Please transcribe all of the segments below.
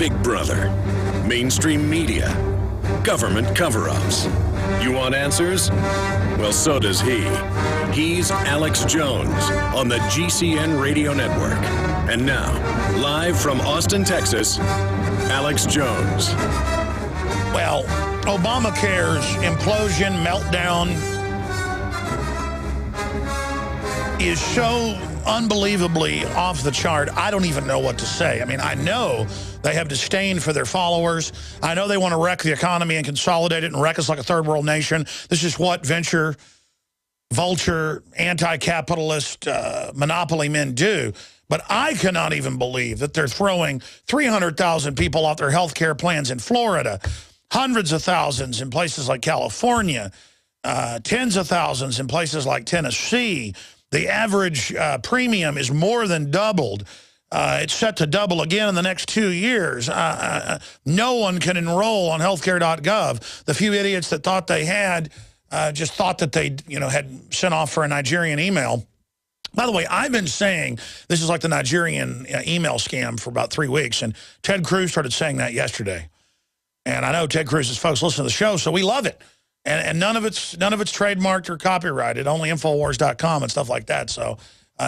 Big Brother, mainstream media, government cover-ups. You want answers? Well, so does he. He's Alex Jones on the GCN Radio Network. And now, live from Austin, Texas, Alex Jones. Well, Obamacare's implosion, meltdown is so unbelievably off the chart, I don't even know what to say. I mean, I know they have disdain for their followers. I know they want to wreck the economy and consolidate it and wreck us like a third world nation. This is what venture, vulture, anti-capitalist monopoly men do. But I cannot even believe that they're throwing 300,000 people off their health care plans in Florida, hundreds of thousands in places like California, tens of thousands in places like Tennessee. The average premium is more than doubled. It's set to double again in the next 2 years. No one can enroll on healthcare.gov. The few idiots that thought they had just thought that they, had sent off for a Nigerian email. By the way, I've been saying this is like the Nigerian email scam for about 3 weeks, and Ted Cruz started saying that yesterday. And I know Ted Cruz's folks listen to the show, so we love it. And none of it's trademarked or copyrighted, only Infowars.com and stuff like that. So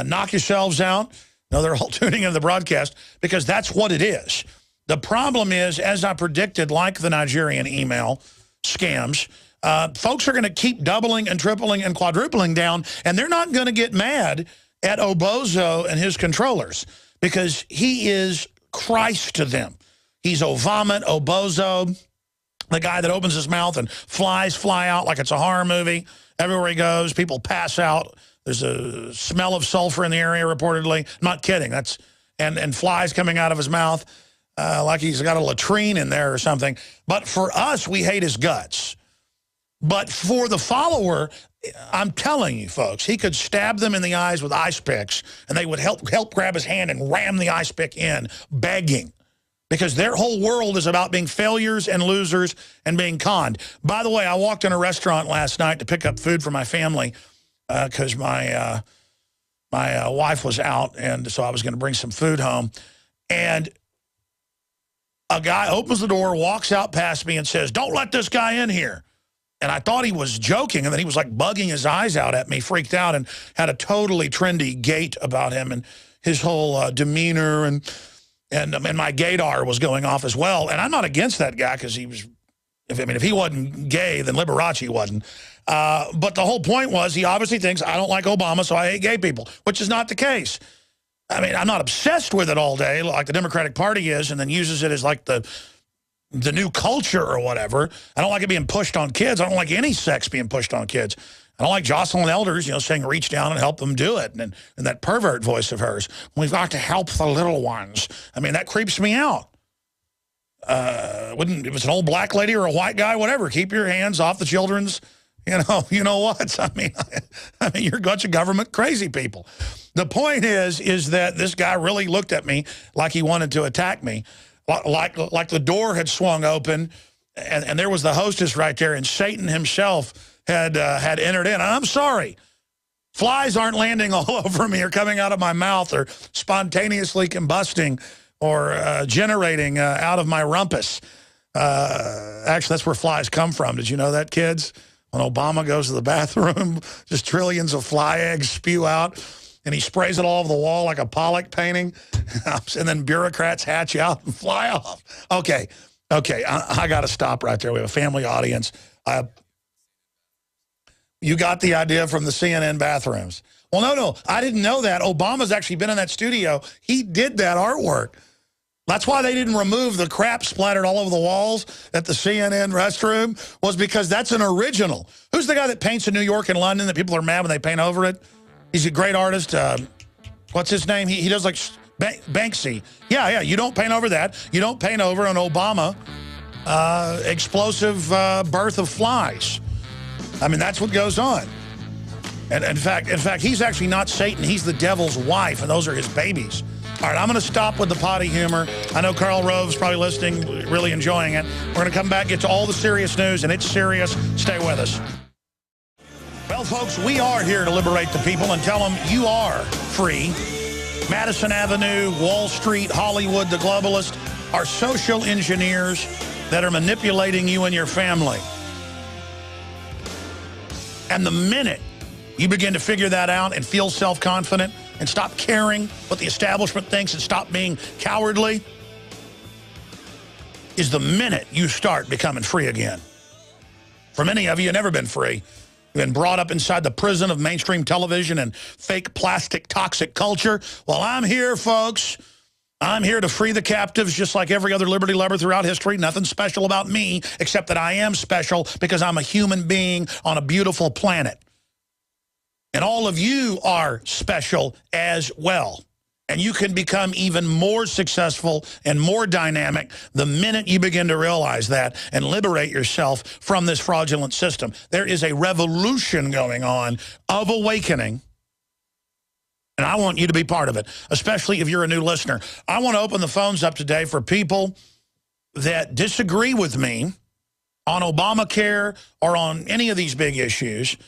knock yourselves out. No, they're all tuning into the broadcast because that's what it is. The problem is, as I predicted, like the Nigerian email scams, folks are going to keep doubling and tripling and quadrupling down, and they're not going to get mad at Obozo and his controllers because he is Christ to them. He's Ovomit, Obozo, the guy that opens his mouth and flies fly out like it's a horror movie. Everywhere he goes, people pass out. There's a smell of sulfur in the area, reportedly. I'm not kidding. And flies coming out of his mouth like he's got a latrine in there or something. But for us, we hate his guts. But for the follower, I'm telling you, folks, he could stab them in the eyes with ice picks, and they would help grab his hand and ram the ice pick in, begging. Because their whole world is about being failures and losers and being conned. By the way, I walked in a restaurant last night to pick up food for my family because my wife was out, and so I was going to bring some food home. And a guy opens the door, walks out past me, and says, "Don't let this guy in here." And I thought he was joking, and then he was like bugging his eyes out at me, freaked out, and had a totally trendy gait about him and his whole demeanor and my gaydar was going off as well. And I'm not against that guy because he was, if he wasn't gay, then Liberace wasn't. But the whole point was he obviously thinks I don't like Obama, so I hate gay people, which is not the case. I mean, I'm not obsessed with it all day like the Democratic Party is and then uses it as like the new culture or whatever. I don't like it being pushed on kids. I don't like any sex being pushed on kids. I don't like Jocelyn Elders, saying reach down and help them do it. And that pervert voice of hers. We've got to help the little ones. I mean, that creeps me out. If it's an old black lady or a white guy, whatever, keep your hands off the children's, you know what? I mean, you're a bunch of government crazy people. The point is that this guy really looked at me like he wanted to attack me. Like the door had swung open and there was the hostess right there and Satan himself had entered in. And I'm sorry. Flies aren't landing all over me or coming out of my mouth or spontaneously combusting or generating out of my rumpus. Actually, that's where flies come from. Did you know that, kids? When Obama goes to the bathroom, just trillions of fly eggs spew out, and he sprays it all over the wall like a Pollock painting, and then bureaucrats hatch out and fly off. Okay, I got to stop right there. We have a family audience. You got the idea from the CNN bathrooms. Well, no, I didn't know that. Obama's actually been in that studio. He did that artwork. That's why they didn't remove the crap splattered all over the walls at the CNN restroom, was because that's an original. Who's the guy that paints in New York and London that people are mad when they paint over it? He's a great artist. What's his name? He does like Banksy. Yeah, you don't paint over that. You don't paint over an Obama explosive birth of flies. I mean, that's what goes on. And in fact, he's actually not Satan. He's the devil's wife, and those are his babies. All right, I'm going to stop with the potty humor. I know Karl Rove's probably listening, really enjoying it. We're going to come back, get to all the serious news, and it's serious. Stay with us. Well, folks, we are here to liberate the people and tell them you are free. Madison Avenue, Wall Street, Hollywood, the globalist. are social engineers that are manipulating you and your family. And the minute you begin to figure that out and feel self-confident and stop caring what the establishment thinks and stop being cowardly, is the minute you start becoming free again. For many of you, you've never been free. You've been brought up inside the prison of mainstream television and fake plastic toxic culture. Well, I'm here, folks. I'm here to free the captives just like every other liberty lover throughout history. Nothing special about me except that I am special because I'm a human being on a beautiful planet. And all of you are special as well. And you can become even more successful and more dynamic the minute you begin to realize that and liberate yourself from this fraudulent system. There is a revolution going on of awakening. And I want you to be part of it, especially if you're a new listener. I want to open the phones up today for people that disagree with me on Obamacare or on any of these big issues,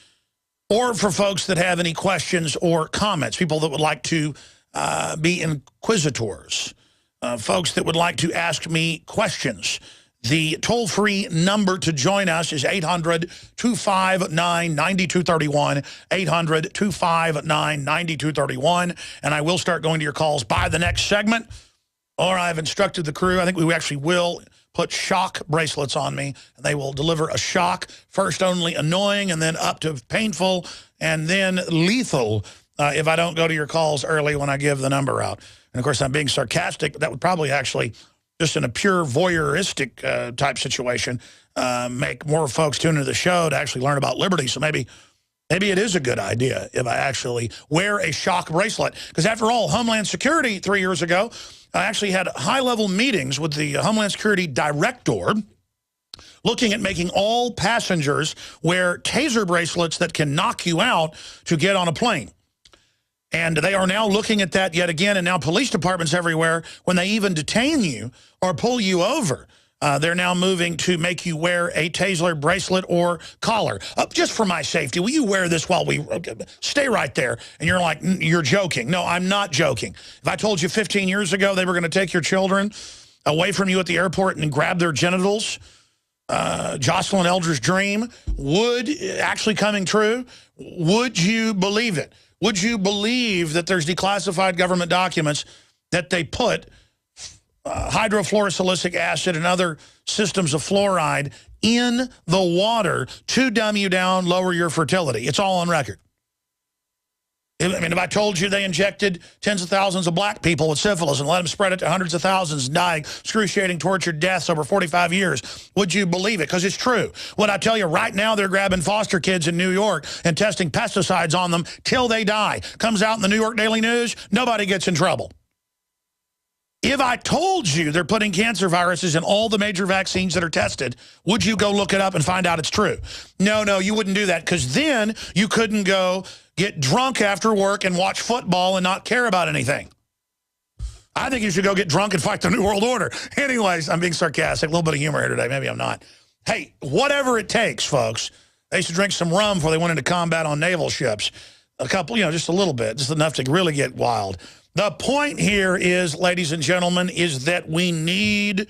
or for folks that have any questions or comments, people that would like to be inquisitors, folks that would like to ask me questions. The toll-free number to join us is 800-259-9231, 800-259-9231, and I will start going to your calls by the next segment, or I've instructed the crew, I think we actually will put shock bracelets on me, and they will deliver a shock, first only annoying, and then up to painful, and then lethal if I don't go to your calls early when I give the number out. And, of course, I'm being sarcastic, but that would probably actually, just in a pure voyeuristic type situation, make more folks tune into the show to actually learn about liberty. So maybe it is a good idea if I actually wear a shock bracelet. Because after all, Homeland Security 3 years ago, I actually had high-level meetings with the Homeland Security director looking at making all passengers wear taser bracelets that can knock you out to get on a plane. And they are now looking at that yet again, and now police departments everywhere, when they even detain you or pull you over, they're now moving to make you wear a taser bracelet or collar. Just for my safety, will you wear this while we stay right there? And you're like, you're joking. No, I'm not joking. If I told you 15 years ago they were going to take your children away from you at the airport and grab their genitals, Jocelyn Elder's dream, would actually coming true, would you believe it? Would you believe that there's declassified government documents that they put hydrofluorosilicic acid and other systems of fluoride in the water to dumb you down, lower your fertility? It's all on record. I mean, if I told you they injected tens of thousands of black people with syphilis and let them spread it to hundreds of thousands dying, excruciating, tortured deaths over 45 years, would you believe it? Because it's true. Would I tell you right now they're grabbing foster kids in New York and testing pesticides on them till they die? Comes out in the New York Daily News, nobody gets in trouble. If I told you they're putting cancer viruses in all the major vaccines that are tested, would you go look it up and find out it's true? No, you wouldn't do that, because then you couldn't go get drunk after work and watch football and not care about anything. I think you should go get drunk and fight the New World Order. Anyways, I'm being sarcastic. A little bit of humor here today. Maybe I'm not. Hey, whatever it takes, folks. They used to drink some rum before they went into combat on naval ships. A couple, just a little bit, just enough to really get wild. The point here is, ladies and gentlemen, is that we need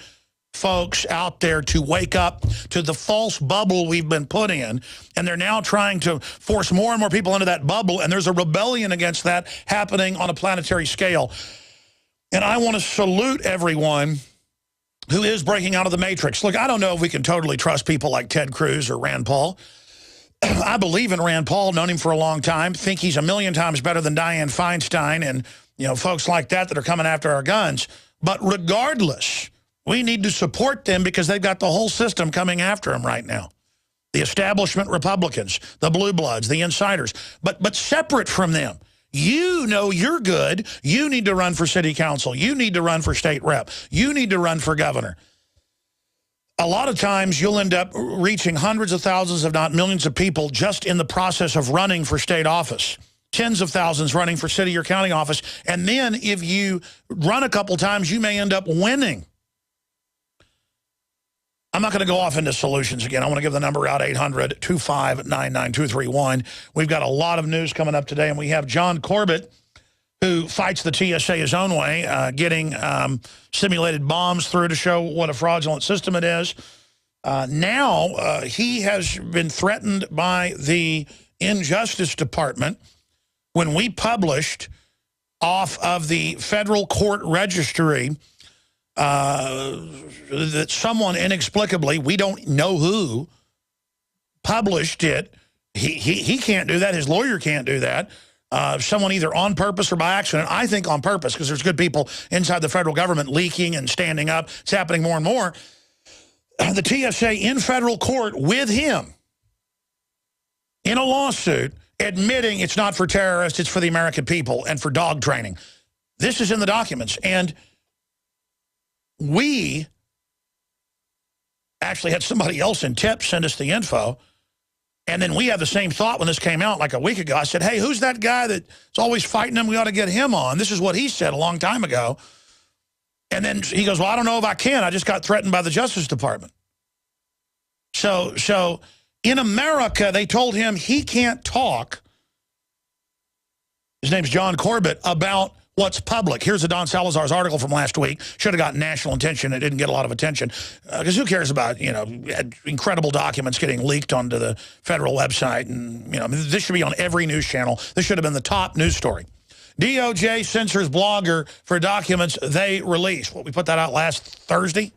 folks out there to wake up to the false bubble we've been put in, and they're now trying to force more and more people into that bubble, and there's a rebellion against that happening on a planetary scale. And I want to salute everyone who is breaking out of the matrix. Look, I don't know if we can totally trust people like Ted Cruz or Rand Paul. I believe in Rand Paul, known him for a long time, think he's a million times better than Dianne Feinstein and folks like that are coming after our guns. But regardless, we need to support them because they've got the whole system coming after them right now. The establishment Republicans, the blue bloods, the insiders. But separate from them, you know you're good. You need to run for city council. You need to run for state rep. You need to run for governor. A lot of times you'll end up reaching hundreds of thousands, if not millions of people just in the process of running for state office. Tens of thousands running for city or county office. And then if you run a couple times, you may end up winning. I'm not going to go off into solutions again. I want to give the number out, 800-259-9231. We've got a lot of news coming up today, and we have John Corbett who fights the TSA his own way, getting simulated bombs through to show what a fraudulent system it is. Now he has been threatened by the Injustice Department when we published off of the federal court registry that someone inexplicably, we don't know who, published it. He can't do that. His lawyer can't do that. Someone either on purpose or by accident. I think on purpose, because there's good people inside the federal government leaking and standing up. It's happening more and more. The TSA in federal court with him in a lawsuit admitting it's not for terrorists, it's for the American people and for dog training. This is in the documents. And we actually had somebody else in TIP send us the info. And then we had the same thought when this came out like a week ago. I said, hey, who's that guy that's always fighting him? We ought to get him on. This is what he said a long time ago. And then he goes, well, I don't know if I can. I just got threatened by the Justice Department. So in America, they told him he can't talk. His name's John Corbett, about what's public. Here's a Don Salazar's article from last week. Should have gotten national attention. It didn't get a lot of attention. Because who cares about, you know, incredible documents getting leaked onto the federal website. And, you know, this should be on every news channel. This should have been the top news story. DOJ censors blogger for documents they release. Well, we put that out last Thursday.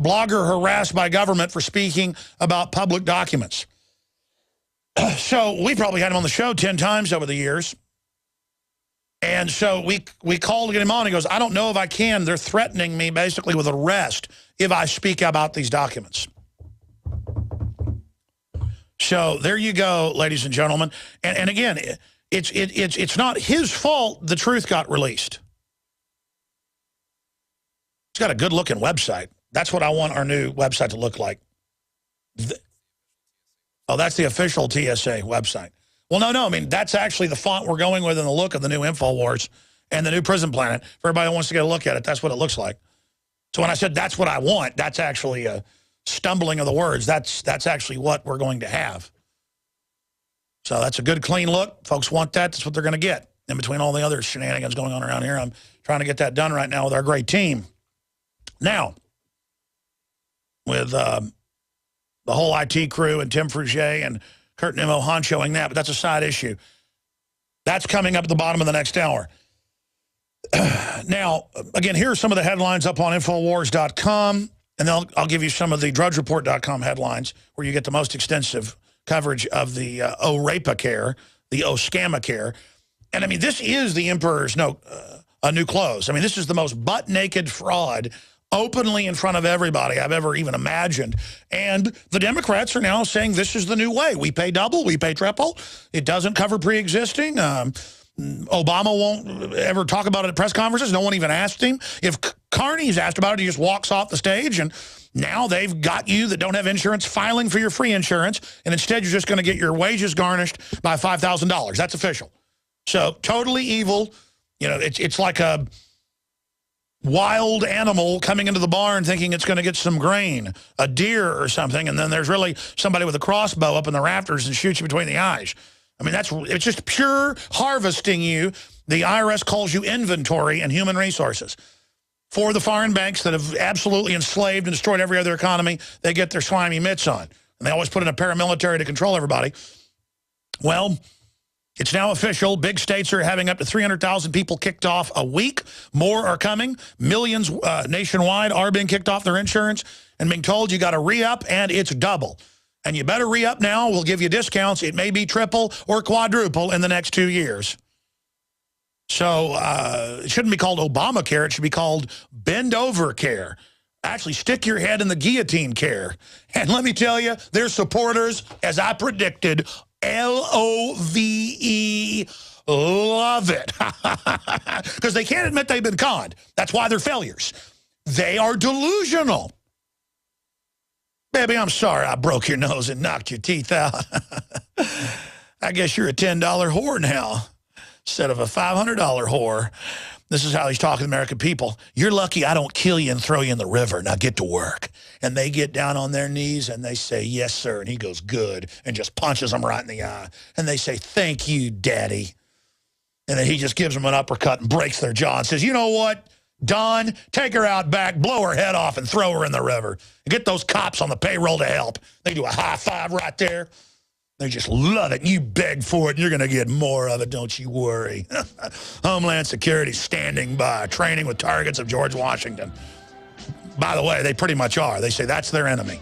Blogger harassed by government for speaking about public documents. So we probably had him on the show 10 times over the years. And so we called to get him on. He goes, I don't know if I can. They're threatening me basically with arrest if I speak about these documents. So there you go, ladies and gentlemen. And again, it's not his fault the truth got released. It's got a good-looking website. That's what I want our new website to look like. Oh, that's the official TSA website. Well, no. I mean, that's actually the font we're going with and the look of the new InfoWars and the new Prison Planet. For everybody who wants to get a look at it, that's what it looks like. So when I said that's what I want, that's actually a stumbling of the words. That's actually what we're going to have. So that's a good, clean look. Folks want that. That's what they're going to get. In between all the other shenanigans going on around here, I'm trying to get that done right now with our great team. Now, with the whole IT crew and Tim Frugier and Kurt Nimmo honchoing that, but that's a side issue. That's coming up at the bottom of the next hour. Now, again, here are some of the headlines up on Infowars.com, and then I'll give you some of the DrudgeReport.com headlines where you get the most extensive coverage of the Obamacare, the Obamacare. And, I mean, this is the emperor's new clothes. I mean, this is the most butt-naked fraud openly in front of everybody I've ever even imagined. And the Democrats are now saying this is the new way. We pay double, we pay triple. It doesn't cover pre-existing. Obama won't ever talk about it at press conferences. No one even asked him. If Carney's asked about it, he just walks off the stage. And now they've got you that don't have insurance filing for your free insurance. And instead, you're just going to get your wages garnished by $5,000. That's official. So totally evil. You know, it's like a wild animal coming into the barn thinking it's going to get some grain, a deer or something, and then there's really somebody with a crossbow up in the rafters and shoots you between the eyes. I mean, it's just pure harvesting you. The IRS calls you inventory and human resources. For the foreign banks that have absolutely enslaved and destroyed every other economy, they get their slimy mitts on. And they always put in a paramilitary to control everybody. Well, it's now official. Big states are having up to 300,000 people kicked off a week. More are coming. Millions nationwide are being kicked off their insurance and being told you got to re-up, and it's double. And you better re-up now. We'll give you discounts. It may be triple or quadruple in the next 2 years. So it shouldn't be called Obamacare. It should be called Bend Over Care. Actually, stick your head in the guillotine care. And let me tell you, their supporters, as I predicted, L-O-V-E, love it. Because they can't admit they've been conned. That's why they're failures. They are delusional. Baby, I'm sorry I broke your nose and knocked your teeth out. I guess you're a $10 whore now instead of a $500 whore. This is how he's talking to the American people. You're lucky I don't kill you and throw you in the river. Now get to work. And they get down on their knees and they say, yes, sir. And he goes, good, and just punches them right in the eye. And they say, thank you, Daddy. And then he just gives them an uppercut and breaks their jaw and says, you know what, Don, take her out back, blow her head off, and throw her in the river. And get those cops on the payroll to help. They do a high five right there. They just love it. You beg for it, and you're going to get more of it, don't you worry. Homeland Security standing by, training with targets of George Washington. By the way, they pretty much are. They say that's their enemy.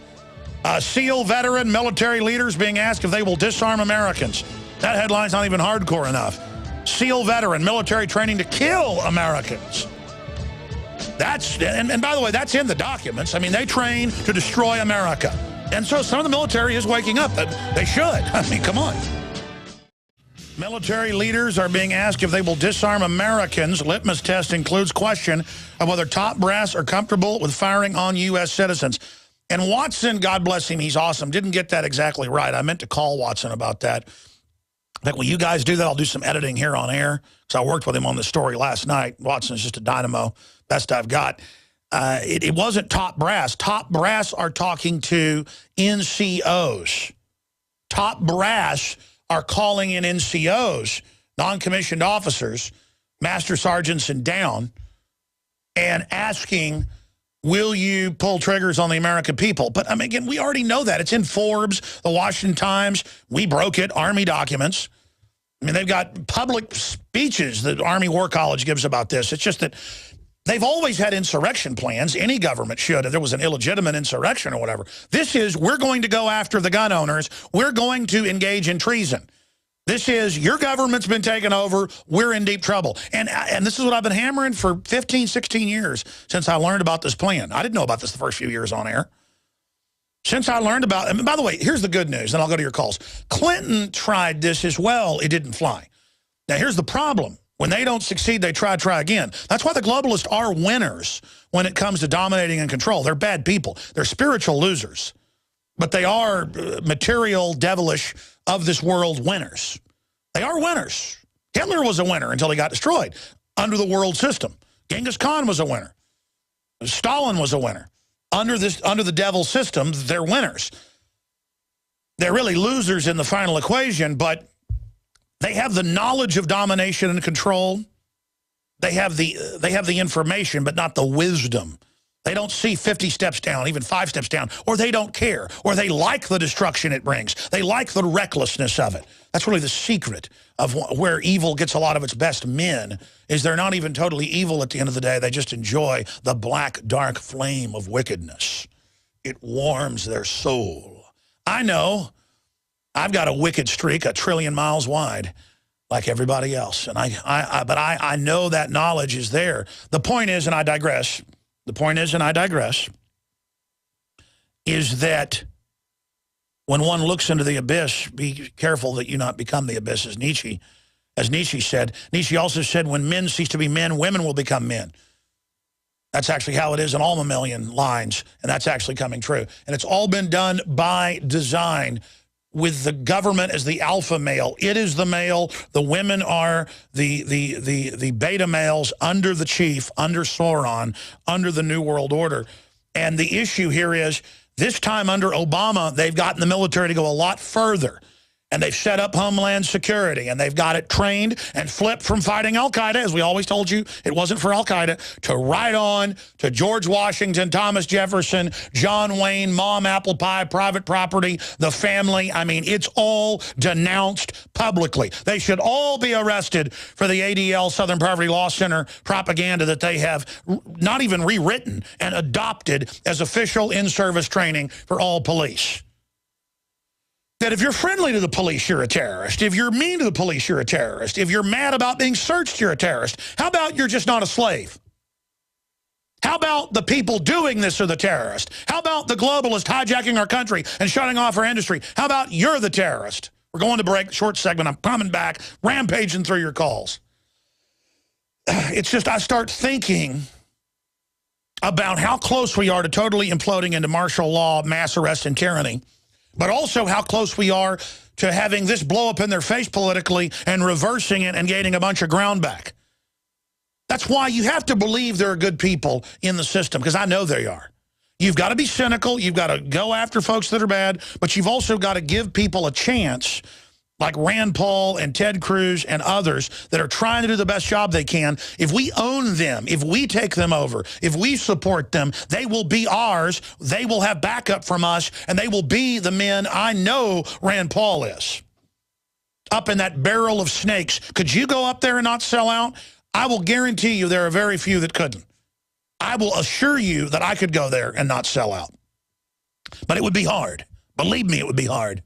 SEAL veteran military leaders being asked if they will disarm Americans. That headline's not even hardcore enough. SEAL veteran military training to kill Americans. That's, and by the way, that's in the documents. I mean, they train to destroy America. And so some of the military is waking up. They should. I mean, come on. Military leaders are being asked if they will disarm Americans. Litmus test includes question of whether top brass are comfortable with firing on U.S. citizens. And Watson, God bless him, he's awesome, didn't get that exactly right. I meant to call Watson about that. In fact, when you guys do that, I'll do some editing here on air, because I worked with him on this story last night. Watson's just a dynamo, best I've got. It wasn't top brass. Top brass are talking to NCOs. Top brass are calling in NCOs, non-commissioned officers, master sergeants and down, and asking, will you pull triggers on the American people? But, I mean, again, we already know that. It's in Forbes, the Washington Times. We broke it, Army documents. I mean, they've got public speeches that Army War College gives about this. It's just that they've always had insurrection plans. Any government should, if there was an illegitimate insurrection or whatever. This is, we're going to go after the gun owners. We're going to engage in treason. This is, your government's been taken over. We're in deep trouble. And this is what I've been hammering for 15, 16 years since I learned about this plan. I didn't know about this the first few years on air. Since I learned about, and by the way, here's the good news, then I'll go to your calls. Clinton tried this as well. It didn't fly. Now, here's the problem. When they don't succeed, they try again. That's why the globalists are winners when it comes to dominating and control. They're bad people. They're spiritual losers. But they are material, devilish, of this world winners. They are winners. Hitler was a winner until he got destroyed under the world system. Genghis Khan was a winner. Stalin was a winner. Under the devil system, they're winners. They're really losers in the final equation, but they have the knowledge of domination and control. They have the information, but not the wisdom. They don't see 50 steps down, even 5 steps down, or they don't care, or they like the destruction it brings. They like the recklessness of it. That's really the secret of where evil gets a lot of its best men, is they're not even totally evil at the end of the day. They just enjoy the black, dark flame of wickedness. It warms their soul. I know I've got a wicked streak 1 trillion miles wide, like everybody else. And but I know that knowledge is there. The point is, and I digress, is that when one looks into the abyss, be careful that you not become the abyss, as Nietzsche said. Nietzsche also said, when men cease to be men, women will become men. That's actually how it is in all mammalian lines, and that's actually coming true. And it's all been done by design, with the government as the alpha male. It is the male. The women are the beta males under the chief, under Sauron, under the New World Order. And the issue here is, this time under Obama, they've gotten the military to go a lot further. And they've set up Homeland Security, and they've got it trained and flipped from fighting al-Qaeda, as we always told you it wasn't for al-Qaeda, to right on to George Washington, Thomas Jefferson, John Wayne, Mom, apple pie, private property, the family. I mean, it's all denounced publicly. They should all be arrested for the ADL, Southern Poverty Law Center, propaganda that they have not even rewritten and adopted as official in-service training for all police. That if you're friendly to the police, you're a terrorist. If you're mean to the police, you're a terrorist. If you're mad about being searched, you're a terrorist. How about you're just not a slave? How about the people doing this are the terrorist? How about the globalists hijacking our country and shutting off our industry? How about you're the terrorist? We're going to break, short segment. I'm coming back, rampaging through your calls. It's just, I start thinking about how close we are to totally imploding into martial law, mass arrest, and tyranny. But also how close we are to having this blow up in their face politically and reversing it and gaining a bunch of ground back. That's why you have to believe there are good people in the system, because I know they are. You've got to be cynical. You've got to go after folks that are bad, but you've also got to give people a chance, like Rand Paul and Ted Cruz and others that are trying to do the best job they can, if we own them, if we take them over, if we support them, they will be ours, they will have backup from us, and they will be the men I know Rand Paul is. Up in that barrel of snakes. Could you go up there and not sell out? I will guarantee you there are very few that couldn't. I will assure you that I could go there and not sell out. But it would be hard. Believe me, it would be hard.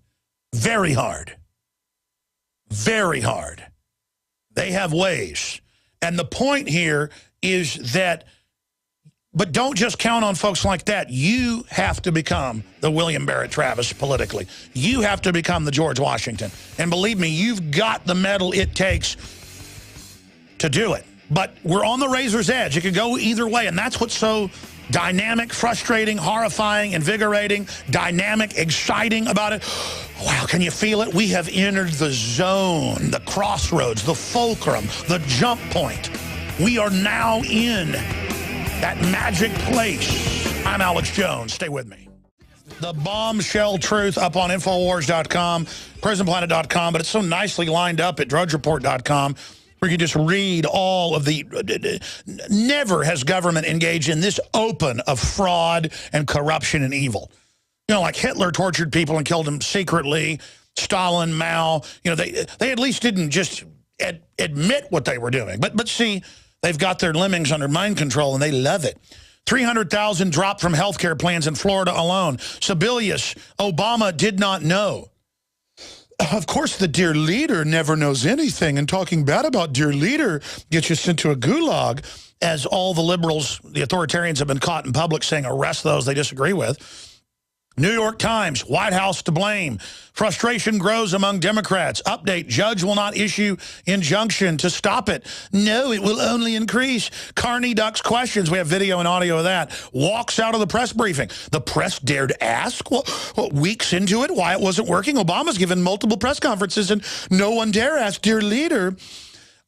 Very hard. Very hard. They have ways. And the point here is that, but don't just count on folks like that. You have to become the William Barrett Travis politically. You have to become the George Washington. And believe me, you've got the mettle it takes to do it. But we're on the razor's edge. It could go either way. And that's what's so dynamic, frustrating, horrifying, invigorating, dynamic, exciting about it. Wow, can you feel it? We have entered the zone, the crossroads, the fulcrum, the jump point. We are now in that magic place. I'm Alex Jones. Stay with me. The bombshell truth up on Infowars.com, PrisonPlanet.com, but it's so nicely lined up at DrudgeReport.com. where you just read all of the... Never has government engaged in this open of fraud and corruption and evil. You know, like Hitler tortured people and killed them secretly, Stalin, Mao. You know, they at least didn't just admit what they were doing. But see, they've got their lemmings under mind control, and they love it. 300,000 dropped from health care plans in Florida alone. Sebelius, Obama did not know. Of course, the dear leader never knows anything, and talking bad about dear leader gets you sent to a gulag, as all the liberals, the authoritarians, have been caught in public saying arrest those they disagree with. New York Times, White House to blame. Frustration grows among Democrats. Update, judge will not issue injunction to stop it. No, it will only increase. Carney ducks questions. We have video and audio of that. Walks out of the press briefing. The press dared ask, well, weeks into it, why it wasn't working. Obama's given multiple press conferences, and no one dare ask, dear leader.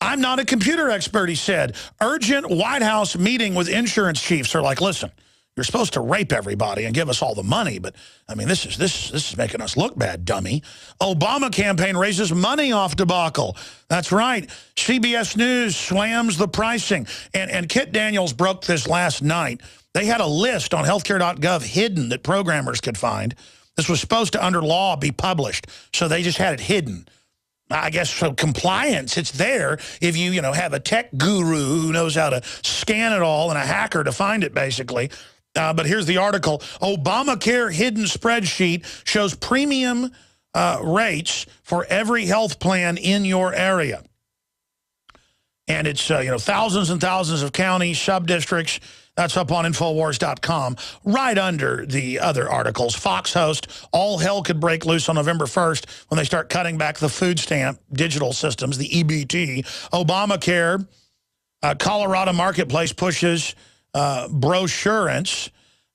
I'm not a computer expert, he said. Urgent White House meeting with insurance chiefs. They're like, listen, you're supposed to rape everybody and give us all the money, but I mean, this is making us look bad, dummy. Obama campaign raises money off debacle. That's right. CBS News slams the pricing. And Kit Daniels broke this last night. They had a list on healthcare.gov hidden that programmers could find. This was supposed to, under law, be published, so they just had it hidden. I guess so compliance, it's there if you have a tech guru who knows how to scan it all and a hacker to find it, basically. But here's the article. Obamacare hidden spreadsheet shows premium rates for every health plan in your area. And it's, thousands and thousands of counties, sub-districts. That's up on Infowars.com, right under the other articles. Fox host, all hell could break loose on November 1st when they start cutting back the food stamp digital systems, the EBT. Obamacare, Colorado Marketplace pushes brosurance.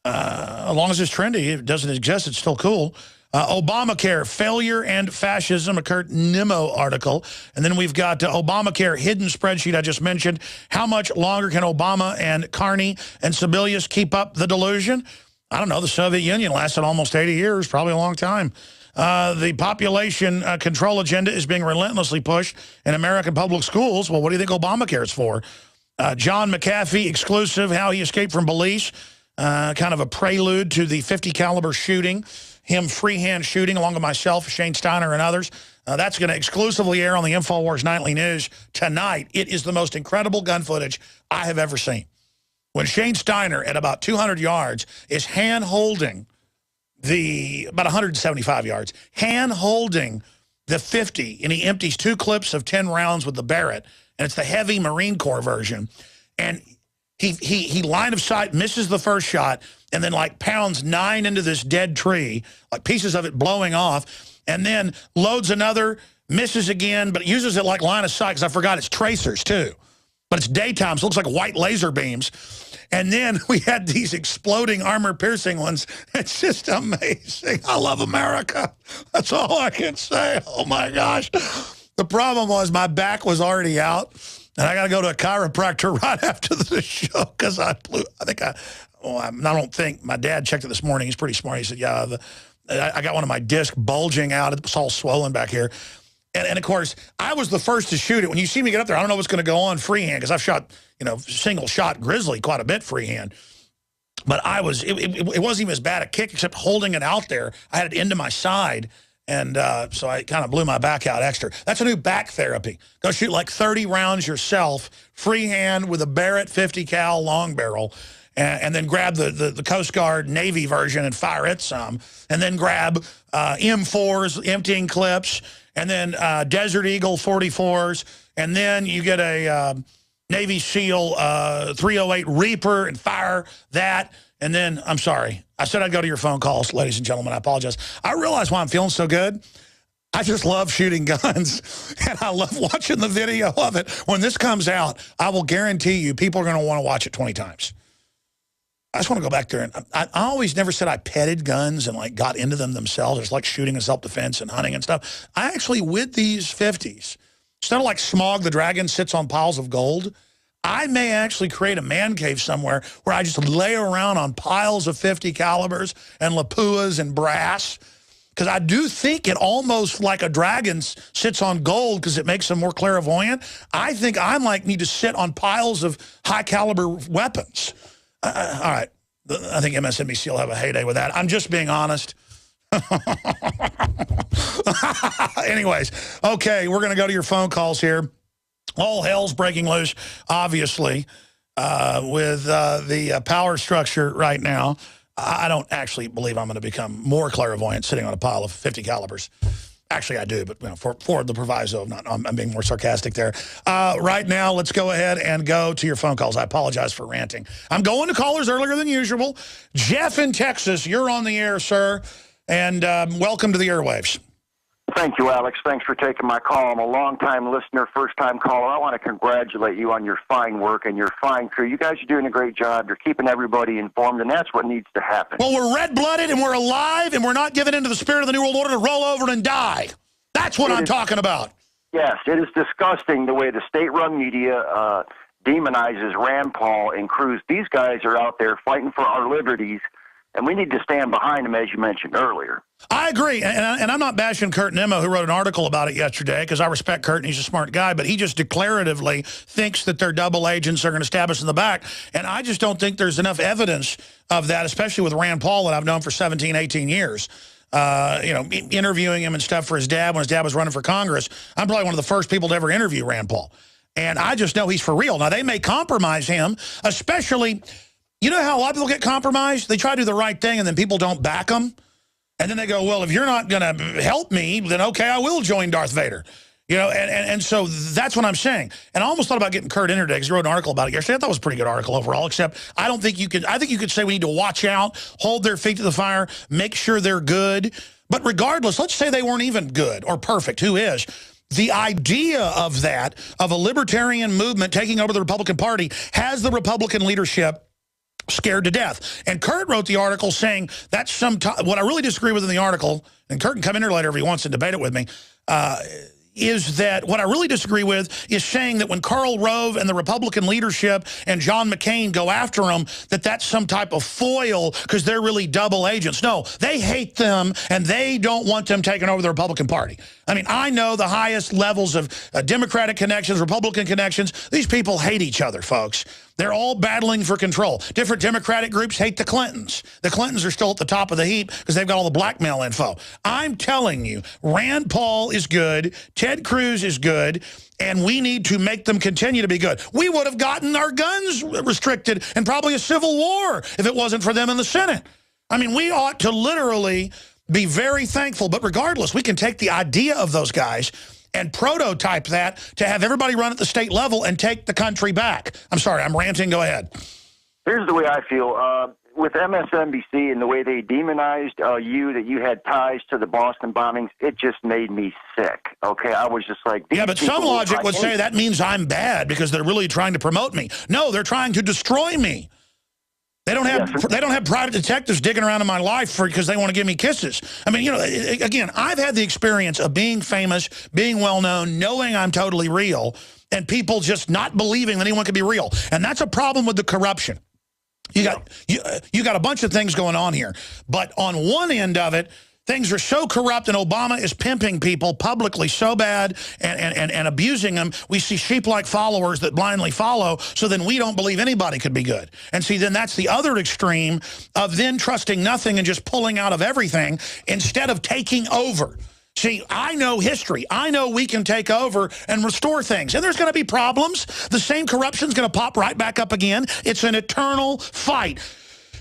As long as it's trendy, if it doesn't exist, it's still cool. Obamacare, failure and fascism, a Kurt Nimmo article. And then we've got Obamacare hidden spreadsheet I just mentioned. How much longer can Obama and Carney and Sebelius keep up the delusion? I don't know. The Soviet Union lasted almost 80 years, probably a long time. The population control agenda is being relentlessly pushed in American public schools. Well, what do you think Obamacare is for? John McAfee exclusive, how he escaped from Belize. Kind of a prelude to the 50 caliber shooting. Him freehand shooting along with myself, Shane Steiner, and others. That's going to exclusively air on the InfoWars Nightly News tonight. It is the most incredible gun footage I have ever seen. When Shane Steiner, at about 200 yards, is hand-holding about 175 yards, hand-holding the 50, and he empties 2 clips of 10 rounds with the Barrett, and it's the heavy Marine Corps version, and he line of sight misses the first shot and then like pounds 9 into this dead tree, like pieces of it blowing off, and then loads another, misses again, but uses it like line of sight because I forgot it's tracers too. But it's daytime, so it looks like white laser beams. And then we had these exploding armor-piercing ones. It's just amazing. I love America. That's all I can say. Oh, my gosh. The problem was my back was already out. And I got to go to a chiropractor right after the show because I don't think, my dad checked it this morning. He's pretty smart. He said, yeah, I got one of my discs bulging out. It's all swollen back here. And of course, I was the first to shoot it. When you see me get up there, I don't know what's going to go on freehand because I've shot, single shot grizzly quite a bit freehand. But it wasn't even as bad a kick except holding it out there. I had it into my side. And so I kind of blew my back out extra. That's a new back therapy. Go shoot like 30 rounds yourself, freehand with a Barrett 50 cal long barrel. And then grab the Coast Guard Navy version and fire it some. And then grab M4s, emptying clips. And then Desert Eagle 44s. And then you get a Navy SEAL 308 Reaper and fire that. And then, I'm sorry, I said I'd go to your phone calls, ladies and gentlemen. I apologize. I realize why I'm feeling so good. I just love shooting guns, and I love watching the video of it. When this comes out, I will guarantee you people are going to want to watch it 20 times. I just want to go back there. And I always never said I petted guns and like got into them themselves. It's like shooting in self-defense and hunting and stuff. I actually, with these 50s, instead of like Smog the Dragon sits on piles of gold, I may actually create a man cave somewhere where I just lay around on piles of 50 calibers and Lapuas and brass. Because I do think it almost like a dragon sits on gold because it makes them more clairvoyant. I think I might need to sit on piles of high caliber weapons. All right. I think MSNBC will have a heyday with that. I'm just being honest. Anyways, okay, we're going to go to your phone calls here. All hell's breaking loose, obviously, with the power structure right now. I don't actually believe I'm going to become more clairvoyant sitting on a pile of 50 calibers. Actually, I do, but for the proviso, I'm being more sarcastic there. Right now, let's go ahead and go to your phone calls. I apologize for ranting. I'm going to callers earlier than usual. Jeff in Texas, you're on the air, sir, and welcome to the airwaves. Thank you, Alex. Thanks for taking my call. I'm a long-time listener, first-time caller. I want to congratulate you on your fine work and your fine crew. You guys are doing a great job. You're keeping everybody informed, and that's what needs to happen. Well, we're red-blooded, and we're alive, and we're not giving into the spirit of the New World Order to roll over and die. That's what I'm talking about. Yes, it is disgusting the way the state-run media demonizes Rand Paul and Cruz. These guys are out there fighting for our liberties, and we need to stand behind them, as you mentioned earlier. I agree, and I'm not bashing Kurt Nimmo, who wrote an article about it yesterday, because I respect Kurt and he's a smart guy, but he just declaratively thinks that their double agents are going to stab us in the back, and I just don't think there's enough evidence of that, especially with Rand Paul that I've known for 17, 18 years. Interviewing him and stuff for his dad when his dad was running for Congress. I'm probably one of the first people to ever interview Rand Paul, and I just know he's for real. Now, they may compromise him, especially... You know how a lot of people get compromised? They try to do the right thing, and then people don't back them. And then they go, well, if you're not going to help me, then okay, I will join Darth Vader. And so that's what I'm saying. And I almost thought about getting Kurt in today because he wrote an article about it yesterday. I thought it was a pretty good article overall, except I don't think you could. I think you could say we need to watch out, hold their feet to the fire, make sure they're good. But regardless, let's say they weren't even good or perfect. Who is? The idea of that, of a libertarian movement taking over the Republican Party, has the Republican leadership scared to death. And Kurt wrote the article saying that's what I really disagree with in the article, and Kurt can come in here later if he wants to debate it with me, is that what I really disagree with is saying that when Karl Rove and the Republican leadership and John McCain go after him, that's some type of foil because they're really double agents. No, they hate them, and they don't want them taking over the Republican Party. I mean, I know the highest levels of Democratic connections, Republican connections. These people hate each other, folks. They're all battling for control. Different Democratic groups hate the Clintons. The Clintons are still at the top of the heap because they've got all the blackmail info. I'm telling you, Rand Paul is good, Ted Cruz is good, and we need to make them continue to be good. We would have gotten our guns restricted and probably a civil war if it wasn't for them in the Senate. I mean, we ought to literally be very thankful. But regardless, we can take the idea of those guys and prototype that to have everybody run at the state level and take the country back. I'm sorry, I'm ranting. Go ahead. Here's the way I feel. With MSNBC and the way they demonized that you had ties to the Boston bombings, it just made me sick. Okay, I was just like... Yeah, but some logic would say that means I'm bad because they're really trying to promote me. No, they're trying to destroy me. They don't have private detectives digging around in my life because they want to give me kisses. I mean, again, I've had the experience of being famous, being well-known, knowing I'm totally real, and people just not believing that anyone could be real. And that's a problem with the corruption. You got a bunch of things going on here. But on one end of it, Things are so corrupt, and Obama is pimping people publicly so bad and abusing them. We see sheep-like followers that blindly follow, so then we don't believe anybody could be good. And see, then that's the other extreme of then trusting nothing and just pulling out of everything instead of taking over. See, I know history. I know we can take over and restore things. And there's going to be problems. The same corruption's going to pop right back up again. It's an eternal fight.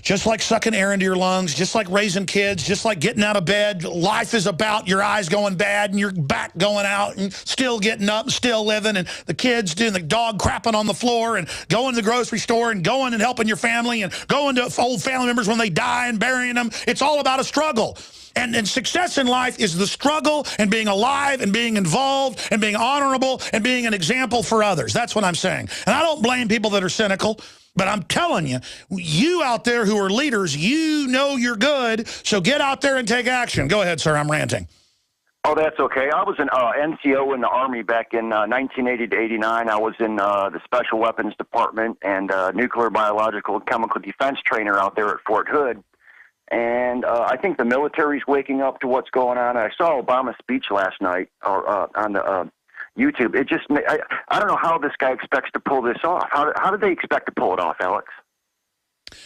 Just like sucking air into your lungs, just like raising kids, just like getting out of bed. Life is about your eyes going bad and your back going out and still getting up and still living, and the kids doing the dog crapping on the floor and going to the grocery store and going and helping your family and going to old family members when they die and burying them. It's all about a struggle. And success in life is the struggle and being alive and being involved and being honorable and being an example for others. That's what I'm saying. And I don't blame people that are cynical. But I'm telling you, you out there who are leaders, you know you're good, so get out there and take action. Go ahead, sir. I'm ranting. Oh, that's okay. I was an NCO in the Army back in 1980 to 89. I was in the Special Weapons Department and nuclear, biological, and chemical defense trainer out there at Fort Hood. And I think the military's waking up to what's going on. I saw Obama's speech last night on the YouTube. It just, I don't know how this guy expects to pull this off. How do they expect to pull it off, Alex?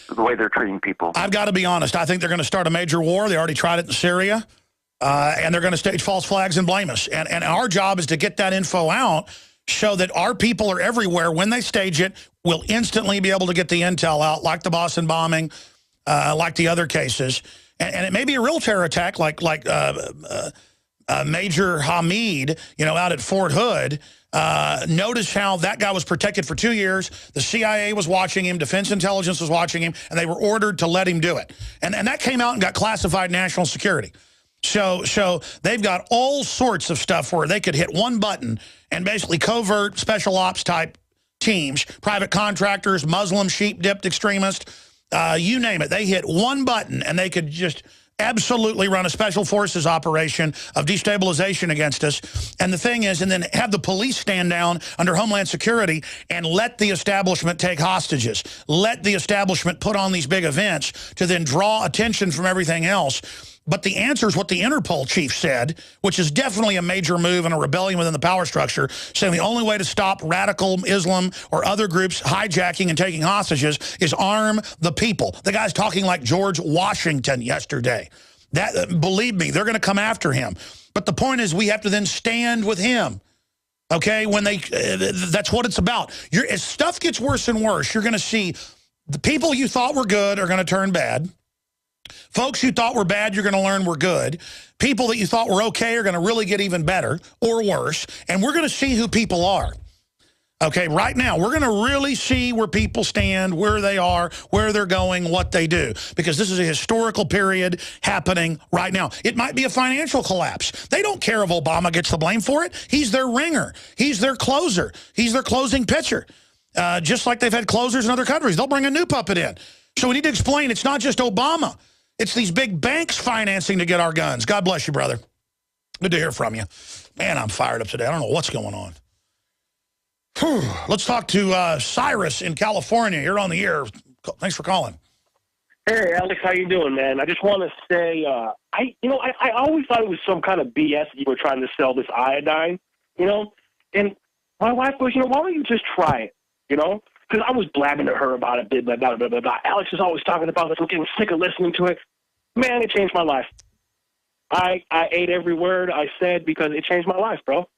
The way they're treating people. I've got to be honest. I think they're going to start a major war. They already tried it in Syria. And they're going to stage false flags and blame us. And our job is to get that info out so that our people are everywhere. When they stage it, we'll instantly be able to get the intel out, like the Boston bombing, like the other cases. And it may be a real terror attack like Major Hamid, out at Fort Hood. Notice how that guy was protected for 2 years. The CIA was watching him. Defense intelligence was watching him. And they were ordered to let him do it. And that came out and got classified national security. So they've got all sorts of stuff where they could hit one button and basically covert special ops type teams, private contractors, Muslim sheep-dipped extremists, you name it. They hit one button and they could just absolutely run a special forces operation of destabilization against us. And the thing is, and then have the police stand down under Homeland Security and let the establishment take hostages. Let the establishment put on these big events to then draw attention from everything else. But the answer is what the Interpol chief said, which is definitely a major move and a rebellion within the power structure, saying the only way to stop radical Islam or other groups hijacking and taking hostages is arm the people. The guy's talking like George Washington yesterday. That, believe me, they're going to come after him. But the point is we have to then stand with him. Okay, when that's what it's about. As stuff gets worse and worse, you're going to see the people you thought were good are going to turn bad. Folks you thought were bad, you're going to learn were good. People that you thought were okay are going to really get even better or worse. And we're going to see who people are. Okay, right now, we're going to really see where people stand, where they are, where they're going, what they do. Because this is a historical period happening right now. It might be a financial collapse. They don't care if Obama gets the blame for it. He's their ringer. He's their closer. He's their closing pitcher. Just like they've had closers in other countries. They'll bring a new puppet in. So we need to explain it's not just Obama. It's these big banks financing to get our guns. God bless you, brother. Good to hear from you. Man, I'm fired up today. I don't know what's going on. Whew. Let's talk to Cyrus in California. You're on the air. Thanks for calling. Hey, Alex, how you doing, man? I just want to say, I always thought it was some kind of BS that you were trying to sell this iodine, And my wife goes, why don't you just try it, Because I was blabbing to her about it, blah, blah, blah, blah, blah. Alex is always talking about it. I'm getting sick of listening to it. Man, it changed my life. I ate every word I said because it changed my life, bro.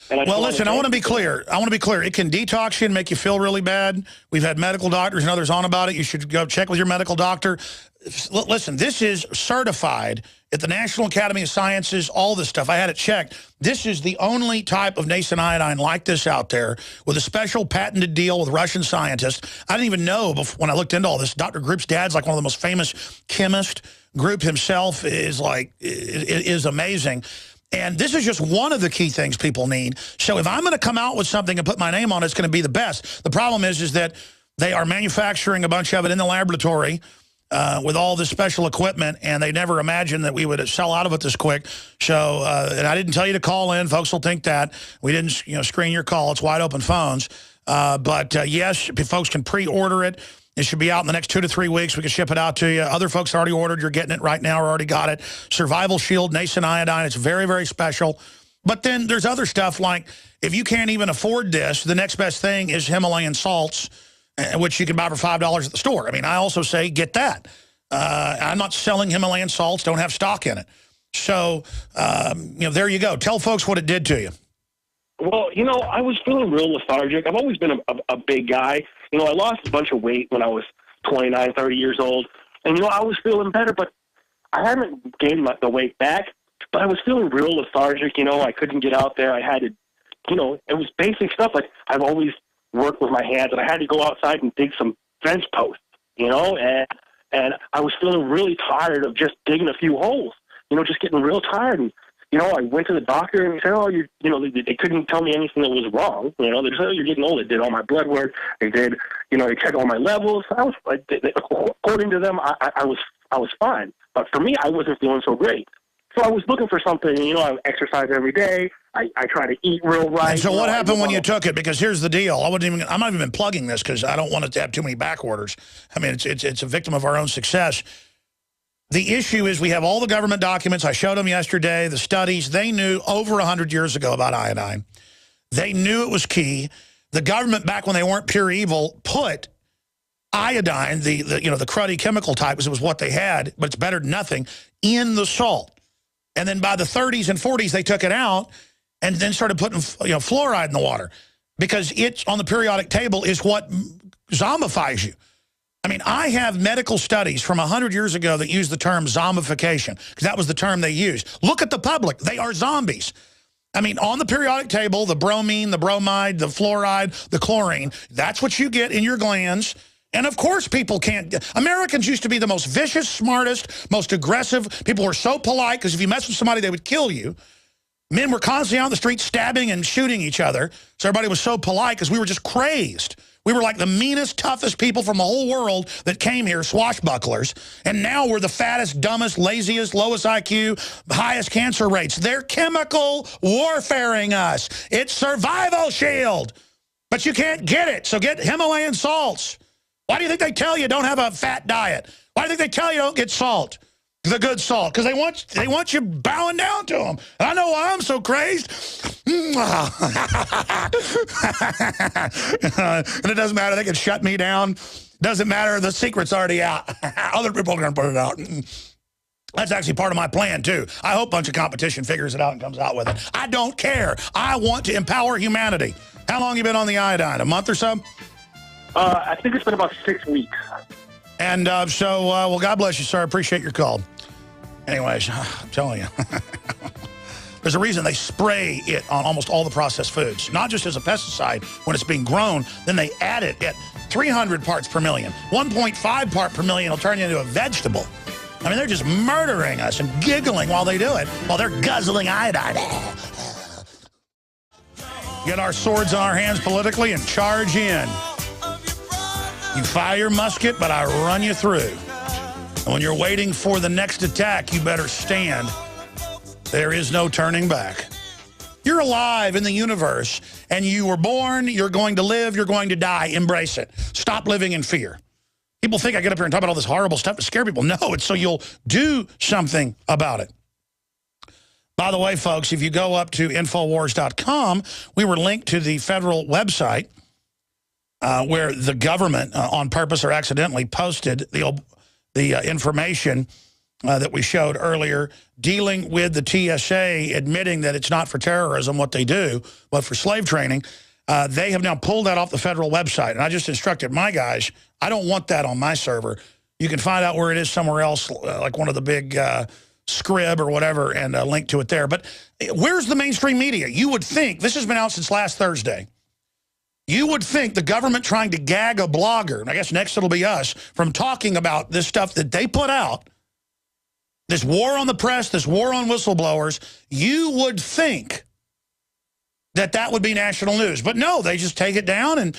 Well, listen, I want to be clear. It can detox you and make you feel really bad. We've had medical doctors and others on about it. You should go check with your medical doctor. Listen, this is certified at the National Academy of Sciences, all this stuff. I had it checked. This is the only type of nascent iodine like this out there with a special patented deal with Russian scientists. I didn't even know when I looked into all this. Dr. Group's dad's like one of the most famous chemists. Group himself is amazing. And this is just one of the key things people need. So if I'm going to come out with something and put my name on it, it's going to be the best. The problem is that they are manufacturing a bunch of it in the laboratory with all this special equipment, and they never imagined that we would sell out of it this quick. So, and I didn't tell you to call in. Folks will think that. We didn't screen your call. It's wide open phones. But yes, folks can pre-order it. It should be out in the next 2 to 3 weeks. We can ship it out to you. Other folks already ordered. You're getting it right now or already got it. Survival Shield, nascent iodine. It's very, very special. But then there's other stuff like if you can't even afford this, the next best thing is Himalayan salts, which you can buy for $5 at the store. I mean, I also say get that. I'm not selling Himalayan salts. Don't have stock in it. So, there you go. Tell folks what it did to you. Well, I was feeling real lethargic. I've always been a big guy. I lost a bunch of weight when I was 29, 30 years old. And, I was feeling better, but I haven't gained the weight back. But I was feeling real lethargic. I couldn't get out there. I had to, it was basic stuff. Like I've always worked with my hands, and I had to go outside and dig some fence posts, and I was feeling really tired of just digging a few holes, just getting real tired. And, I went to the doctor and he said, they couldn't tell me anything that was wrong. They just said, oh, you're getting old. They did all my blood work. They did, they checked all my levels. According to them, I was fine. But for me, I wasn't feeling so great. So I was looking for something, I exercise every day. I try to eat real right. And so what happened when you took it? Because here's the deal. I'm not even plugging this because I don't want it to have too many back orders. I mean, it's a victim of our own success. The issue is we have all the government documents. I showed them yesterday, the studies. They knew over 100 years ago about iodine. They knew it was key. The government, back when they weren't pure evil, put iodine, the cruddy chemical type, because it was what they had, but it's better than nothing, in the salt. And then by the 30s and 40s, they took it out and then started putting fluoride in the water because it's on the periodic table is what zombifies you. I mean, I have medical studies from 100 years ago that use the term zombification because that was the term they used. Look at the public. They are zombies. I mean, on the periodic table, the bromine, the bromide, the fluoride, the chlorine, that's what you get in your glands. And, of course, people can't. Americans used to be the most vicious, smartest, most aggressive. People were so polite because if you mess with somebody, they would kill you. Men were constantly out on the street stabbing and shooting each other. So everybody was so polite because we were just crazed. We were like the meanest, toughest people from the whole world that came here, swashbucklers. And now we're the fattest, dumbest, laziest, lowest IQ, highest cancer rates. They're chemical warfaring us. It's survival shield. But you can't get it. So get Himalayan salts. Why do you think they tell you don't have a fat diet? Why do you think they tell you don't get salt? The good salt, because they want you bowing down to them. And I know why I'm so crazed. And it doesn't matter. They can shut me down. Doesn't matter. The secret's already out. Other people are going to put it out. That's actually part of my plan, too. I hope a bunch of competition figures it out and comes out with it. I don't care. I want to empower humanity. How long have you been on the iodine? A month or so? I think it's been about 6 weeks. And well, God bless you, sir. I appreciate your call. Anyways, I'm telling you. There's a reason they spray it on almost all the processed foods, not just as a pesticide when it's being grown. Then they add it at 300 parts per million. 1.5 part per million will turn you into a vegetable. I mean, they're just murdering us and giggling while they do it, while they're guzzling iodine. Get our swords in our hands politically and charge in. You fire your musket, but I run you through. And when you're waiting for the next attack, you better stand. There is no turning back. You're alive in the universe, and you were born, you're going to live, you're going to die. Embrace it. Stop living in fear. People think I get up here and talk about all this horrible stuff to scare people. No, it's so you'll do something about it. By the way, folks, if you go up to Infowars.com, we were linked to the federal website where the government, on purpose or accidentally, posted the information that we showed earlier, dealing with the TSA admitting that it's not for terrorism what they do, but for slave training. They have now pulled that off the federal website. And I just instructed my guys, I don't want that on my server. You can find out where it is somewhere else, like one of the big Scrib or whatever, and link to it there. But where's the mainstream media? You would think, this has been out since last Thursday, you would think the government trying to gag a blogger, and I guess next it'll be us, from talking about this stuff that they put out, this war on the press, this war on whistleblowers, you would think that that would be national news. But no, they just take it down and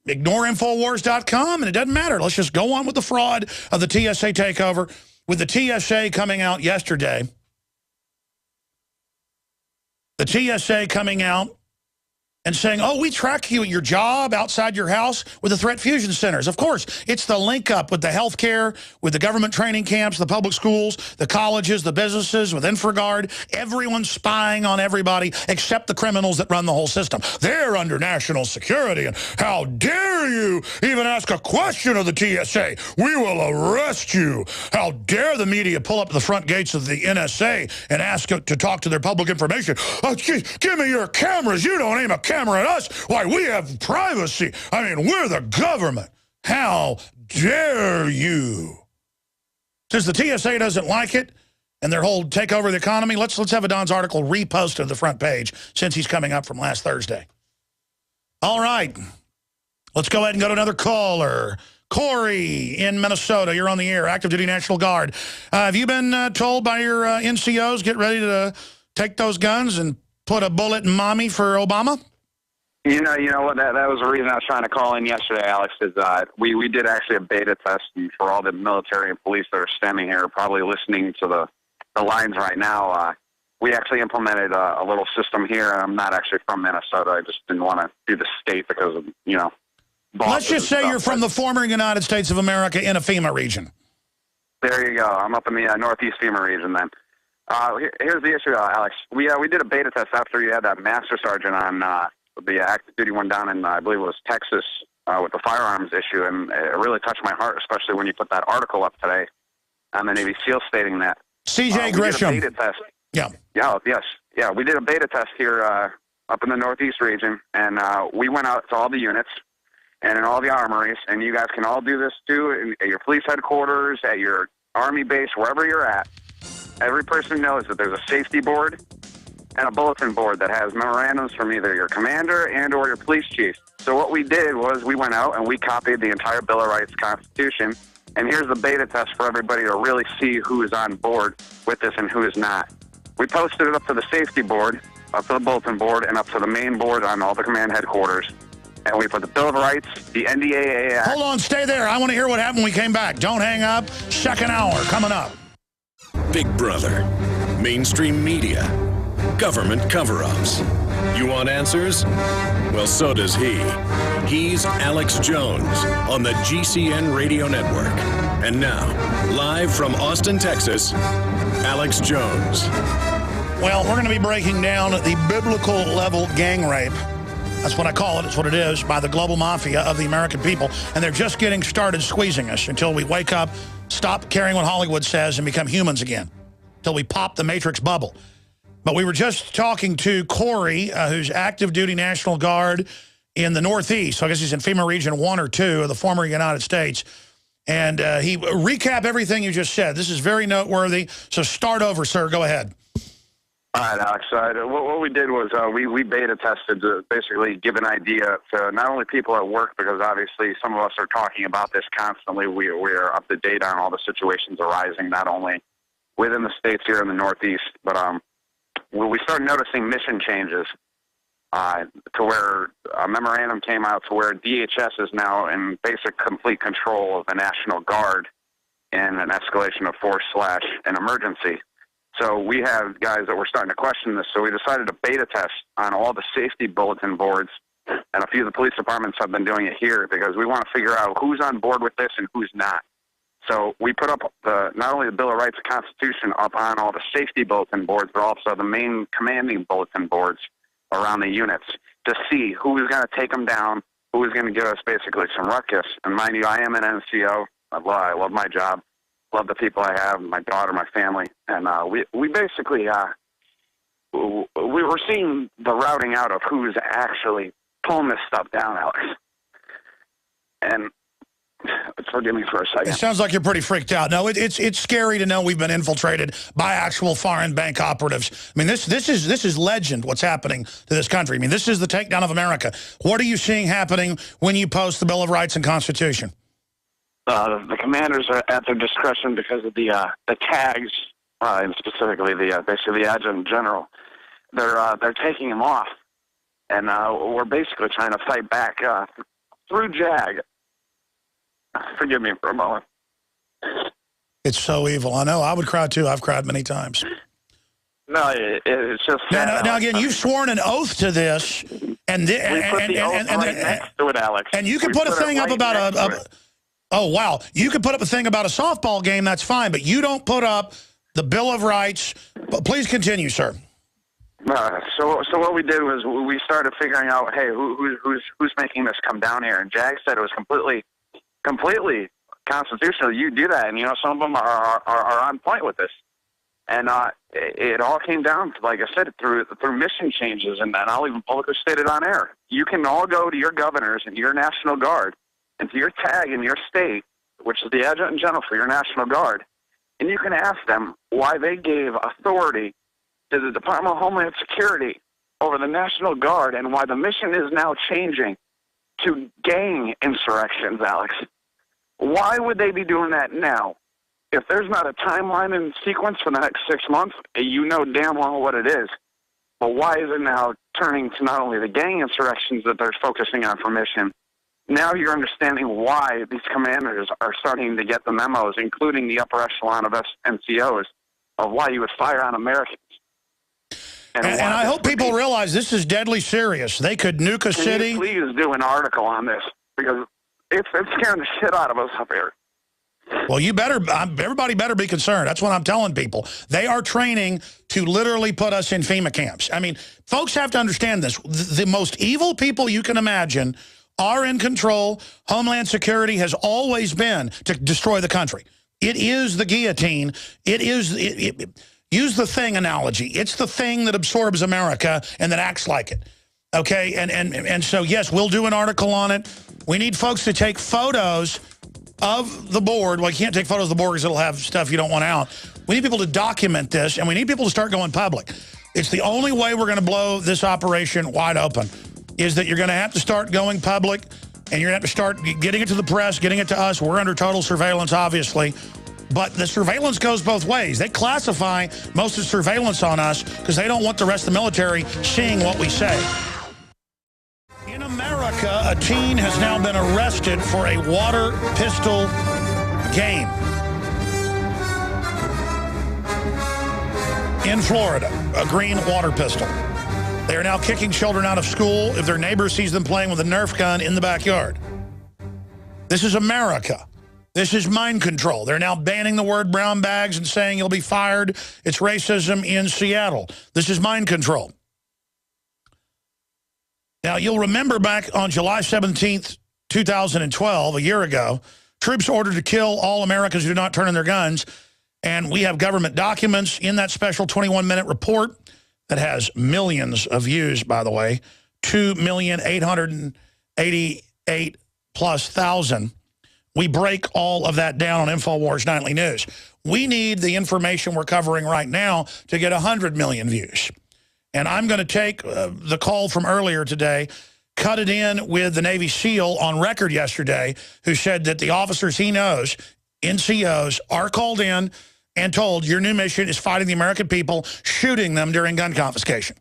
ignore Infowars.com, and it doesn't matter. Let's just go on with the fraud of the TSA takeover. With the TSA coming out yesterday, the TSA coming out and saying, oh, we track you at your job, outside your house, with the threat fusion centers. Of course, it's the link up with the healthcare, with the government training camps, the public schools, the colleges, the businesses, with InfraGard. Everyone's spying on everybody except the criminals that run the whole system. They're under national security, and how dare you even ask a question of the TSA? We will arrest you. How dare the media pull up to the front gates of the NSA and ask to talk to their public information? Oh, give me your cameras. You don't aim a camera at us. Why, we have privacy. I mean, we're the government. How dare you? Since the TSA doesn't like it and their whole takeover of the economy, let's have a Don's article reposted to the front page since he's coming up from last Thursday. All right. Let's go ahead and go to another caller. Corey in Minnesota, you're on the air, active duty National Guard. Have you been told by your NCOs, get ready to take those guns and put a bullet in mommy for Obama? You know what? That was the reason I was trying to call in yesterday, Alex. Is we did actually a beta test for all the military and police that are standing here, probably listening to the lines right now. We actually implemented a little system here. I'm not actually from Minnesota. I just didn't want to do the state because of Let's just say you're from the former United States of America in a FEMA region. There you go. I'm up in the Northeast FEMA region then. Here's the issue, Alex. We did a beta test after you had that master sergeant on the active duty one down in, I believe it was Texas, with the firearms issue, and it really touched my heart, especially when you put that article up today on the Navy SEAL stating that. C.J. Grisham. We did a beta test. Yeah. Yeah, yes. Yeah, we did a beta test here up in the Northeast region, and we went out to all the units and in all the armories, and you guys can all do this too at your police headquarters, at your Army base, wherever you're at. Every person knows that there's a safety board and a bulletin board that has memorandums from either your commander and or your police chief. So what we did was we went out and we copied the entire Bill of Rights Constitution, and here's the beta test for everybody to really see who is on board with this and who is not. We posted it up to the safety board, up to the bulletin board, and up to the main board on all the command headquarters. And we put the Bill of Rights, the NDAA Act. Hold on, stay there. I want to hear what happened when we came back. Don't hang up. Second hour coming up. Big Brother, mainstream media, government cover-ups. You want answers? Well, so does he. He's Alex Jones on the GCN Radio Network. And now, live from Austin, Texas, Alex Jones. Well, we're going to be breaking down the biblical level gang rape. That's what I call it. It's what it is, by the global mafia of the American people. And they're just getting started squeezing us until we wake up, stop caring what Hollywood says, and become humans again. Until we pop the Matrix bubble. But we were just talking to Corey, who's active duty National Guard in the Northeast. So I guess he's in FEMA Region 1 or 2 of the former United States. And he recap everything you just said. This is very noteworthy. So start over, sir. Go ahead. All right, Alex. What we did was we beta tested to basically give an idea to not only people at work, because obviously some of us are talking about this constantly. We're up to date on all the situations arising, not only within the states here in the Northeast, but we started noticing mission changes to where a memorandum came out to where DHS is now in basic complete control of the National Guard in an escalation of force / an emergency. So we have guys that were starting to question this, so we decided to beta test on all the safety bulletin boards, and a few of the police departments have been doing it here because we want to figure out who's on board with this and who's not. So we put up not only the Bill of Rights and Constitution up on all the safety bulletin boards, but also the main commanding bulletin boards around the units to see who is going to take them down, who is going to give us basically some ruckus. And mind you, I am an NCO. I love my job. Love the people I have, my daughter, my family, and we basically we were seeing the routing out of who's actually pulling this stuff down, Alex. And forgive me for a second. It sounds like you're pretty freaked out. No, it's scary to know we've been infiltrated by actual foreign bank operatives. I mean, this is legend. What's happening to this country? I mean, this is the takedown of America. What are you seeing happening when you post the Bill of Rights and Constitution? The commanders are at their discretion because of the tags, and specifically basically the adjutant general. They're taking them off, and we're basically trying to fight back through JAG. Forgive me for a moment. It's so evil. I know. I would cry too. I've cried many times. No, it's just sad. Now again, you've sworn an oath to this. And we put the oath right next to it, Alex. And you can put a thing up about oh, wow. You can put up a thing about a softball game, that's fine, but you don't put up the Bill of Rights. Please continue, sir. So what we did was we started figuring out, hey, who's making this come down here? And Jag said it was completely constitutional. You do that, and some of them are on point with this. And it all came down to, like I said, through mission changes, and I'll even publicly state it on air. You can all go to your governors and your National Guard and to your tag in your state, which is the Adjutant General for your National Guard, and you can ask them why they gave authority to the Department of Homeland Security over the National Guard and why the mission is now changing to gang insurrections, Alex. Why would they be doing that now? If there's not a timeline and sequence for the next 6 months, you know damn well what it is. But why is it now turning to not only the gang insurrections that they're focusing on for mission? Now you're understanding why these commanders are starting to get the memos, including the upper echelon of NCOs, of why you would fire on Americans. And I hope people realize this is deadly serious. They could nuke a city. Can you please do an article on this? Because it's scaring the shit out of us up here. Well, you better, everybody better be concerned. That's what I'm telling people. They are training to literally put us in FEMA camps. I mean, folks have to understand this. The most evil people you can imagine are in control. Homeland Security has always been to destroy the country. It is the guillotine. It is, use the thing analogy. It's the thing that absorbs America and that acts like it. Okay, and so, yes, we'll do an article on it. We need folks to take photos of the board. Well, you can't take photos of the board because it'll have stuff you don't want out. We need people to document this, and we need people to start going public. It's the only way we're going to blow this operation wide open, is that you're going to have to start going public, and you're going to have to start getting it to the press, getting it to us. We're under total surveillance, obviously. But the surveillance goes both ways. They classify most of the surveillance on us because they don't want the rest of the military seeing what we say. In America, a teen has now been arrested for a water pistol game. In Florida, a green water pistol. They are now kicking children out of school if their neighbor sees them playing with a Nerf gun in the backyard. This is America. This is mind control. They're now banning the word brown bags and saying you'll be fired. It's racism in Seattle. This is mind control. Now, you'll remember back on July 17th, 2012, a year ago, troops ordered to kill all Americans who do not turn in their guns. And we have government documents in that special 21-minute report that has millions of views, by the way, 2,888,000+. We break all of that down on InfoWars Nightly News. We need the information we're covering right now to get 100 million views. And I'm going to take the call from earlier today, cut it in with the Navy SEAL on record yesterday, who said that the officers he knows, NCOs, are called in and told your new mission is fighting the American people, shooting them during gun confiscation.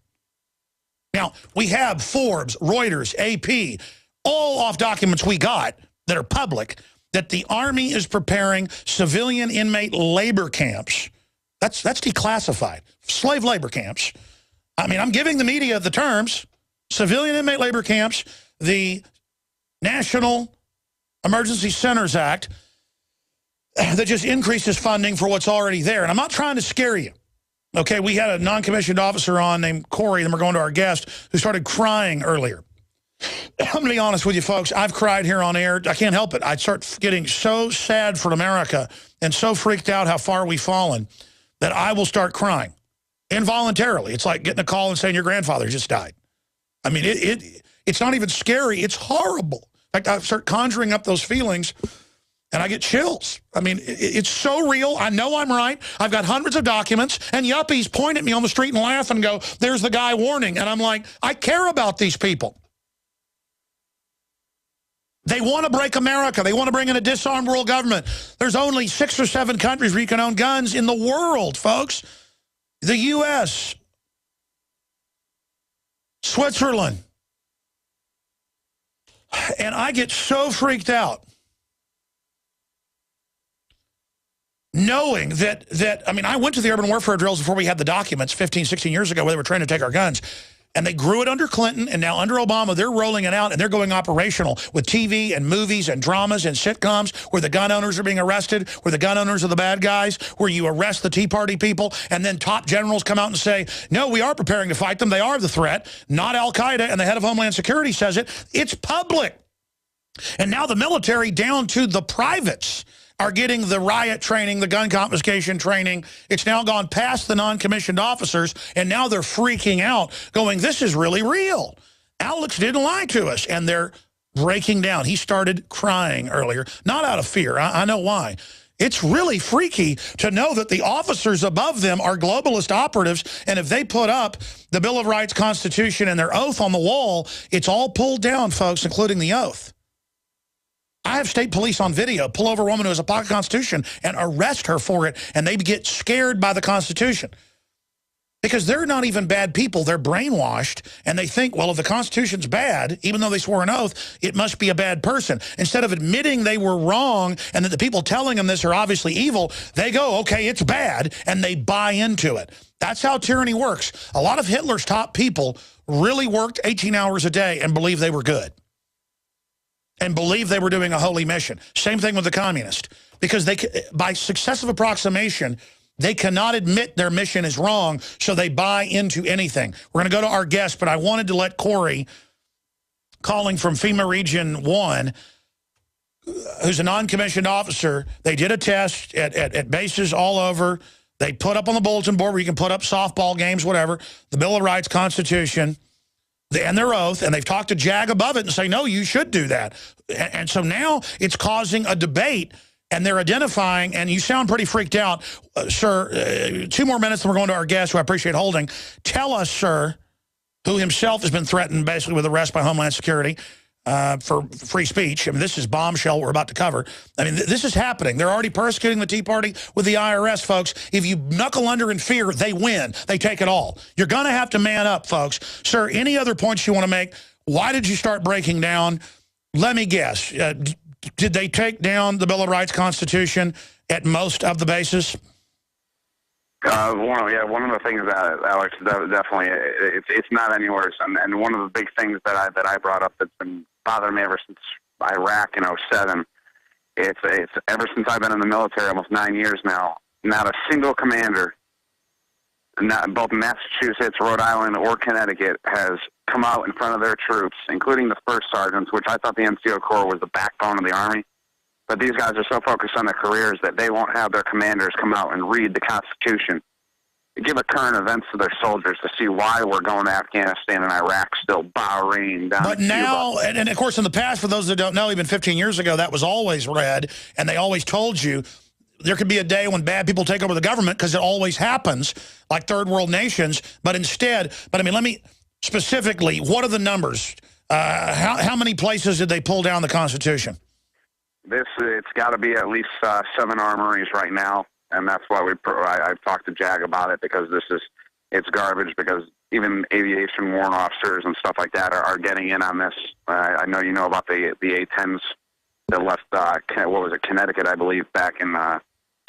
Now, we have Forbes, Reuters, AP, all off documents we got that are public, that the Army is preparing civilian inmate labor camps. That's declassified. Slave labor camps. I mean, I'm giving the media the terms. Civilian inmate labor camps, the National Emergency Centers Act, that just increases funding for what's already there. And I'm not trying to scare you. Okay, we had a non-commissioned officer on named Corey, and we're going to our guest, who started crying earlier. I'm going to be honest with you, folks. I've cried here on air. I can't help it. I start getting so sad for America and so freaked out how far we've fallen that I will start crying involuntarily. It's like getting a call and saying your grandfather just died. I mean, it's not even scary. It's horrible. In fact, I start conjuring up those feelings, and I get chills. I mean, it's so real. I know I'm right. I've got hundreds of documents, and yuppies point at me on the street and laugh and go, there's the guy warning. And I'm like, I care about these people. They want to break America. They want to bring in a disarmed world government. There's only 6 or 7 countries where you can own guns in the world, folks. The U.S., Switzerland. And I get so freaked out knowing that I mean, I went to the urban warfare drills before we had the documents 15, 16 years ago where they were trying to take our guns. And they grew it under Clinton, and now under Obama, they're rolling it out, and they're going operational with TV and movies and dramas and sitcoms where the gun owners are being arrested, where the gun owners are the bad guys, where you arrest the Tea Party people, and then top generals come out and say, no, we are preparing to fight them. They are the threat, not al-Qaeda, and the head of Homeland Security says it. It's public. And now the military, down to the privates, are getting the riot training, the gun confiscation training. It's now gone past the non-commissioned officers, and now they're freaking out, going, this is really real. Alex didn't lie to us, and they're breaking down. He started crying earlier, not out of fear. I know why. It's really freaky to know that the officers above them are globalist operatives, and if they put up the Bill of Rights, Constitution, and their oath on the wall, it's all pulled down, folks, including the oath. I have state police on video pull over a woman who has a pocket Constitution and arrest her for it, and they get scared by the Constitution. Because they're not even bad people. They're brainwashed, and they think, well, if the Constitution's bad, even though they swore an oath, it must be a bad person. Instead of admitting they were wrong and that the people telling them this are obviously evil, they go, okay, it's bad, and they buy into it. That's how tyranny works. A lot of Hitler's top people really worked 18 hours a day and believed they were good, and believe they were doing a holy mission. Same thing with the communists. Because they, by successive approximation, they cannot admit their mission is wrong, so they buy into anything. We're going to go to our guest, but I wanted to let Corey, calling from FEMA Region 1, who's a non-commissioned officer, they did a test at bases all over. They put up on the bulletin board where you can put up softball games, whatever, the Bill of Rights, Constitution, and their oath, and they've talked to JAG above it and say, no, you should do that. And so now it's causing a debate, and they're identifying, and you sound pretty freaked out. Sir, 2 more minutes, and we're going to our guest, who I appreciate holding. Tell us, sir, who himself has been threatened basically with arrest by Homeland Security for free speech. I mean, this is bombshell we're about to cover. I mean, this is happening. They're already persecuting the Tea Party with the IRS, folks. If you knuckle under in fear, they win. They take it all. You're going to have to man up, folks. Sir, any other points you want to make? Why did you start breaking down? Let me guess. Did they take down the Bill of Rights, Constitution at most of the bases? One of the things that, Alex, definitely, it's not anywhere. And one of the big things that I brought up that's been bothering me ever since Iraq in '07, it's ever since I've been in the military, almost 9 years now, not a single commander, both Massachusetts, Rhode Island, or Connecticut, has come out in front of their troops, including the first sergeants, which I thought the NCO Corps was the backbone of the Army. But these guys are so focused on their careers that they won't have their commanders come out and read the Constitution, give a current events to their soldiers to see why we're going to Afghanistan and Iraq, still Bahrain, down But now, and of course in the past, for those that don't know, even 15 years ago, that was always read, and they always told you there could be a day when bad people take over the government, because it always happens, like third world nations. But instead, I mean, let me specifically, what are the numbers? How many places did they pull down the Constitution? It's got to be at least 7 armories right now, and that's why I've talked to JAG about it, because it's garbage, because even aviation warrant officers and stuff like that are getting in on this. I know you know about the A-10s that left, Connecticut, I believe, back in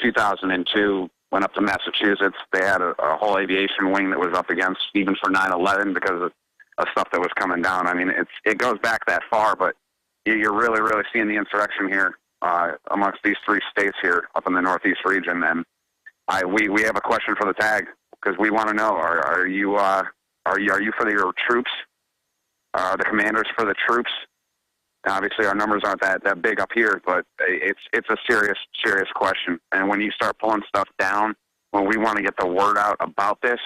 2002, went up to Massachusetts. They had a whole aviation wing that was up against, even for 9/11, because of stuff that was coming down. I mean, it goes back that far, but you're really, really seeing the insurrection here amongst these 3 states here up in the Northeast region. And we have a question for the tag, because we want to know: are you for your troops? Are the commanders for the troops? Obviously, our numbers aren't that big up here, but it's a serious question. And when you start pulling stuff down, when we want to get the word out about this,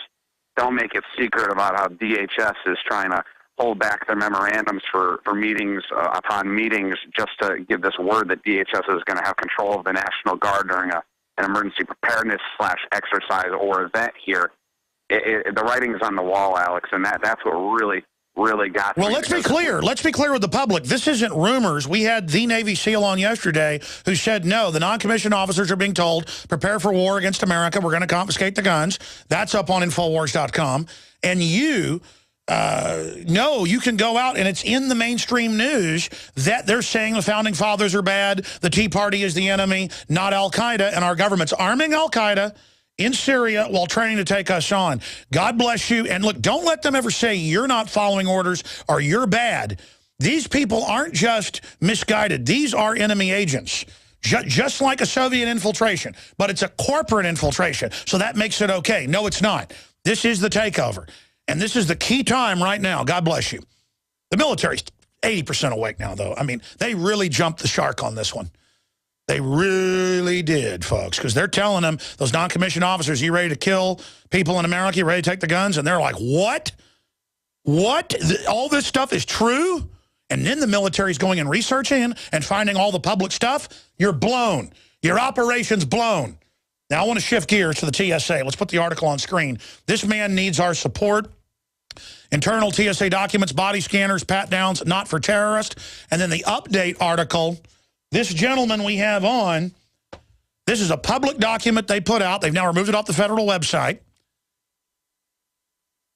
don't make it secret about how DHS is trying to hold back their memorandums for meetings upon meetings, just to give this word that DHS is going to have control of the National Guard during an emergency preparedness / exercise or event here. The writing's on the wall, Alex, and that's what really got me. Well, let's be clear. Let's be clear with the public. This isn't rumors. We had the Navy SEAL on yesterday who said, no, the non-commissioned officers are being told, prepare for war against America. We're going to confiscate the guns. That's up on Infowars.com. And you you can go out, and it's in the mainstream news that they're saying the Founding Fathers are bad, the Tea Party is the enemy, not al-Qaeda, and our government's arming al-Qaeda in Syria while training to take us on. God bless you. And look, don't let them ever say you're not following orders or you're bad. These people aren't just misguided. These are enemy agents, just like a Soviet infiltration. But it's a corporate infiltration, so that makes it okay. No, it's not. This is the takeover. And this is the key time right now. God bless you. The military's 80% awake now, though. I mean, they really jumped the shark on this one. They really did, folks, because they're telling them, those non-commissioned officers, you ready to kill people in America? You ready to take the guns? And they're like, what? What? All this stuff is true? And then the military's going and researching and finding all the public stuff? You're blown. Your operation's blown. Now, I want to shift gears to the TSA. Let's put the article on screen. This man needs our support. Internal TSA documents, body scanners, pat-downs, not for terrorists. And then the update article, this gentleman we have on, this is a public document they put out. They've now removed it off the federal website,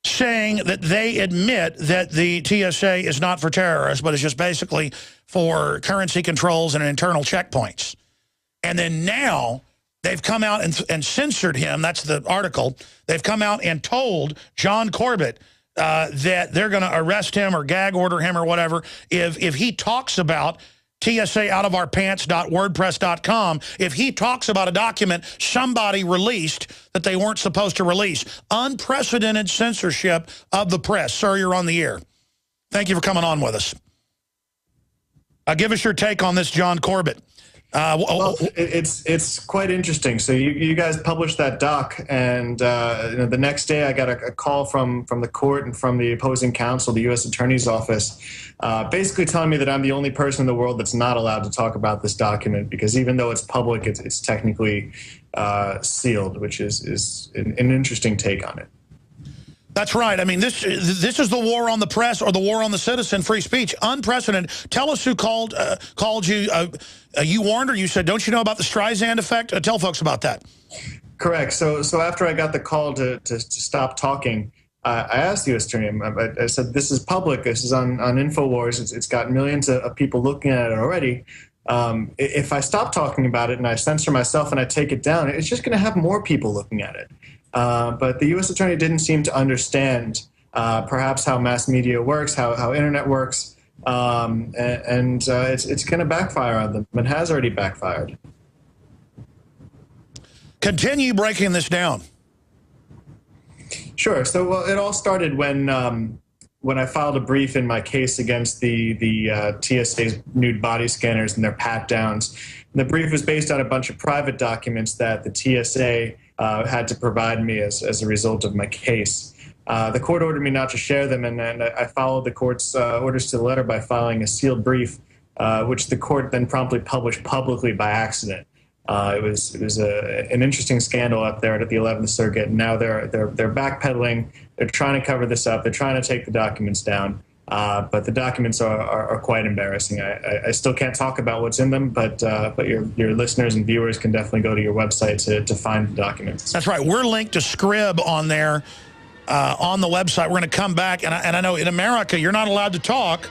saying that they admit that the TSA is not for terrorists, but it's just basically for currency controls and internal checkpoints. And then now they've come out and censored him. That's the article. They've come out and told John Corbett that they're going to arrest him or gag order him or whatever if he talks about TSA outofourpants.wordpress.com, if he talks about a document somebody released that they weren't supposed to release. Unprecedented censorship of the press. Sir, you're on the air. Thank you for coming on with us. Give us your take on this, John Corbett. Well, it's quite interesting. So you guys published that doc, and the next day I got a call from the court and from the opposing counsel, the U.S. Attorney's Office, basically telling me that I'm the only person in the world that's not allowed to talk about this document because even though it's public, it's technically sealed, which is an interesting take on it. That's right. I mean, this is the war on the press or the war on the citizen, free speech. Unprecedented. Tell us who called you. You warned her. You said, don't you know about the Streisand effect? Tell folks about that. Correct. So after I got the call to stop talking, I asked the U.S. Attorney, I said, this is public. This is on InfoWars. It's got millions of people looking at it already. If I stop talking about it and I censor myself and I take it down, it's just going to have more people looking at it. But the U.S. Attorney didn't seem to understand perhaps how mass media works, how internet works, and it's going to backfire on them. It has already backfired. Continue breaking this down. Sure. So it all started when I filed a brief in my case against the TSA's nude body scanners and their pat-downs. And the brief was based on a bunch of private documents that the TSA had to provide me as a result of my case. The court ordered me not to share them, and I followed the court's orders to the letter by filing a sealed brief, which the court then promptly published publicly by accident. It was an interesting scandal up there at the 11th Circuit, and now they're backpedaling. They're trying to cover this up. They're trying to take the documents down. But the documents are quite embarrassing. I still can't talk about what's in them, but your listeners and viewers can definitely go to your website to find the documents. That's right. We're linked to Scrib on there on the website. We're going to come back, and I know in America you're not allowed to talk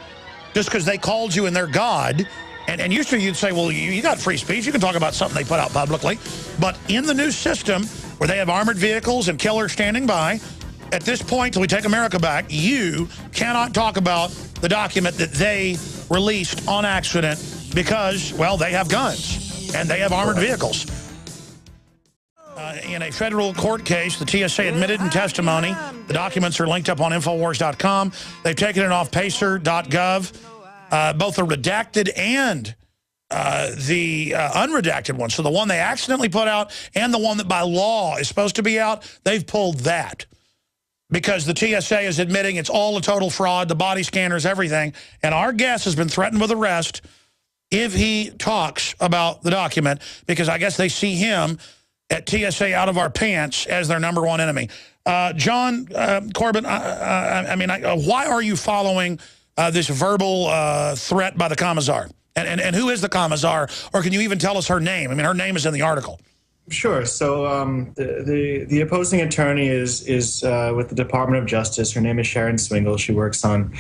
just because they called you and they're God. And usually you'd say, well, you got free speech. You can talk about something they put out publicly. But in the new system where they have armored vehicles and killers standing by, at this point, till we take America back, you cannot talk about the document that they released on accident because, well, they have guns and they have armored vehicles. In a federal court case, the TSA admitted in testimony. The documents are linked up on Infowars.com. They've taken it off Pacer.gov. Both the redacted and the unredacted one. So the one they accidentally put out and the one that by law is supposed to be out, they've pulled that. Because the TSA is admitting it's all a total fraud, the body scanners, everything. And our guest has been threatened with arrest if he talks about the document, because I guess they see him at TSA Out of Our Pants as their #1 enemy. John Corbett, why are you following this verbal threat by the Commissar? And who is the Commissar? Or can you even tell us her name? I mean, her name is in the article. Sure. So the opposing attorney is with the Department of Justice. Her name is Sharon Swingle. She works on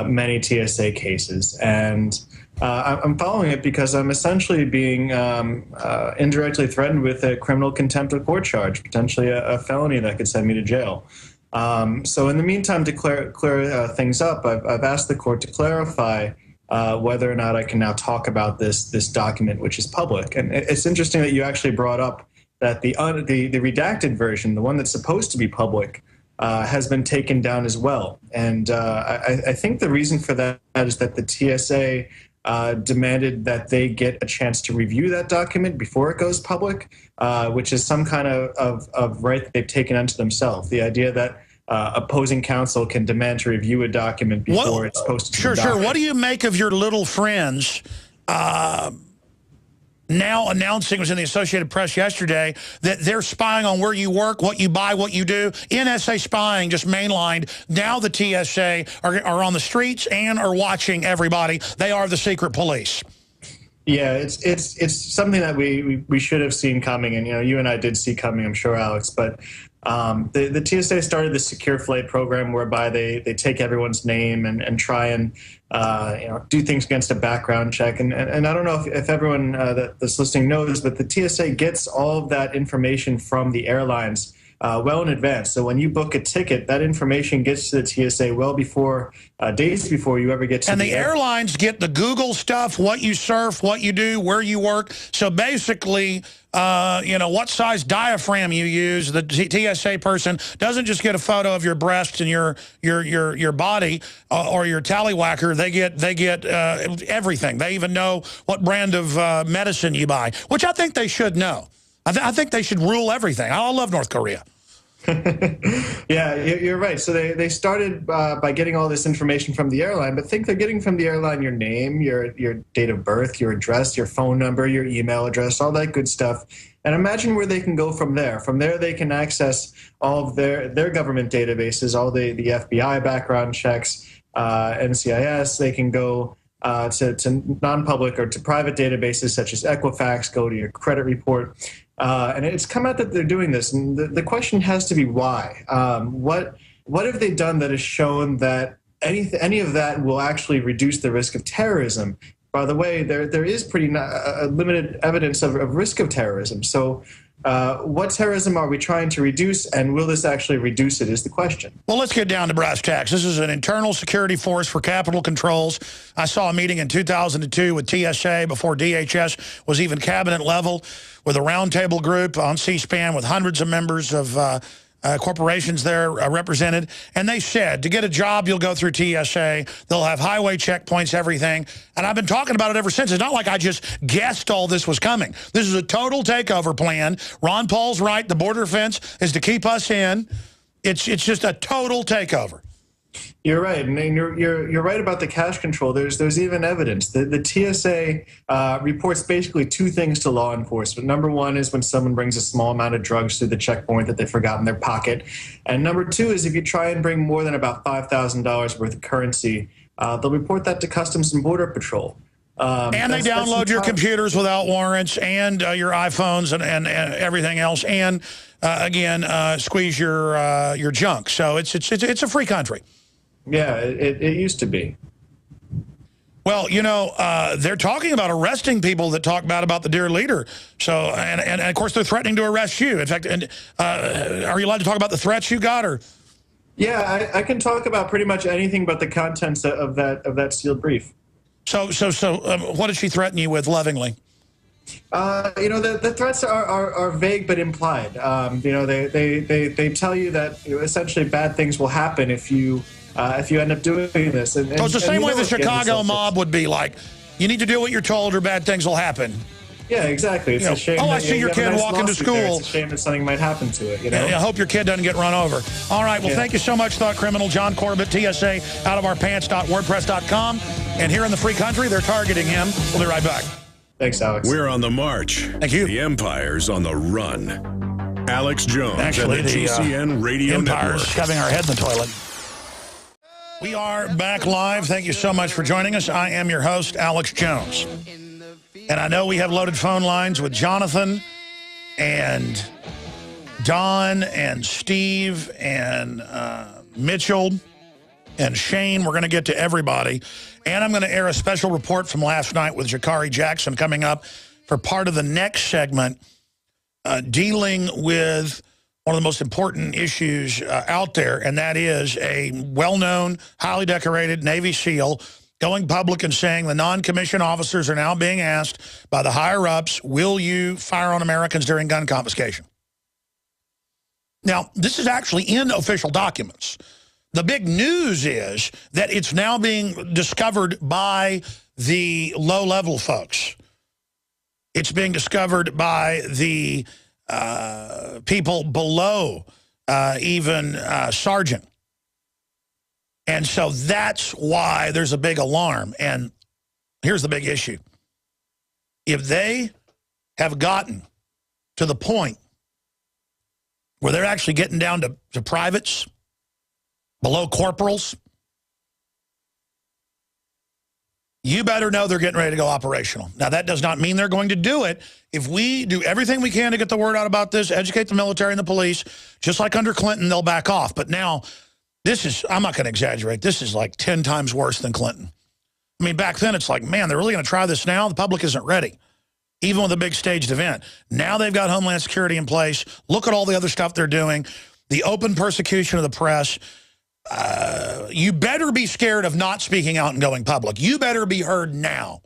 many TSA cases. And I'm following it because I'm essentially being indirectly threatened with a criminal contempt of court charge, potentially a felony that could send me to jail. So in the meantime, to clear things up, I've asked the court to clarify whether or not I can now talk about this document, which is public. And it's interesting that you actually brought up that the redacted version, the one that's supposed to be public, has been taken down as well. And I think the reason for that is that the TSA demanded that they get a chance to review that document before it goes public, which is some kind of right that they've taken unto themselves. The idea that opposing counsel can demand to review a document before it's posted to the document. Sure. What do you make of your little friends now announcing, it was in the Associated Press yesterday, that they're spying on where you work, what you buy, what you do? NSA spying just mainlined. Now the TSA are on the streets and are watching everybody. They are the secret police. Yeah, it's something that we should have seen coming, and you and I did see coming, I'm sure, Alex. But the TSA started the Secure Flight program, whereby they take everyone's name and try and do things against a background check. And I don't know if everyone that's listening knows, but the TSA gets all of that information from the airlines well in advance. So when you book a ticket, that information gets to the TSA well before, days before you ever get to the airlines get the Google stuff, what you surf, what you do, where you work. So basically, what size diaphragm you use, the TSA person doesn't just get a photo of your breasts and your body or your tallywhacker. They get everything. They even know what brand of medicine you buy, which I think they should know. I think they should rule everything. I love North Korea. Yeah, you're right. So they started by getting all this information from the airline, but think they're getting from the airline your name, your date of birth, your address, your phone number, your email address, all that good stuff. And imagine where they can go from there. From there, they can access all of their government databases, all the FBI background checks, NCIS. They can go to non-public or to private databases such as Equifax, go to your credit report. And it's come out that they're doing this, and the question has to be why. What have they done that has shown that any of that will actually reduce the risk of terrorism? By the way, there is pretty limited evidence of risk of terrorism. So what terrorism are we trying to reduce, and will this actually reduce it is the question. Well, let's get down to brass tacks. This is an internal security force for Capitol controls. I saw a meeting in 2002 with TSA before DHS was even cabinet level, with a roundtable group on C-SPAN with hundreds of members of corporations there represented. And they said, to get a job, you'll go through TSA. They'll have highway checkpoints, everything. And I've been talking about it ever since. It's not like I just guessed all this was coming. This is a total takeover plan. Ron Paul's right. The border fence is to keep us in. It's just a total takeover. You're right, and you're right about the cash control. There's even evidence. The TSA reports basically two things to law enforcement. Number one is when someone brings a small amount of drugs through the checkpoint that they forgot in their pocket, and number two is if you try and bring more than about $5,000 worth of currency, they'll report that to Customs and Border Patrol. And they download your computers without warrants, and your iPhones and everything else, and again squeeze your junk. So it's a free country. Yeah, it used to be. Well, they're talking about arresting people that talk bad about the dear leader. So, and of course, they're threatening to arrest you. In fact, are you allowed to talk about the threats you got, or? Yeah, I can talk about pretty much anything but the contents of that sealed brief. So, what did she threaten you with lovingly? The threats are vague but implied. They tell you that essentially bad things will happen if you end up doing this. So it's the same way the Chicago mob would be like, you need to do what you're told or bad things will happen. Yeah, exactly. It's a shame. I see your kid walking to school. It's a shame that something might happen to it. I hope your kid doesn't get run over. All right. Well, thank you so much, Thought Criminal John Corbett, TSA, outofourpants.wordpress.com. And here in the free country, they're targeting him. We'll be right back. Thanks, Alex. We're on the march. Thank you. The Empire's on the run. Alex Jones Actually, and the GCN Radio Empire's Network. shoving our head in the toilet. We are back live. Thank you so much for joining us. I am your host, Alex Jones. And I know we have loaded phone lines with Jonathan and Don and Steve and Mitchell and Shane. We're going to get to everybody. And I'm going to air a special report from last night with Jakari Jackson coming up for part of the next segment, dealing with one of the most important issues out there, and that is a well-known, highly decorated Navy SEAL going public and saying the non-commissioned officers are now being asked by the higher-ups, will you fire on Americans during gun confiscation? Now, this is actually in official documents. The big news is that it's now being discovered by the low-level folks. It's being discovered by the people below even sergeant. And so that's why there's a big alarm. And here's the big issue. If they have gotten to the point where they're actually getting down to privates, below corporals, you better know they're getting ready to go operational. Now, that does not mean they're going to do it. If we do everything we can to get the word out about this, educate the military and the police, just like under Clinton, they'll back off. But now, this is, I'm not going to exaggerate, this is like 10 times worse than Clinton. I mean, back then, it's like, man, they're really going to try this now? The public isn't ready, even with a big staged event. Now they've got Homeland Security in place. Look at all the other stuff they're doing. The open persecution of the press. You better be scared of not speaking out and going public. You better be heard now.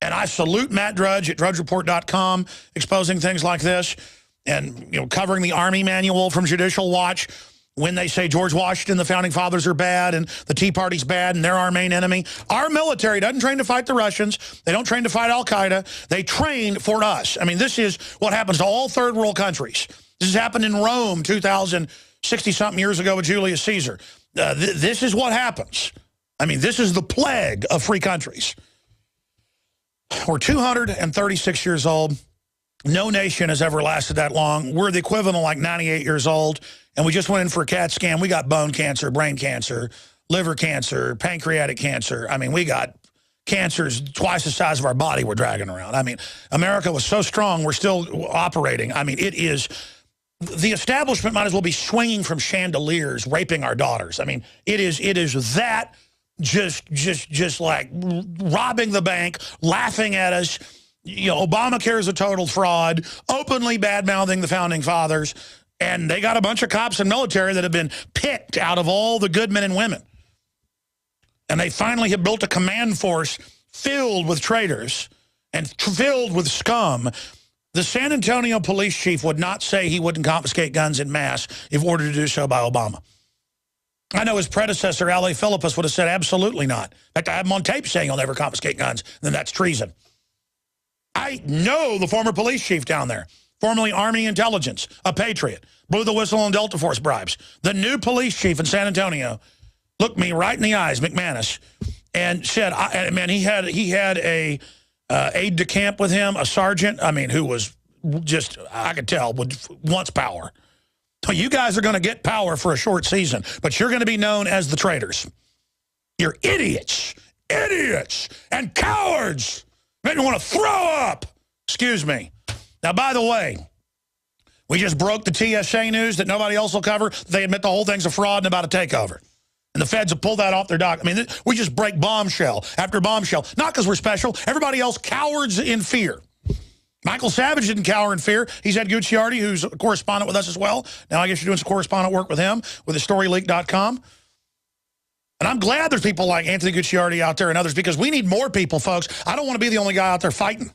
And I salute Matt Drudge at drudgereport.com exposing things like this and covering the Army manual from Judicial Watch when they say George Washington, the Founding Fathers are bad and the Tea Party's bad and they're our main enemy. Our military doesn't train to fight the Russians. They don't train to fight Al-Qaeda. They train for us. I mean, this is what happens to all third world countries. This has happened in Rome 2,060-something years ago with Julius Caesar. This is what happens. I mean, this is the plague of free countries. We're 236 years old. No nation has ever lasted that long. We're the equivalent of like 98 years old, and we just went in for a CAT scan. We got bone cancer, brain cancer, liver cancer, pancreatic cancer. I mean, we got cancers twice the size of our body we're dragging around. I mean, America was so strong, we're still operating. I mean, it is... The establishment might as well be swinging from chandeliers, raping our daughters. I mean, it is that just like robbing the bank, laughing at us. Obamacare is a total fraud, openly bad-mouthing the Founding Fathers. And they got a bunch of cops and military that have been picked out of all the good men and women. And they finally have built a command force filled with traitors and filled with scum. The San Antonio police chief would not say he wouldn't confiscate guns en masse if ordered to do so by Obama. I know his predecessor, L.A. Philippus, would have said absolutely not. In fact, I have him on tape saying he'll never confiscate guns, then that's treason. I know the former police chief down there, formerly Army Intelligence, a patriot, blew the whistle on Delta Force bribes. The new police chief in San Antonio looked me right in the eyes, McManus, and said, man, he had a... aide-de-camp with him, a sergeant, I mean, who was just, I could tell, wants power. So you guys are going to get power for a short season, but you're going to be known as the traitors. You're idiots, and cowards. Make me want to throw up. Excuse me. Now, by the way, we just broke the TSA news that nobody else will cover. They admit the whole thing's a fraud and about a takeover. And the feds have pulled that off their dock. I mean, we just break bombshell after bombshell. Not because we're special. Everybody else cowers in fear. Michael Savage didn't cower in fear. He's Ed Gucciardi, who's a correspondent with us as well. Now I guess you're doing some correspondent work with him, with thestoryleak.com. And I'm glad there's people like Anthony Gucciardi out there and others, because we need more people, folks. I don't want to be the only guy out there fighting.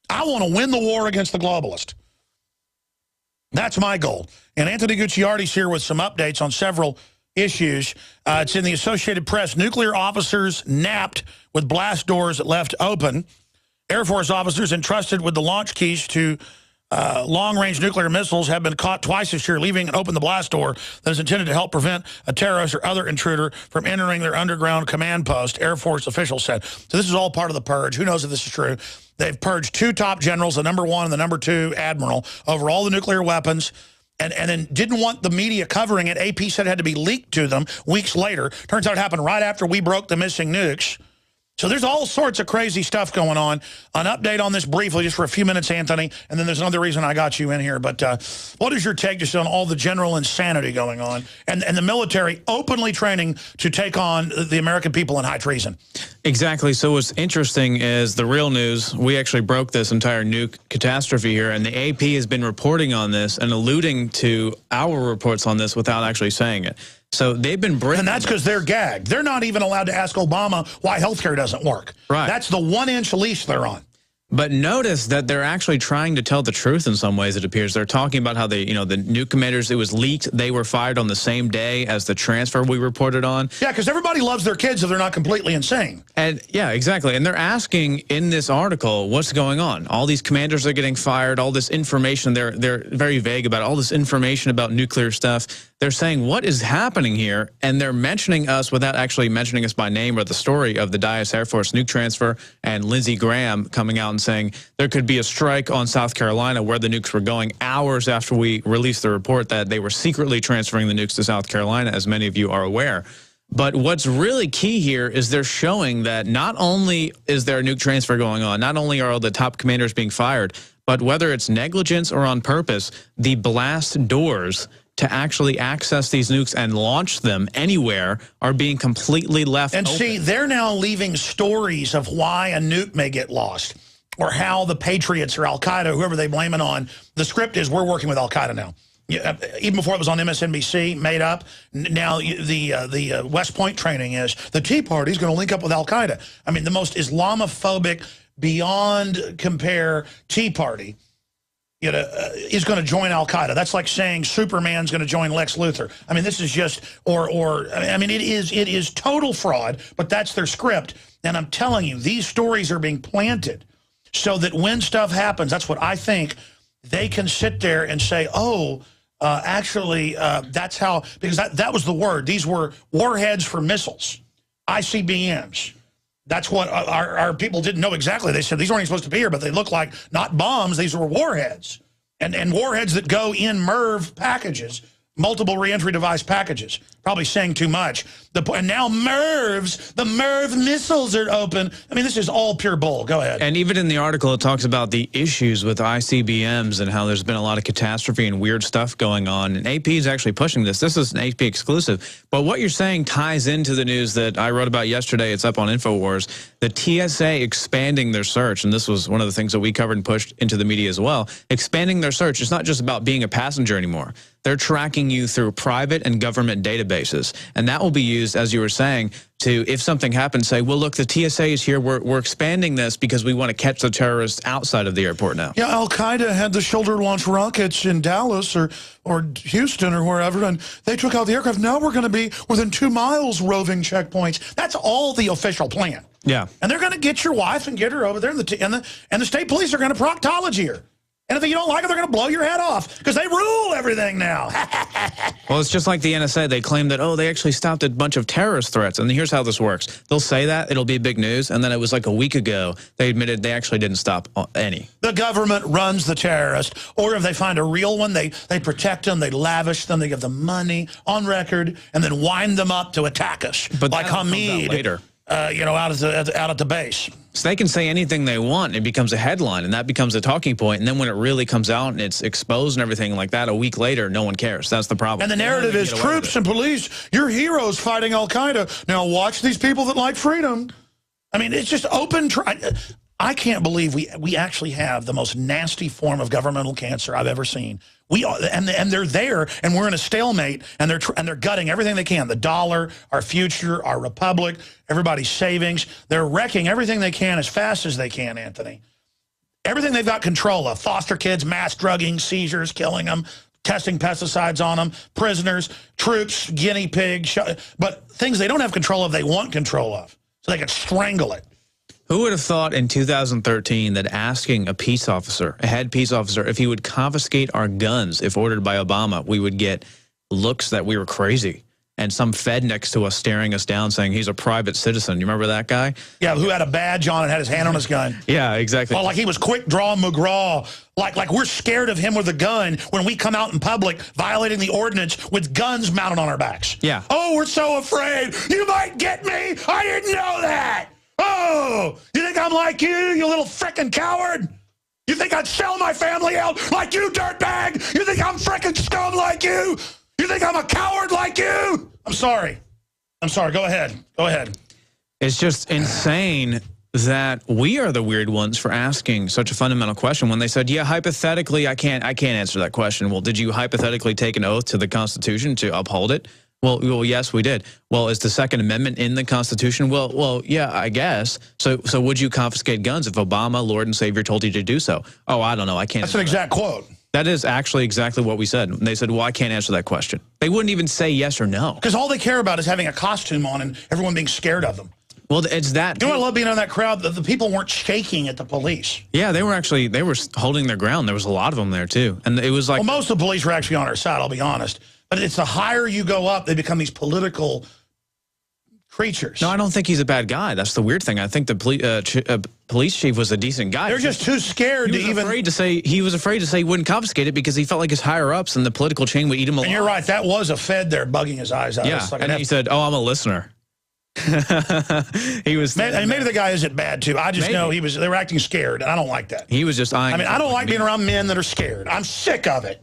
I want to win the war against the globalist. That's my goal. And Anthony Gucciardi's here with some updates on several issues. It's in the Associated Press. Nuclear officers napped with blast doors left open. Air Force officers entrusted with the launch keys to long-range nuclear missiles have been caught twice this year, leaving open the blast door that is intended to help prevent a terrorist or other intruder from entering their underground command post, Air Force officials said. So this is all part of the purge. Who knows if this is true? They've purged 2 top generals, the #1 and the #2 admiral, over all the nuclear weapons. And then didn't want the media covering it. AP said it had to be leaked to them weeks later. Turns out it happened right after we broke the missing nukes. So there's all sorts of crazy stuff going on. An update on this briefly, just for a few minutes, Anthony, and then there's another reason I got you in here. But what is your take just on all the general insanity going on and the military openly training to take on the American people in high treason? Exactly. So what's interesting is the real news. We actually broke this entire nuke catastrophe here, and the AP has been reporting on this and alluding to our reports on this without actually saying it. So they've been breaking. And that's because they're gagged. They're not even allowed to ask Obama why healthcare doesn't work. Right. That's the 1-inch leash they're on. But notice that they're actually trying to tell the truth in some ways, it appears. They're talking about how they, the nuke commanders, it was leaked. They were fired on the same day as the transfer we reported on. Yeah, because everybody loves their kids if they're not completely insane. And yeah, exactly. And they're asking in this article, what's going on? All these commanders are getting fired, all this information. They're very vague about all this information about nuclear stuff. They're saying, what is happening here? And they're mentioning us without actually mentioning us by name or the story of the Dyess Air Force nuke transfer and Lindsey Graham coming out and saying there could be a strike on South Carolina where the nukes were going hours after we released the report that they were secretly transferring the nukes to South Carolina, as many of you are aware. But what's really key here is they're showing that not only is there a nuke transfer going on, not only are all the top commanders being fired, but whether it's negligence or on purpose, the blast doors to actually access these nukes and launch them anywhere are being completely left open. See, they're now leaving stories of why a nuke may get lost or how the Patriots or Al-Qaeda, whoever they blame it on. The script is we're working with Al-Qaeda now. Even before it was on MSNBC, made up. Now the West Point training is the Tea Party is going to link up with Al-Qaeda. I mean, the most Islamophobic, beyond compare Tea Party is going to join Al-Qaeda. That's like saying Superman's going to join Lex Luthor. I mean, this is just, I mean, it is total fraud, but that's their script. And I'm telling you, these stories are being planted so that when stuff happens, that's what I think, they can sit there and say, oh, actually, that's how, because that was the word. These were warheads for missiles, ICBMs. That's what our people didn't know exactly. They said these weren't supposed to be here, but they look like not bombs. These were warheads. And warheads that go in MIRV packages, multiple reentry device packages. Probably saying too much. And now MIRVs, the MIRV missiles are open. I mean, this is all pure bull. Go ahead. And even in the article, it talks about the issues with ICBMs and how there's been a lot of catastrophe and weird stuff going on. And AP is actually pushing this. This is an AP exclusive. But what you're saying ties into the news that I wrote about yesterday. It's up on InfoWars. The TSA expanding their search, and this was one of the things that we covered and pushed into the media as well, expanding their search. It's not just about being a passenger anymore. They're tracking you through private and government databases. And that will be used, as you were saying, to, if something happens, say, well, look, the TSA is here. We're expanding this because we want to catch the terrorists outside of the airport now. Yeah, Al-Qaeda had the shoulder-launched rockets in Dallas or Houston or wherever, and they took out the aircraft. Now we're going to be within 2 miles roving checkpoints. That's all the official plan. Yeah. And they're going to get your wife and get her over there, and the state police are going to proctology her. And if you don't like it, they're going to blow your head off because they rule everything now. Well, it's just like the NSA. They claim that, oh, they actually stopped a bunch of terrorist threats. And here's how this works. They'll say that. It'll be big news. And then it was like a week ago, they admitted they actually didn't stop any. The government runs the terrorist. Or if they find a real one, they protect them, they lavish them, they give them money on record, and then wind them up to attack us. But like Hamid later. Out at the base. So they can say anything they want, and it becomes a headline, and that becomes a talking point. And then when it really comes out and it's exposed and everything like that, a week later, no one cares. That's the problem. And the narrative is troops and police, you're heroes fighting Al-Qaeda. Now watch these people that like freedom. I mean, it's just open. I can't believe we actually have the most nasty form of governmental cancer I've ever seen. And they're there, and we're in a stalemate, and they're gutting everything they can. The dollar, our future, our republic, everybody's savings. They're wrecking everything they can as fast as they can, Anthony. Everything they've got control of. Foster kids, mass drugging, seizures, killing them, testing pesticides on them, prisoners, troops, guinea pigs. But things they don't have control of, they want control of. So they can strangle it. Who would have thought in 2013 that asking a peace officer, a head peace officer, if he would confiscate our guns if ordered by Obama, we would get looks that we were crazy and some Fed next to us staring us down saying he's a private citizen. You remember that guy? Yeah, who had a badge on and had his hand on his gun. Yeah, exactly. Well, like he was Quick Draw McGraw. Like we're scared of him with a gun when we come out in public violating the ordinance with guns mounted on our backs. Yeah. Oh, we're so afraid. You might get me. I didn't know that. Oh, you think I'm like you little frickin' coward? You think I'd sell my family out like you, dirtbag? You think I'm frickin' scum like you? You think I'm a coward like you? I'm sorry. Go ahead. Go ahead. It's just insane that we are the weird ones for asking such a fundamental question when they said, yeah, hypothetically, I can't answer that question. Well, did you hypothetically take an oath to the Constitution to uphold it? Well, yes, we did. Well, is the Second Amendment in the Constitution? Well, yeah, I guess. So would you confiscate guns if Obama, Lord and Savior, told you to do so? Oh, I don't know. I can't. That's an exact quote. That is actually exactly what we said. And they said, well, I can't answer that question. They wouldn't even say yes or no. Because all they care about is having a costume on and everyone being scared of them. Well, it's that. You know what I love being on that crowd? The people weren't shaking at the police. Yeah, they were holding their ground. There was a lot of them there, too. And it was like. Well, most of the police were actually on our side, I'll be honest. But it's the higher you go up, they become these political creatures. No, I don't think he's a bad guy. That's the weird thing. I think the police chief was a decent guy. They're just too scared to even. He was afraid to say he wouldn't confiscate it because he felt like his higher ups in the political chain would eat him alive. And you're right. That was a Fed there bugging his eyes out. Yeah, and he said, "Oh, I'm a listener." He was. Maybe the guy isn't bad too. I just know they were acting scared, and I don't like that. He was just. I don't like being around men that are scared. I'm sick of it.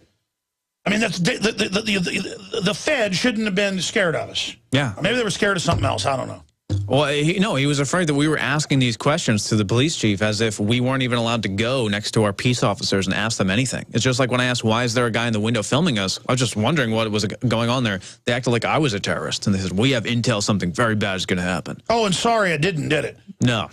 I mean, the Fed shouldn't have been scared of us. Yeah. Maybe they were scared of something else. I don't know. Well, he was afraid that we were asking these questions to the police chief as if we weren't even allowed to go next to our peace officers and ask them anything. It's just like when I asked, why is there a guy in the window filming us? I was just wondering what was going on there. They acted like I was a terrorist. And they said, we have intel something very bad is going to happen. Oh, and sorry it didn't, did it? No.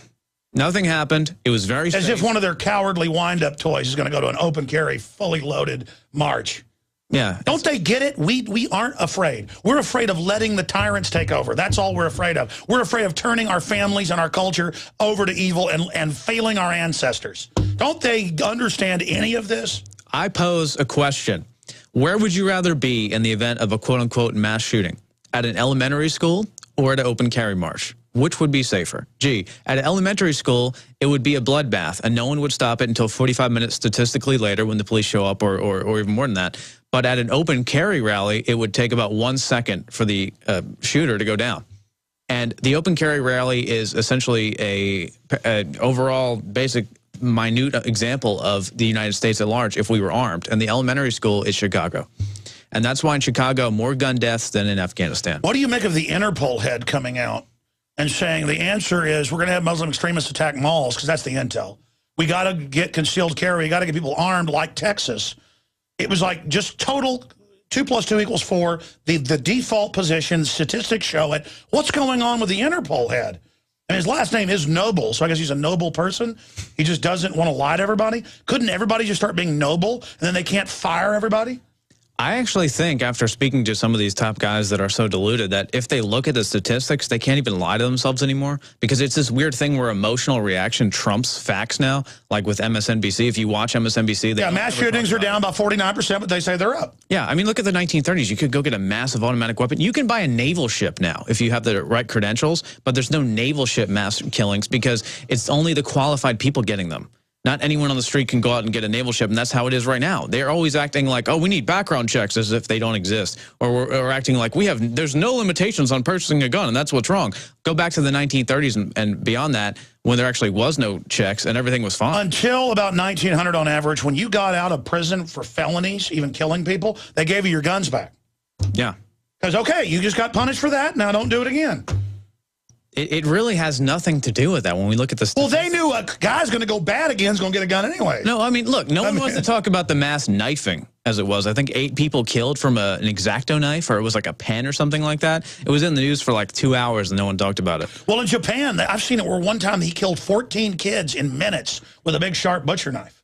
Nothing happened. It was very safe. As if one of their cowardly wind-up toys is going to go to an open carry, fully loaded march. Yeah. Don't they get it? We aren't afraid. We're afraid of letting the tyrants take over. That's all we're afraid of. We're afraid of turning our families and our culture over to evil and failing our ancestors. Don't they understand any of this? I pose a question. Where would you rather be in the event of a quote-unquote mass shooting? At an elementary school or at an open carry march? Which would be safer? Gee, at an elementary school, it would be a bloodbath, and no one would stop it until 45 minutes statistically later when the police show up, or even more than that. But at an open carry rally, it would take about 1 second for the shooter to go down. And the open carry rally is essentially a overall basic minute example of the United States at large if we were armed. And the elementary school is Chicago. And that's why in Chicago, more gun deaths than in Afghanistan. What do you make of the Interpol head coming out and saying the answer is we're going to have Muslim extremists attack malls because that's the intel. We got to get concealed carry. We got to get people armed like Texas. It was like just total 2 + 2 = 4. The default position, statistics show it. What's going on with the Interpol head? And his last name is Noble, so I guess he's a noble person. He just doesn't want to lie to everybody. Couldn't everybody just start being noble and then they can't fire everybody? I actually think after speaking to some of these top guys that are so deluded that if they look at the statistics, they can't even lie to themselves anymore because it's this weird thing where emotional reaction trumps facts now, like with MSNBC. If you watch MSNBC, they mass shootings are down by 49%, but they say they're up. Yeah, I mean, look at the 1930s. You could go get a massive automatic weapon. You can buy a naval ship now if you have the right credentials, but there's no naval ship mass killings because it's only the qualified people getting them. Not anyone on the street can go out and get a naval ship, and that's how it is right now. They're always acting like, oh, we need background checks as if they don't exist. Or we're acting like there's no limitations on purchasing a gun, and that's what's wrong. Go back to the 1930s and beyond that, when there actually was no checks and everything was fine. Until about 1900 on average, when you got out of prison for felonies, even killing people, they gave you your guns back. Yeah. Because, okay, you just got punished for that, now don't do it again. It really has nothing to do with that when we look at the statistics. Well, they knew a guy's going to go bad again is going to get a gun anyway. No, I mean, look, no one wants to talk about the mass knifing as it was. I think 8 people killed from an X-Acto knife, or it was like a pen or something like that. It was in the news for like 2 hours and no one talked about it. Well, in Japan, I've seen it where one time he killed 14 kids in minutes with a big sharp butcher knife.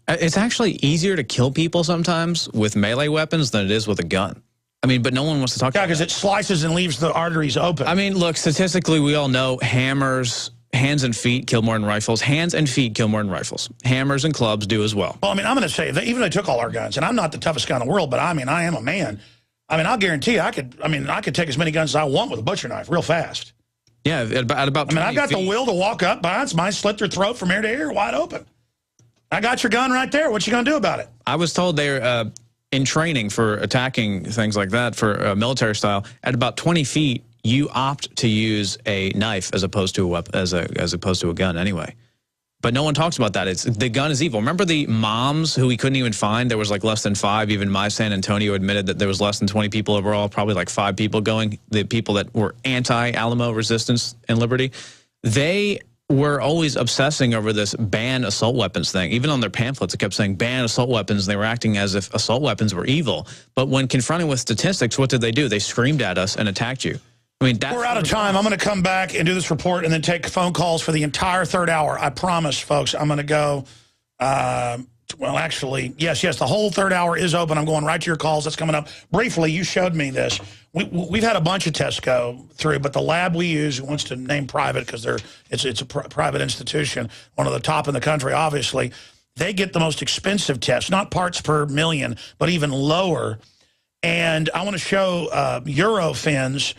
It's actually easier to kill people sometimes with melee weapons than it is with a gun. I mean, but no one wants to talk about it. Yeah, because it slices and leaves the arteries open. I mean, look, statistically, we all know hammers, hands and feet kill more than rifles. Hands and feet kill more than rifles. Hammers and clubs do as well. Well, I mean, I'm going to say, even if they took all our guns, and I'm not the toughest guy in the world, but I mean, I am a man. I mean, I'll guarantee you, I could take as many guns as I want with a butcher knife real fast. Yeah, at about 20 I've got the will to walk up, mine slit their throat from ear to ear, wide open. I got your gun right there. What you going to do about it? I was told they're... in training for attacking things like that for military style, at about 20 feet, you opt to use a knife as opposed to a weapon, as opposed to a gun anyway. But no one talks about that. It's the gun is evil. Remember the moms who we couldn't even find? There was like less than 5. Even my San Antonio admitted that there was less than 20 people overall, probably like 5 people going. The people that were anti-Alamo resistance and liberty, they were always obsessing over this ban assault weapons thing. Even on their pamphlets, it kept saying ban assault weapons. They were acting as if assault weapons were evil. But when confronted with statistics, what did they do? They screamed at us and attacked you. I mean, we're out of time. I'm going to come back and do this report and then take phone calls for the entire third hour. I promise, folks. I'm going to go, well, actually, yes, the whole third hour is open. I'm going right to your calls. That's coming up. Briefly, you showed me this. We've had a bunch of tests go through, but the lab we use, who wants to name private because it's a private institution, one of the top in the country, obviously, they get the most expensive tests, not parts per million, but even lower. And I want to show Eurofins.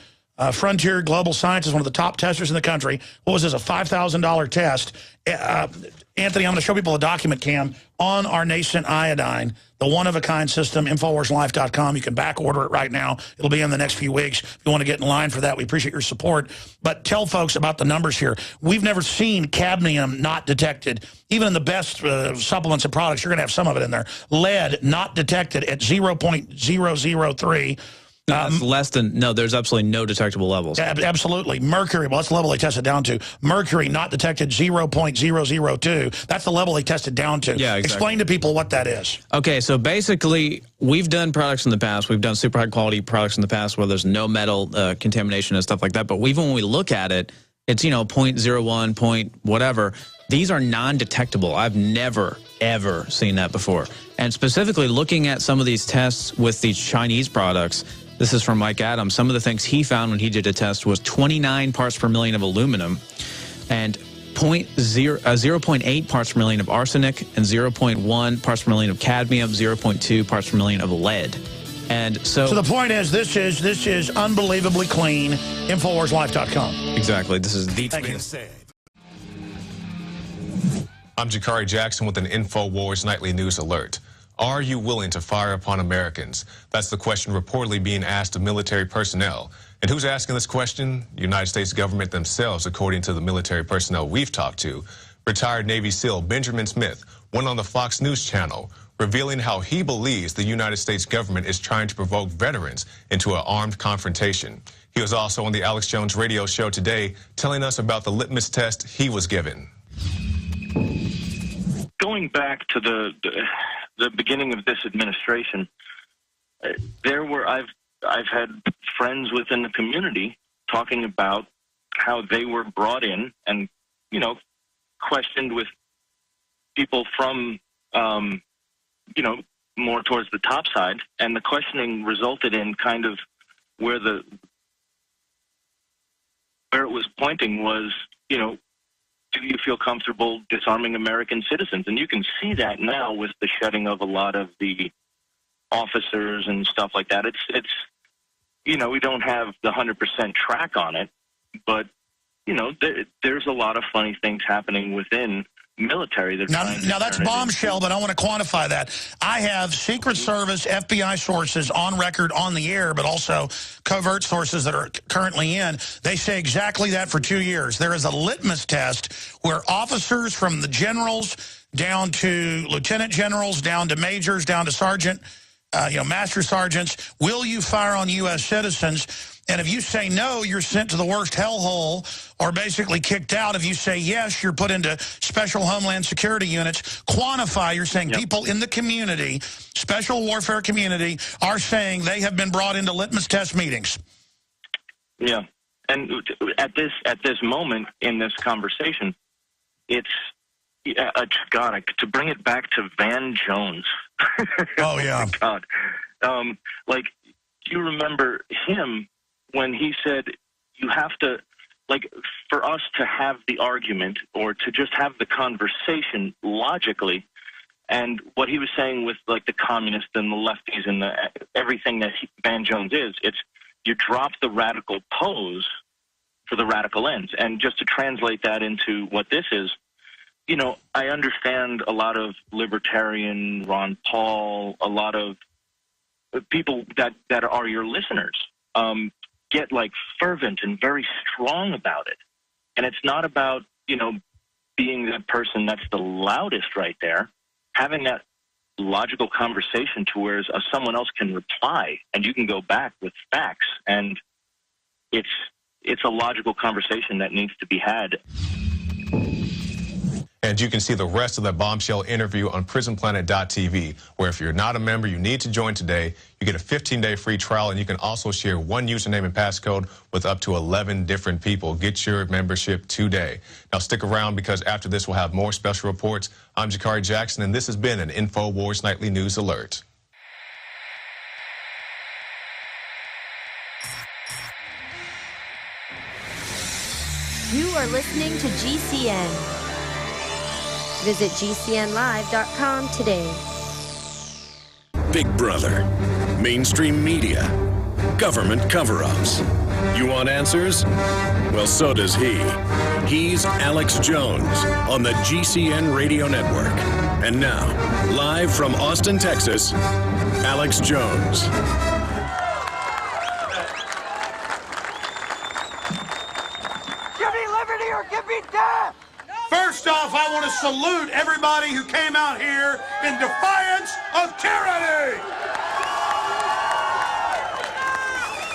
Frontier Global Science is one of the top testers in the country. What was this, a $5,000 test? Anthony, I'm going to show people a document, Cam, on our nascent iodine, the one-of-a-kind system, InfoWarsLife.com. You can back order it right now. It'll be in the next few weeks. If you want to get in line for that, we appreciate your support. But tell folks about the numbers here. We've never seen cadmium not detected. Even in the best supplements and products, you're going to have some of it in there. Lead not detected at 0.003. That's less than, no, there's absolutely no detectable levels. Absolutely. Mercury, well, that's the level they tested down to. Mercury not detected 0.002. That's the level they tested down to. Yeah, exactly. Explain to people what that is. Okay, so basically, we've done products in the past. We've done super high quality products in the past where there's no metal contamination and stuff like that. But even when we look at it, it's, 0.01, point whatever. These are non-detectable. I've never, ever seen that before. And specifically looking at some of these tests with these Chinese products, this is from Mike Adams. Some of the things he found when he did a test was 29 parts per million of aluminum and 0.8 parts per million of arsenic and 0.1 parts per million of cadmium, 0.2 parts per million of lead. And so the point is, this is unbelievably clean. InfoWarsLife.com. Exactly. This is the Thank you. I'm Jakari Jackson with an InfoWars Nightly News Alert. Are you willing to fire upon Americans? That's the question reportedly being asked of military personnel. And who's asking this question? The United States government themselves, according to the military personnel we've talked to. Retired Navy SEAL Benjamin Smith went on the Fox News channel, revealing how he believes the United States government is trying to provoke veterans into an armed confrontation. He was also on the Alex Jones radio show today, telling us about the litmus test he was given. Going back to the beginning of this administration, I've had friends within the community talking about how they were brought in and, questioned with people from, more towards the top side. And the questioning resulted in kind of where it was pointing was, do you feel comfortable disarming American citizens? And you can see that now with the shedding of a lot of the officers and stuff like that. It's we don't have the 100% track on it, but, there's a lot of funny things happening within military. Now that's bombshell, but I want to quantify that. I have Secret Service, FBI sources on record on the air, but also covert sources that are currently in. They say exactly that for 2 years. There is a litmus test where officers from the generals down to lieutenant generals, down to majors, down to sergeant, master sergeants, will you fire on U.S. citizens? And if you say no, you're sent to the worst hellhole or basically kicked out. If you say yes, you're put into special Homeland Security units. Quantify, you're saying people in the community, special warfare community, are saying they have been brought into litmus test meetings. Yeah. And at this moment in this conversation, it's, God, to bring it back to Van Jones. Oh, yeah. God. Do you remember him when he said you have to, for us to have the argument or to just have the conversation logically, and what he was saying with, the communists and the lefties and everything that Van Jones is, it's you drop the radical pose for the radical ends. And just to translate that into what this is, I understand a lot of libertarian, Ron Paul, a lot of people that are your listeners, get like fervent and very strong about it. And it's not about, you know, being the person that's the loudest right there, having that logical conversation to where someone else can reply and you can go back with facts, and it's a logical conversation that needs to be had. And you can see the rest of that bombshell interview on prisonplanet.tv, where if you're not a member, you need to join today. You get a 15-day free trial, and you can also share one username and passcode with up to 11 different people. Get your membership today. Now stick around, because after this we'll have more special reports. I'm Jakari Jackson, and this has been an InfoWars Nightly News Alert. You are listening to GCN. Visit GCNlive.com today. Big Brother, mainstream media, government cover-ups. You want answers? Well, so does he. He's Alex Jones on the GCN Radio Network. And now, live from Austin, Texas, Alex Jones. Give me liberty or give me death! First off, I want to salute everybody who came out here in defiance of tyranny.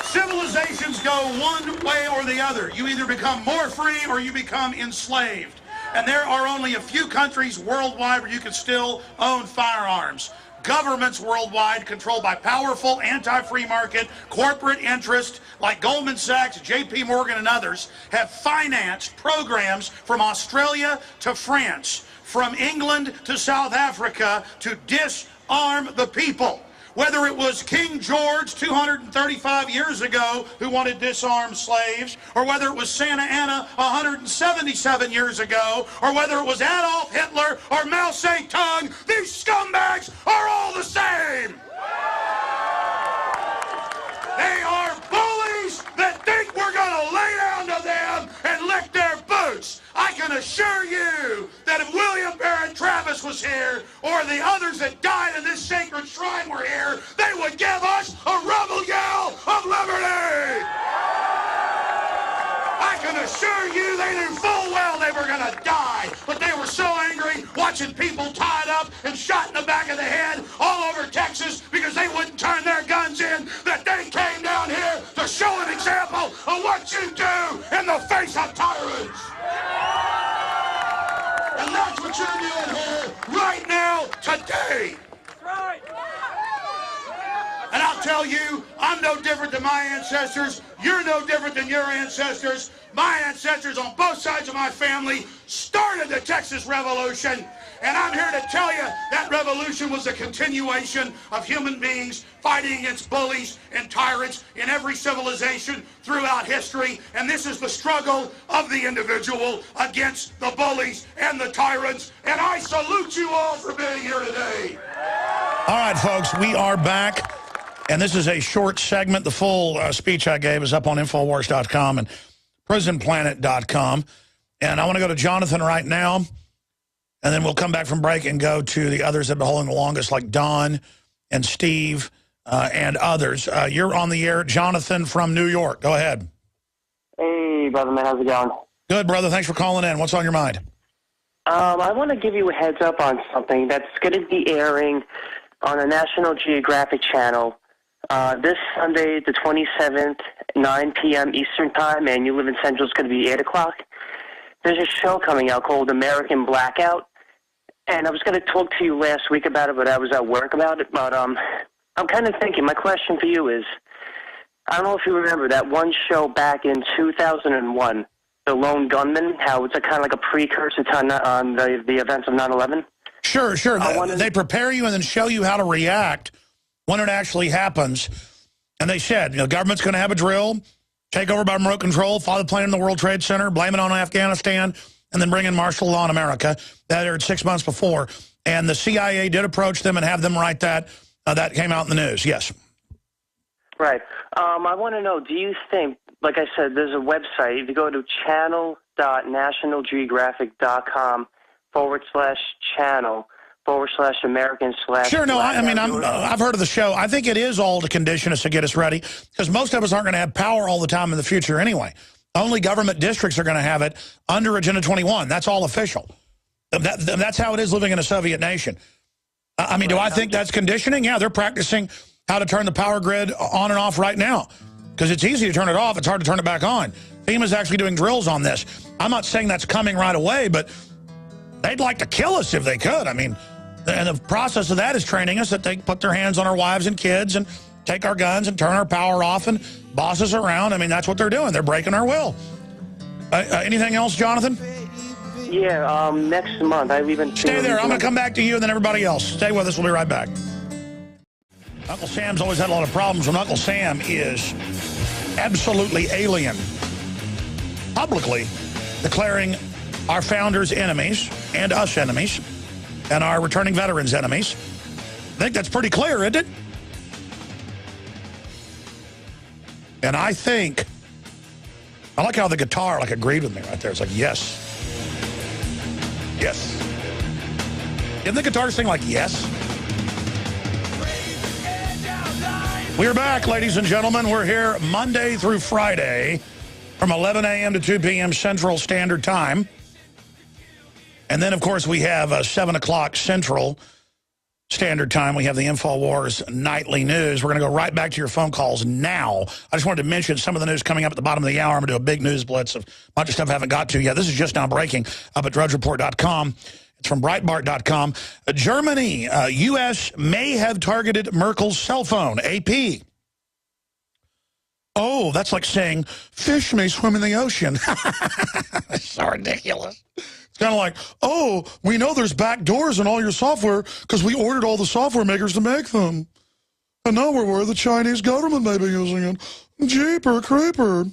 Civilizations go one way or the other. You either become more free or you become enslaved. And there are only a few countries worldwide where you can still own firearms. Governments worldwide, controlled by powerful anti-free market corporate interests like Goldman Sachs, JP Morgan, and others, have financed programs from Australia to France, from England to South Africa, to disarm the people. Whether it was King George 235 years ago who wanted disarmed slaves, or whether it was Santa Anna 177 years ago, or whether it was Adolf Hitler or Mao Zedong, these scumbags are all the same. They are bullies that think we're going to lay down to them and lick their boots. I can assure you that if William Barrett Travis was here, or the others that died in this sacred shrine were here, they would give us a rebel yell of liberty. I can assure you they knew full well they were going to die, but they were so angry watching people tied up and shot in the back of the head all over Texas because they wouldn't turn their guns in that they came down here to show an example of what you do in the face of tyrants. And that's what you're doing here right now, today. Right. And I'll tell you, I'm no different than my ancestors. You're no different than your ancestors. My ancestors on both sides of my family started the Texas Revolution. And I'm here to tell you that revolution was a continuation of human beings fighting against bullies and tyrants in every civilization throughout history. And this is the struggle of the individual against the bullies and the tyrants. And I salute you all for being here today. All right, folks, we are back. And this is a short segment. The full speech I gave is up on Infowars.com and prisonplanet.com. And I want to go to Jonathan right now. And then we'll come back from break and go to the others that have been holding the longest, like Don and Steve and others. You're on the air, Jonathan from New York. Go ahead. Hey, brother man, how's it going? Good, brother. Thanks for calling in. What's on your mind? I want to give you a heads up on something that's going to be airing on the National Geographic channel this Sunday, the 27th, 9 p.m. Eastern Time, and you live in Central, it's going to be 8 o'clock. There's a show coming out called American Blackout, and I was going to talk to you last week about it, but I was at work about it. But I'm kind of thinking, my question for you is, I don't know if you remember that one show back in 2001, The Lone Gunman, how it's a kind of like a precursor to on the events of 9/11? Sure. They prepare you and then show you how to react when it actually happens. And they said, government's going to have a drill, take over by remote control, fly the plane in the World Trade Center, blame it on Afghanistan, and then bring in martial law in America. That aired 6 months before. And the CIA did approach them and have them write that. That came out in the news, yes. Right. I want to know, do you think, like I said, there's a website. If you go to channel.nationalgeographic.com/channel /American/ Sure, no, I mean, I've heard of the show. I think it is all to condition us to get us ready, because most of us aren't going to have power all the time in the future anyway. Only government districts are going to have it under Agenda 21. That's all official. That's how it is living in a Soviet nation. I mean, do I think that's conditioning? Yeah, they're practicing how to turn the power grid on and off right now, because it's easy to turn it off. It's hard to turn it back on. FEMA's actually doing drills on this. I'm not saying that's coming right away, but they'd like to kill us if they could. I mean, and the process of that is training us that they put their hands on our wives and kids and take our guns and turn our power off and boss us around. I mean, that's what they're doing. They're breaking our will. Anything else, Jonathan? Yeah, next month. I've even Stay there. I'm going to come back to you and then everybody else. Stay with us. We'll be right back. Uncle Sam's always had a lot of problems, and Uncle Sam is absolutely alien, publicly declaring our founders enemies and us enemies and our returning veterans enemies. I think that's pretty clear, isn't it? And I think, I like how the guitar agreed with me right there. It's like, yes. Yes. Didn't the guitar sing like yes? We're back, ladies and gentlemen. We're here Monday through Friday from 11 a.m. to 2 p.m. Central Standard Time. And then, of course, we have 7 o'clock Central Standard Time. We have the InfoWars Nightly News. We're going to go right back to your phone calls now. I just wanted to mention some of the news coming up at the bottom of the hour. I'm going to do a big news blitz of a bunch of stuff I haven't got to yet. This is just now breaking up at drudgereport.com. It's from Breitbart.com. Germany, U.S. may have targeted Merkel's cell phone. AP. Oh, that's like saying fish may swim in the ocean. That's so ridiculous. It's kind of like, oh, we know there's back doors in all your software because we ordered all the software makers to make them. And now we're worried the Chinese government may be using it. Jeeper creeper.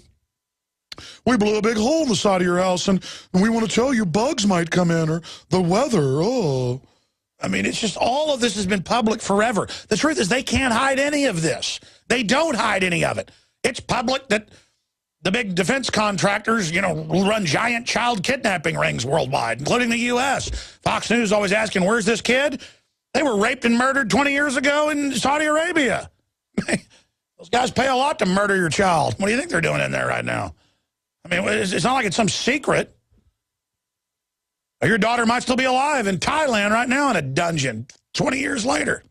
We blew a big hole in the side of your house, and we want to tell you bugs might come in, or the weather, oh. I mean, it's just all of this has been public forever. The truth is they can't hide any of this. They don't hide any of it. It's public that the big defense contractors, you know, run giant child kidnapping rings worldwide, including the U.S. Fox News always asking, where's this kid? They were raped and murdered 20 years ago in Saudi Arabia. Those guys pay a lot to murder your child. What do you think they're doing in there right now? I mean, it's not like it's some secret. Your daughter might still be alive in Thailand right now in a dungeon 20 years later.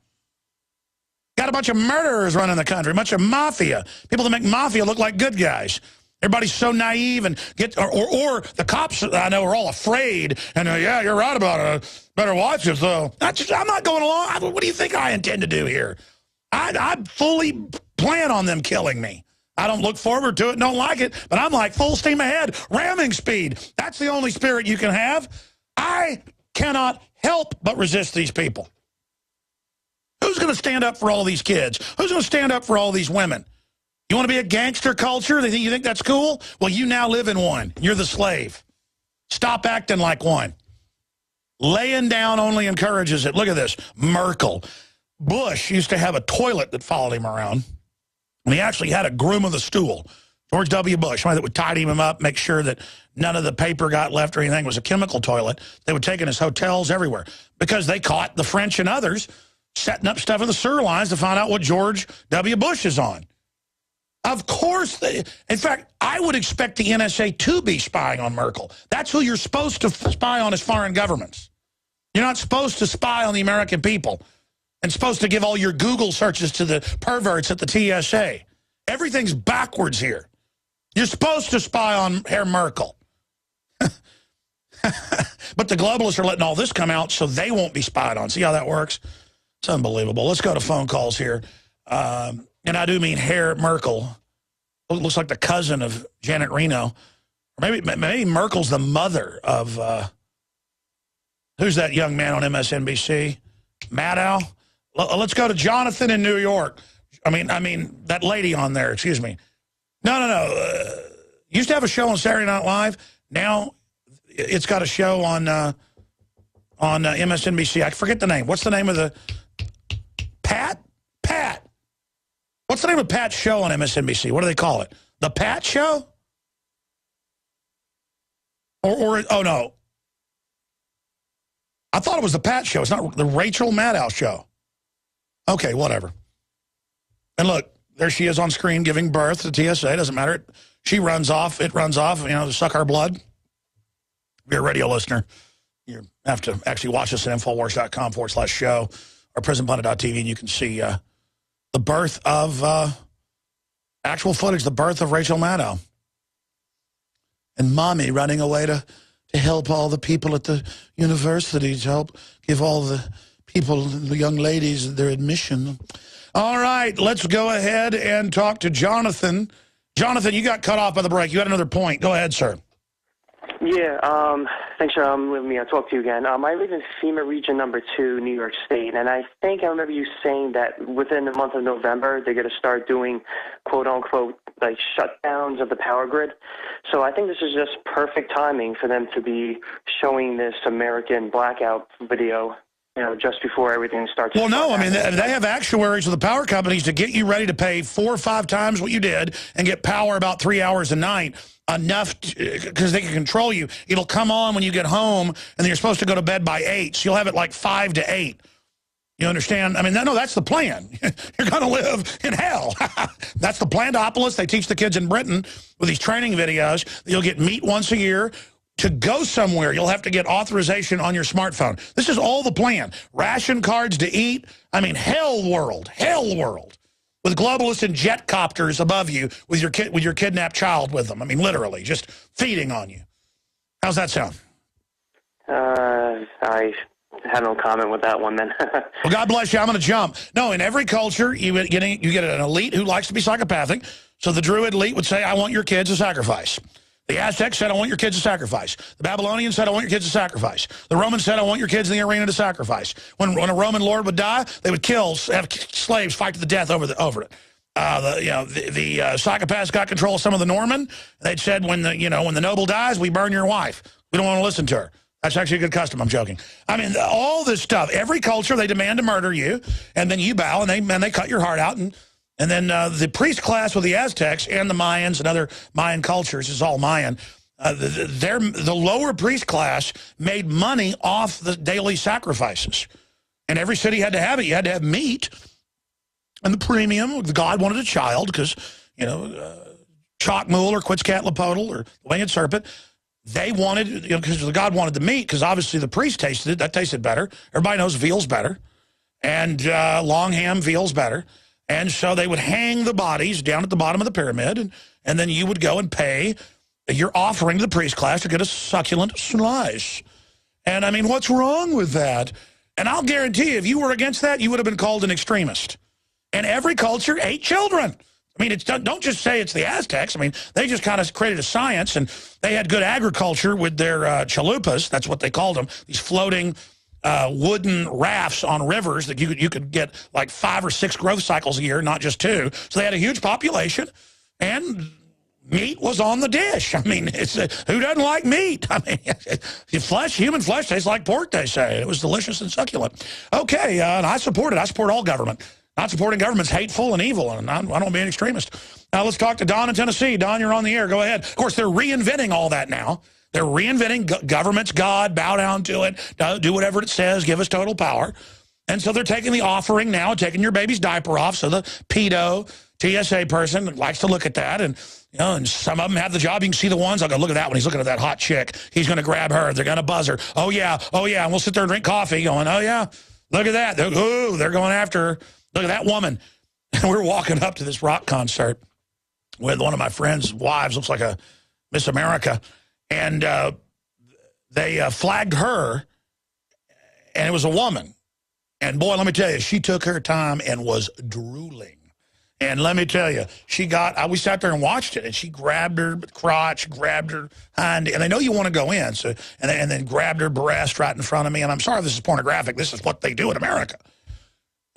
Got a bunch of murderers running the country, a bunch of mafia. People that make mafia look like good guys. Everybody's so naive and or the cops I know are all afraid. And yeah, you're right about it. Better watch it though. I'm not going along. What do you think I intend to do here? I fully plan on them killing me. I don't look forward to it, don't like it, but I'm like full steam ahead, ramming speed. That's the only spirit you can have. I cannot help but resist these people. Who's going to stand up for all these kids? Who's going to stand up for all these women? You want to be a gangster culture? You think that's cool? Well, you now live in one. You're the slave. Stop acting like one. Laying down only encourages it. Look at this. Merkel. Bush used to have a toilet that followed him around. And he actually had a groom of the stool. George W. Bush, somebody that would tidy him up, make sure that none of the paper got left or anything. It was a chemical toilet. They would take in his hotels everywhere because they caught the French and others setting up stuff in the sewer lines to find out what George W. Bush is on. Of course. In fact, I would expect the NSA to be spying on Merkel. That's who you're supposed to spy on as foreign governments. You're not supposed to spy on the American people and supposed to give all your Google searches to the perverts at the TSA. Everything's backwards here. You're supposed to spy on Herr Merkel. But the globalists are letting all this come out so they won't be spied on. See how that works? It's unbelievable. Let's go to phone calls here. And I do mean Herr Merkel. Looks like the cousin of Janet Reno. Or maybe Merkel's the mother of, who's that young man on MSNBC? Maddow? Let's go to Jonathan in New York. I mean that lady on there, excuse me. No. Used to have a show on Saturday Night Live. Now it's got a show on MSNBC. I forget the name. What's the name of the... Pat? What's the name of Pat's show on MSNBC? What do they call it? The Pat Show? Or oh, no. I thought it was the Pat show. It's not the Rachel Maddow show. Okay, whatever. And look, there she is on screen giving birth to TSA. Doesn't matter. She runs off. It runs off, you know, to suck our blood. If you're a radio listener, you have to actually watch us at Infowars.com/show or PrisonPundit.tv, and you can see the birth of, actual footage, the birth of Rachel Maddow. And Mommy running away to help all the people at the university, to help give all the people, the young ladies, their admission. All right, let's go ahead and talk to Jonathan. Jonathan, you got cut off by the break. You had another point. Go ahead, sir. Yeah, thanks for letting me talk to you again. I live in FEMA Region Number 2, New York State, and I think I remember you saying that within the month of November, they're going to start doing, quote-unquote, like shutdowns of the power grid. So I think this is just perfect timing for them to be showing this American blackout video, you know, just before everything starts. Well, no, I mean, they have actuaries with the power companies to get you ready to pay 4 or 5 times what you did and get power about 3 hours a night, enough because they can control you. It'll come on when you get home, and then you're supposed to go to bed by 8, so you'll have it like 5 to 8. You understand? I mean, no, that's the plan. You're going to live in hell. That's the Plantopolis. They teach the kids in Britain with these training videos. You'll get meat once a year. To go somewhere, you'll have to get authorization on your smartphone. This is all the plan. Ration cards to eat. I mean, hell world. With globalists and jet copters above you with your kidnapped child with them. I mean, literally, just feeding on you. How's that sound? I have no comment with that one, then. Well, God bless you. I'm going to jump. No, in every culture, you get an elite who likes to be psychopathic. So the Druid elite would say, I want your kids to sacrifice. The Aztecs said, I want your kids to sacrifice. The Babylonians said, I want your kids to sacrifice. The Romans said, I want your kids in the arena to sacrifice. When a Roman lord would die, they would have slaves fight to the death over it. The psychopaths got control of some of the Norman. They'd said, when the noble dies, we burn your wife. We don't want to listen to her. That's actually a good custom. I'm joking. I mean, all this stuff. Every culture, they demand to murder you, and then you bow, and they cut your heart out. And then the priest class with the Aztecs and the Mayans and other Mayan cultures is all Mayan. The lower priest class made money off the daily sacrifices. And every city had to have it. You had to have meat. And the premium, God wanted a child because, Chocmool or Quetzalcoatl or the winged serpent, they wanted, because God wanted the meat, because obviously the priest tasted it. That tasted better. Everybody knows veal's better. And long ham, veal's better. And so they would hang the bodies down at the bottom of the pyramid, and then you would go and pay your offering to the priest class to get a succulent slice. And, I mean, what's wrong with that? And I'll guarantee you, if you were against that, you would have been called an extremist. And every culture ate children. I mean, don't just say it's the Aztecs. I mean, they just kind of created a science, and they had good agriculture with their chalupas. That's what they called them, these floating wooden rafts on rivers that you could get like 5 or 6 growth cycles a year, not just 2. So they had a huge population, and meat was on the dish. I mean, who doesn't like meat? I mean, human flesh tastes like pork, they say. It was delicious and succulent. Okay, and I support it. I support all government. Not supporting government's hateful and evil, and I don't want to be an extremist. Now let's talk to Don in Tennessee. Don, you're on the air. Go ahead. Of course, they're reinventing all that now. They're reinventing government's God, bow down to it, do whatever it says, give us total power. And so they're taking the offering now, taking your baby's diaper off, so the pedo, TSA person likes to look at that. And, and some of them have the job. You can see the ones, I'll go, look at that one. He's looking at that hot chick. He's going to grab her. They're going to buzz her. Oh, yeah. And we'll sit there and drink coffee going, oh, yeah, look at that. They're going after her. Look at that woman. And we're walking up to this rock concert with one of my friend's wives, looks like a Miss America. And they flagged her, and it was a woman. And, boy, let me tell you, she took her time and was drooling. And let me tell you, we sat there and watched it, and she grabbed her crotch, grabbed her hind, and they know you want to go in, so and then grabbed her breast right in front of me. And I'm sorry if this is pornographic. This is what they do in America.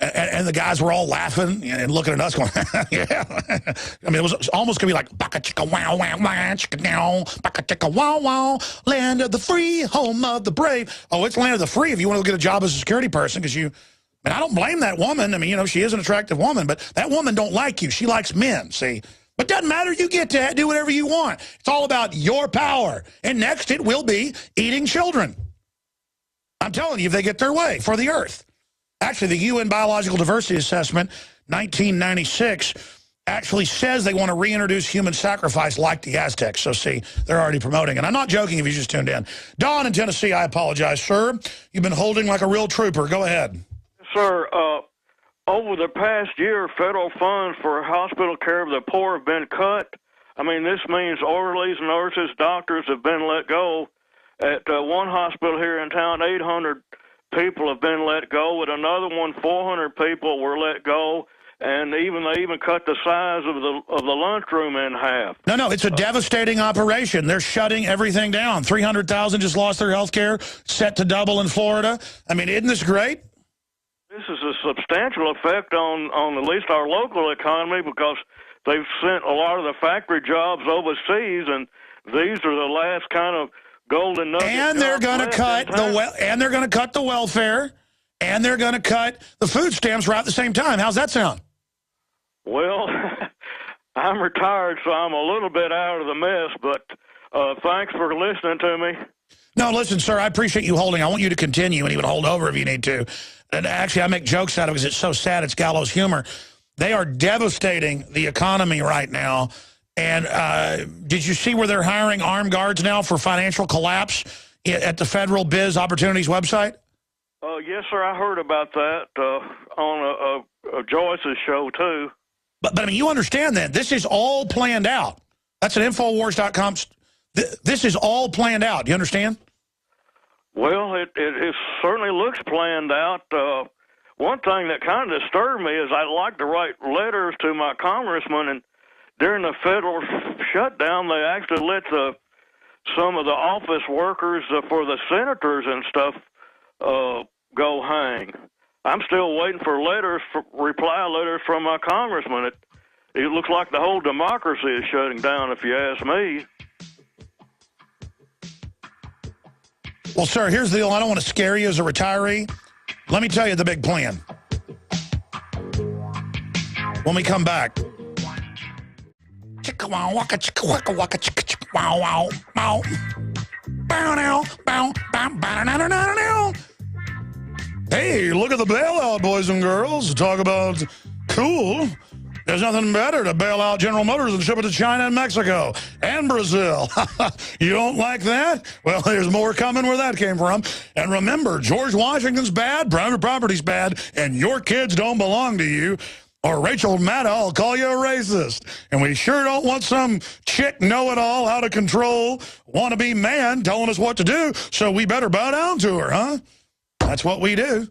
And the guys were all laughing and looking at us going, yeah. I mean, it was almost going to be like, baka chicka wow wow wow, chicka now, baka chicka wow wow, land of the free, home of the brave. Oh, it's land of the free if you want to get a job as a security person, because I don't blame that woman. I mean, she is an attractive woman, but that woman don't like you. She likes men, see? But doesn't matter. You get to do whatever you want. It's all about your power. And next it will be eating children. I'm telling you, if they get their way for the Earth. Actually, the UN Biological Diversity Assessment, 1996, actually says they want to reintroduce human sacrifice like the Aztecs. So, see, they're already promoting it. I'm not joking if you just tuned in. Don in Tennessee, I apologize, sir. You've been holding like a real trooper. Go ahead. Sir, over the past year, federal funds for hospital care of the poor have been cut. I mean, this means orderlies, nurses, doctors have been let go. At one hospital here in town, 800 people have been let go. At another one, 400 people were let go. And they even cut the size of the lunchroom in half. No, it's a devastating operation. They're shutting everything down. 300,000 just lost their health care, set to double in Florida. I mean, isn't this great? This is a substantial effect on at least our local economy because they've sent a lot of the factory jobs overseas, and these are the last kind of golden nuggets. And they're going to cut the welfare, and they're going to cut the food stamps right at the same time. How's that sound? Well, I'm retired, so I'm a little bit out of the mess, but thanks for listening to me. No, listen, sir, I appreciate you holding. I want you to continue and even hold over if you need to. And actually, I make jokes out of it because it's so sad. It's gallows humor. They are devastating the economy right now. And did you see where they're hiring armed guards now for financial collapse at the Federal Biz Opportunities website? Yes, sir, I heard about that on Joyce's show, too. But I mean, you understand that. This is all planned out. That's at Infowars.com. This is all planned out. Do you understand? Well, it certainly looks planned out. One thing that kind of disturbed me is I like to write letters to my congressman, and during the federal shutdown, they actually let some of the office workers for the senators and stuff go hang. I'm still waiting for reply letters from my congressman. It looks like the whole democracy is shutting down, if you ask me. Well, sir, here's the deal. I don't want to scare you as a retiree. Let me tell you the big plan. When we come back. Hey, look at the bailout, boys and girls. Talk about cool. There's nothing better to bail out General Motors than ship it to China and Mexico and Brazil. You don't like that? Well, there's more coming where that came from. And remember, George Washington's bad, private property's bad, and your kids don't belong to you. Or Rachel Maddow will call you a racist. And we sure don't want some chick know-it-all, out of control, wannabe man telling us what to do, so we better bow down to her, huh? That's what we do.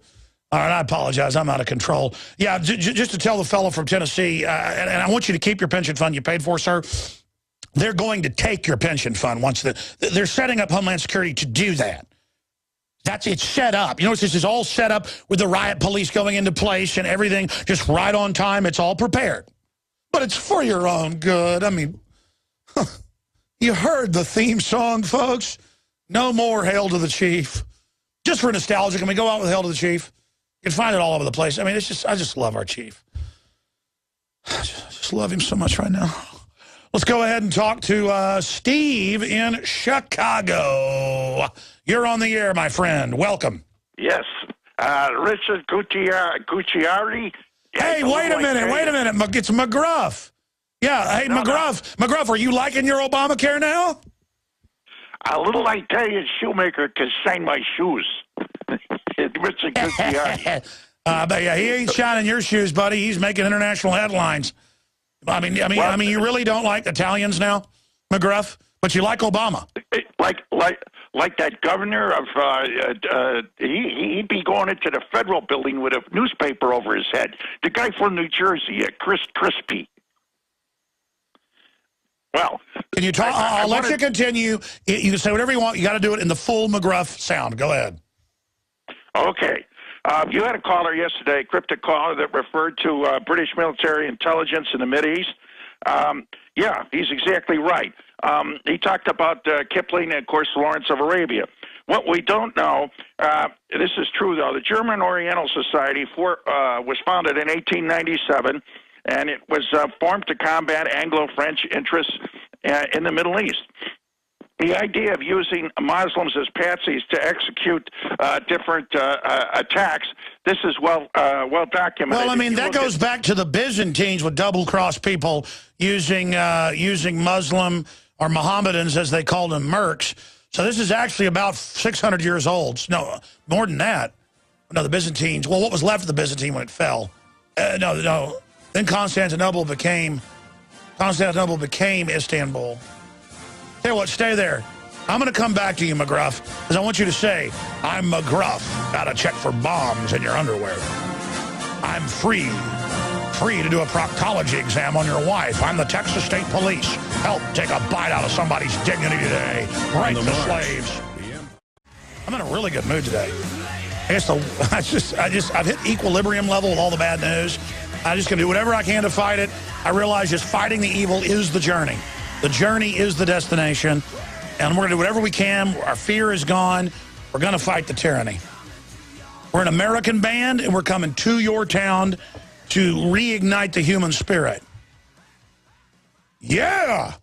All right, I apologize. I'm out of control. Yeah, just to tell the fellow from Tennessee, and I want you to keep your pension fund you paid for, sir. They're going to take your pension fund once they're setting up Homeland Security to do that. It's set up. You notice this is all set up with the riot police going into place and everything just right on time. It's all prepared. But it's for your own good. I mean, you heard the theme song, folks. No more Hail to the Chief. Just for nostalgia, can we go out with Hail to the Chief? You can find it all over the place. I mean, I just love our chief. I just love him so much right now. Let's go ahead and talk to Steve in Chicago. You're on the air, my friend. Welcome. Yes. Richard Gucciari. Hey, wait a minute. It's McGruff. Yeah, hey, McGruff. No. McGruff, are you liking your Obamacare now? A little Italian shoemaker can sign my shoes. Richard Gucciari. But yeah, he ain't shining your shoes, buddy. He's making international headlines. I mean, you really don't like Italians now, McGruff, but you like Obama. Like that governor of he'd be going into the federal building with a newspaper over his head. The guy from New Jersey, Chris Crispy. Well, can you talk? I'll let you continue. You can say whatever you want. You got to do it in the full McGruff sound. Go ahead. Okay. You had a caller yesterday, a cryptic caller, that referred to British military intelligence in the Mideast. Yeah, he's exactly right. He talked about Kipling and, of course, Lawrence of Arabia. What we don't know, this is true, though, the German Oriental Society was founded in 1897, and it was formed to combat Anglo-French interests in the Middle East. the idea of using Muslims as patsies to execute different attacks, this is well documented. Well, I mean, that goes back to the Byzantines with double-cross people using Muslim or Mohammedans, as they called them, mercs. So this is actually about 600 years old. No, more than that. No, the Byzantines. Well, what was left of the Byzantine when it fell? No. Then Constantinople became Istanbul. Tell you what, stay there. I'm going to come back to you, McGruff, because I want you to say, I'm McGruff. Got to check for bombs in your underwear. I'm free to do a proctology exam on your wife. I'm the Texas State Police. Help take a bite out of somebody's dignity today. Break the slaves. I'm in a really good mood today. I've hit equilibrium level with all the bad news. I'm just going to do whatever I can to fight it. I realize just fighting the evil is the journey. The journey is the destination. And we're going to do whatever we can. Our fear is gone. We're going to fight the tyranny. We're an American band, and we're coming to your town to reignite the human spirit. Yeah!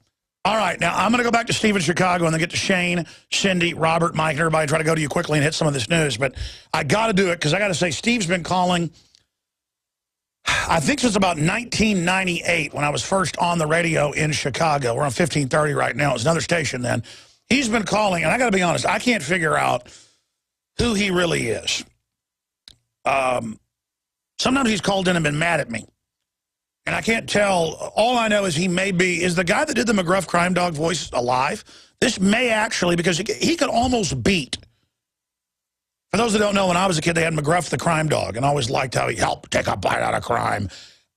All right, now I'm going to go back to Steve in Chicago and then get to Shane, Cindy, Robert, Mike, and everybody. Try to go to you quickly and hit some of this news. But I got to do it because I got to say Steve's been calling, I think since about 1998 when I was first on the radio in Chicago. We're on 1530 right now. It's another station then. He's been calling, and I got to be honest, I can't figure out who he really is. Sometimes he's called in and been mad at me. And I can't tell. All I know is he may be, is the guy that did the McGruff crime dog voice alive? This may actually, because he could almost beat. For those that don't know, when I was a kid, they had McGruff the crime dog, and I always liked how he helped take a bite out of crime.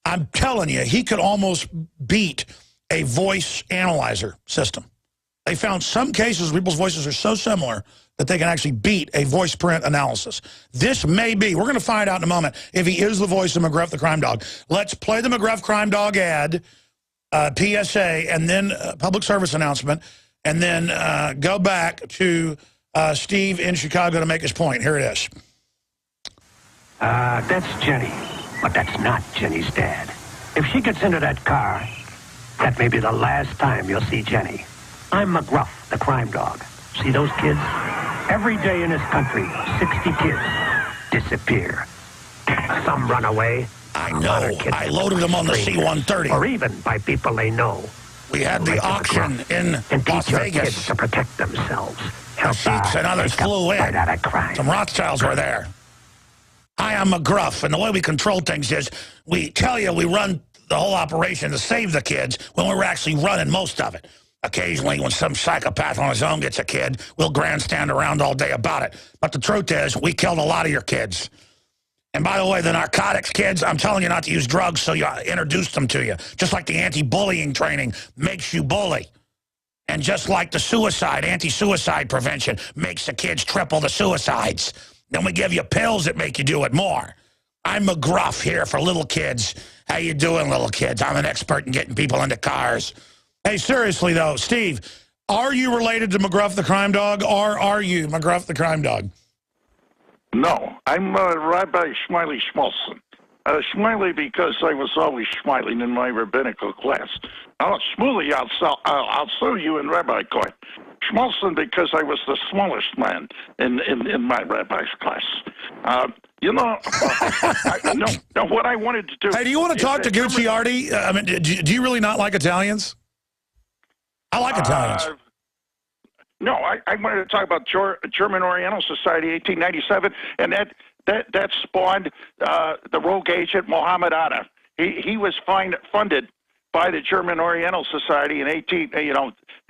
I'm telling you, he could almost beat a voice analyzer system. They found some cases people's voices are so similar that they can actually beat a voice print analysis. This may be, we're going to find out in a moment, if he is the voice of McGruff the crime dog. Let's play the McGruff crime dog ad, PSA, and then public service announcement, and then go back to Steve in Chicago to make his point. Here it is. That's Jenny, but that's not Jenny's dad. If she gets into that car, that may be the last time you'll see Jenny. I'm McGruff, the crime dog. See those kids? Every day in this country, 60 kids disappear. Some run away. I know. I loaded them on the C-130. Or even by people they know. We had the auction in Las Vegas. Kids to protect themselves. The Sheiks and others flew in. Some Rothschilds were there. Hi, I'm McGruff, and the way we control things is we tell you we run the whole operation to save the kids when we're actually running most of it. Occasionally, when some psychopath on his own gets a kid, we'll grandstand around all day about it. But the truth is, we killed a lot of your kids. And by the way, the narcotics kids, I'm telling you not to use drugs, so you introduced them to you. Just like the anti-bullying training makes you bully. And just like the suicide, anti-suicide prevention makes the kids triple the suicides. Then we give you pills that make you do it more. I'm McGruff here for little kids. How you doing, little kids? I'm an expert in getting people into cars. Hey, seriously, though, Steve, are you related to McGruff the crime dog, or are you McGruff the crime dog? No, I'm Rabbi Shmiley Schmolson. Shmiley because I was always smiling in my rabbinical class. Shmuley, I'll sue you in rabbi court. Schmolson because I was the smallest man in my rabbi's class. What I wanted to do... Hey, do you want to talk to Gucciardi? I mean, do you really not like Italians? I like Italians. No, I wanted to talk about German Oriental Society, 1897, and that spawned the rogue agent Mohammed Atta. He was funded by the German Oriental Society in they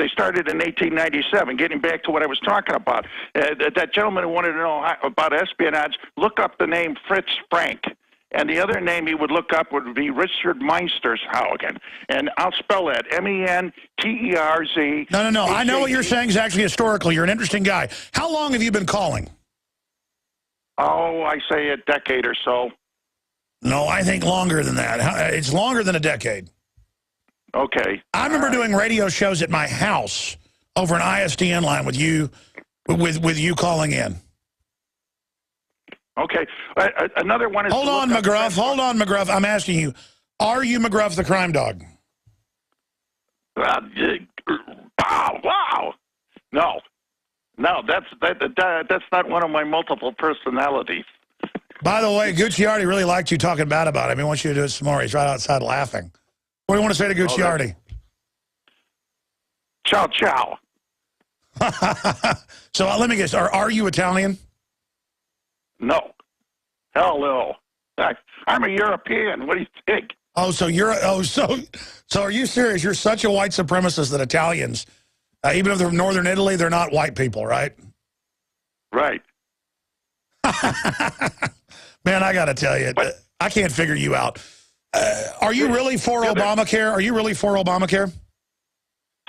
started in 1897. Getting back to what I was talking about, that gentleman who wanted to know about espionage, look up the name Fritz Frank. And the other name he would look up would be Richard Meistershaugen. And I'll spell that, M-E-N-T-E-R-Z. No. I know what you're saying is actually historical. You're an interesting guy. How long have you been calling? Oh, I say a decade or so. No, I think longer than that. It's longer than a decade. Okay. I remember doing radio shows at my house over an ISDN line with you calling in. Okay. Another one is... Hold on, McGruff. I'm asking you, are you McGruff the crime dog? Wow. No, that's not one of my multiple personalities. By the way, Gucciardi really liked you talking bad about him. He wants you to do it some more. He's right outside laughing. What do you want to say to Gucciardi? Ciao, ciao. So let me guess. Are you Italian? No. Hell no. I'm a European. What do you think? Oh, so so are you serious? You're such a white supremacist that Italians, even if they're from northern Italy, they're not white people, right? Right. Man, I got to tell you, I can't figure you out. Are you really for Obamacare? Are you really for Obamacare?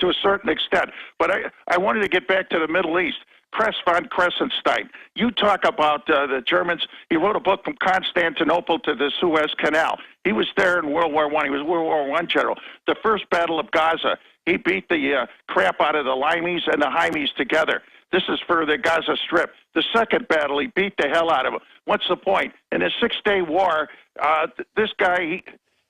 To a certain extent. But I wanted to get back to the Middle East. Kress von Kressenstein. You talk about the Germans. He wrote a book from Constantinople to the Suez Canal. He was there in World War I. He was World War I general. The first Battle of Gaza, he beat the crap out of the Limeys and the Hymies together. This is for the Gaza Strip. The second battle, he beat the hell out of them. What's the point? In the Six-Day War, this guy,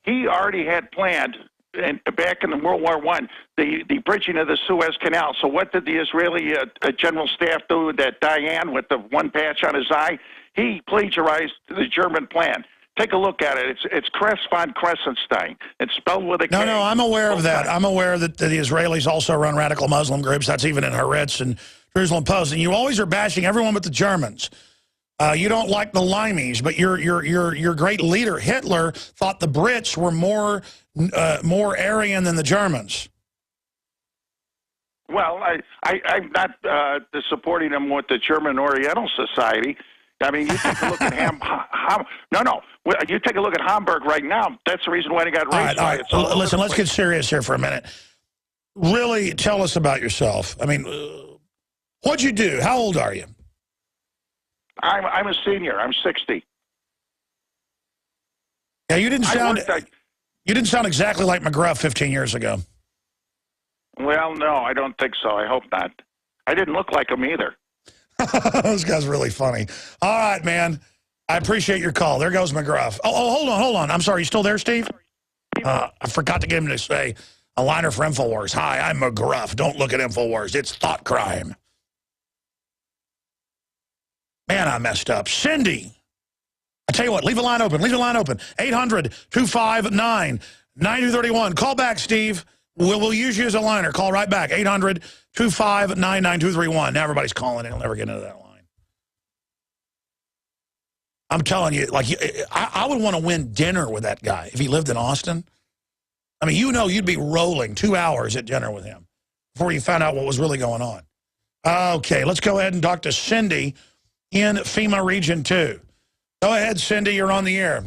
he already had planned, and back in the World War I, the bridging of the Suez Canal. So what did the Israeli general staff do? That Dayan with the one patch on his eye, he plagiarized the German plan. Take a look at it. It's Kress von Kressenstein. It's spelled with a K. No, I'm aware of that. I'm aware that the Israelis also run radical Muslim groups. That's even in Haaretz and Jerusalem Post. And you always are bashing everyone but the Germans. You don't like the Limeys, but your great leader, Hitler, thought the Brits were more Aryan than the Germans. Well, I'm not supporting them with the German Oriental Society. I mean, you take a look at you take a look at Hamburg right now. That's the reason why they got raised. All right. Listen, let's get serious here for a minute. Really, tell us about yourself. I mean, what'd you do? How old are you? I'm a senior. I'm 60. Yeah, you didn't sound exactly like McGruff 15 years ago. Well, no, I don't think so. I hope not. I didn't look like him either. Those guys are really funny. All right, man. I appreciate your call. There goes McGruff. Oh, hold on. I'm sorry. You still there, Steve? I forgot to get him to say a liner for InfoWars. Hi, I'm McGruff. Don't look at InfoWars. It's thought crime. Man, I messed up. Cindy. I tell you what, leave a line open. Leave a line open. 800-259-9231. Call back, Steve. We'll use you as a liner. Call right back. 800-259-9231. Now everybody's calling in. I'll never get into that line. I'm telling you, like, I would want to win dinner with that guy if he lived in Austin. I mean, you'd be rolling 2 hours at dinner with him before you found out what was really going on. Okay, let's go ahead and talk to Cindy in FEMA Region 2. Go ahead, Cindy. You're on the air.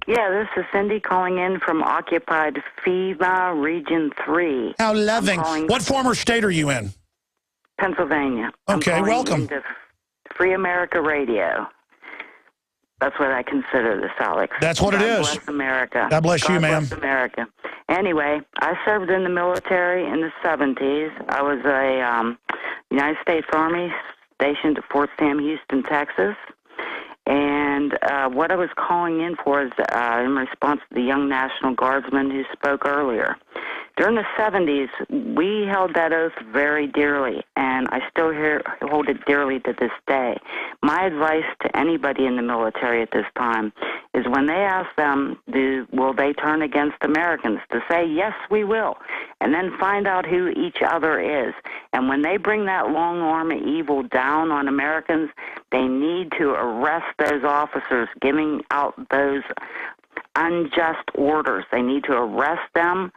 Yeah, this is Cindy calling in from occupied FEMA Region 3. How loving. What former state are you in? Pennsylvania. Okay, welcome. Into Free America Radio. That's what I consider this, Alex. That's what it is. God bless America. God bless you, ma'am. God bless America. Anyway, I served in the military in the 70s. I was a United States Army stationed at Fort Sam Houston, Texas. And what I was calling in for is in response to the young National Guardsman who spoke earlier. During the 70s, we held that oath very dearly, and I still hold it dearly to this day. My advice to anybody in the military at this time is when they ask them, will they turn against Americans, to say, yes, we will, and then find out who each other is. And when they bring that long arm of evil down on Americans, they need to arrest those officers giving out those unjust orders. They need to arrest them.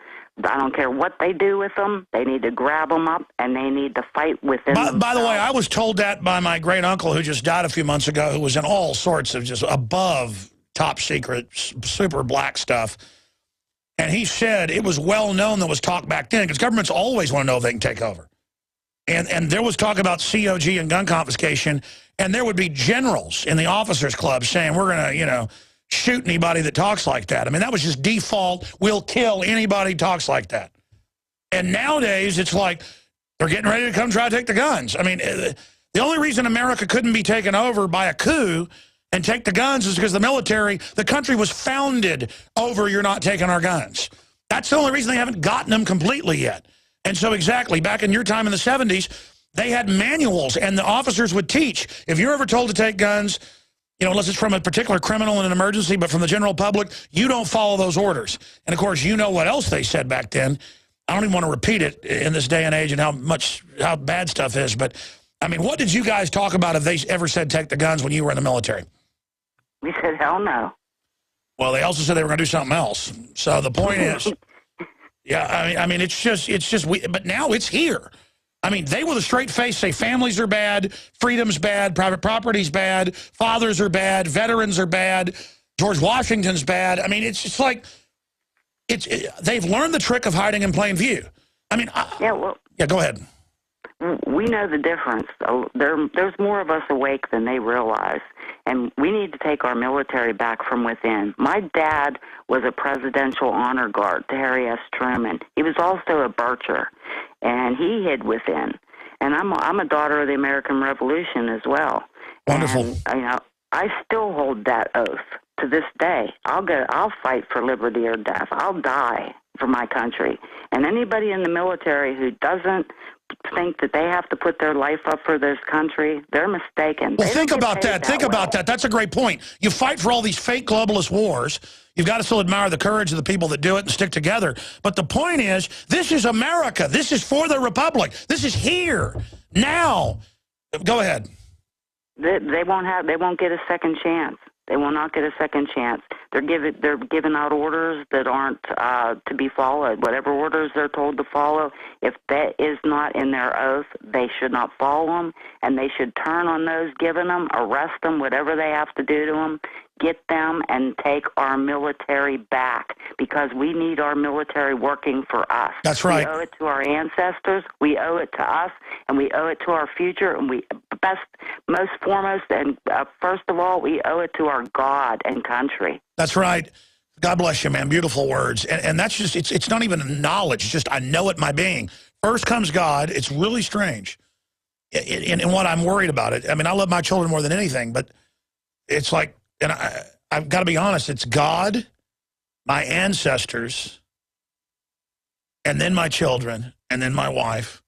I don't care what they do with them. They need to grab them up, and they need to fight within themselves. By the way, I was told that by my great uncle who just died a few months ago, who was in all sorts of just above top secret, super black stuff. And he said it was well known there was talk back then, because governments always want to know if they can take over. And there was talk about COG and gun confiscation, and there would be generals in the officers' club saying, we're going to, shoot anybody that talks like that. I mean, that was just default. We'll kill anybody who talks like that. And nowadays, it's like they're getting ready to come try to take the guns. I mean, the only reason America couldn't be taken over by a coup and take the guns is because the country was founded over you're not taking our guns. That's the only reason they haven't gotten them completely yet. And so exactly, back in your time in the 70s, They had manuals, and the officers would teach. If you're ever told to take guns, you know, unless it's from a particular criminal in an emergency, but from the general public, you don't follow those orders. And, of course, you know what else they said back then. I don't even want to repeat it in this day and age and how bad stuff is. But, I mean, what did you guys talk about if they ever said take the guns when you were in the military? We said, hell no. Well, they also said they were going to do something else. So the point is, yeah, I mean, it's just, but now it's here. I mean, they with a straight face say families are bad, freedom's bad, private property's bad, fathers are bad, veterans are bad, George Washington's bad. I mean, it's just like, they've learned the trick of hiding in plain view. I mean, yeah, go ahead. We know the difference. There's more of us awake than they realize, and we need to take our military back from within. My dad was a presidential honor guard to Harry S. Truman. He was also a bircher, and he hid within. And I'm a daughter of the American Revolution as well. Wonderful. And, I still hold that oath to this day. I'll fight for liberty or death. I'll die for my country. And anybody in the military who doesn't think that they have to put their life up for this country, they're mistaken. Well, think about that. Think about that. That's a great point. You fight for all these fake globalist wars. You've got to still admire the courage of the people that do it and stick together. But the point is, this is America. This is for the Republic. This is here, now. Go ahead. They won't get a second chance. They will not get a second chance. They're giving out orders that aren't to be followed. Whatever orders they're told to follow, if that is not in their oath, they should not follow them, and they should turn on those giving them, arrest them, whatever they have to do to them, get them, and take our military back, because we need our military working for us. That's right. We owe it to our ancestors, we owe it to us, and we owe it to our future, and most foremost, and first of all, we owe it to our God and country. That's right. God bless you, man. Beautiful words. And that's just, it's not even a knowledge. It's just, I know it in my being. First comes God. It's really strange in what I'm worried about it. I mean, I love my children more than anything, but it's like, and I've got to be honest, it's God, my ancestors, and then my children, and then my wife.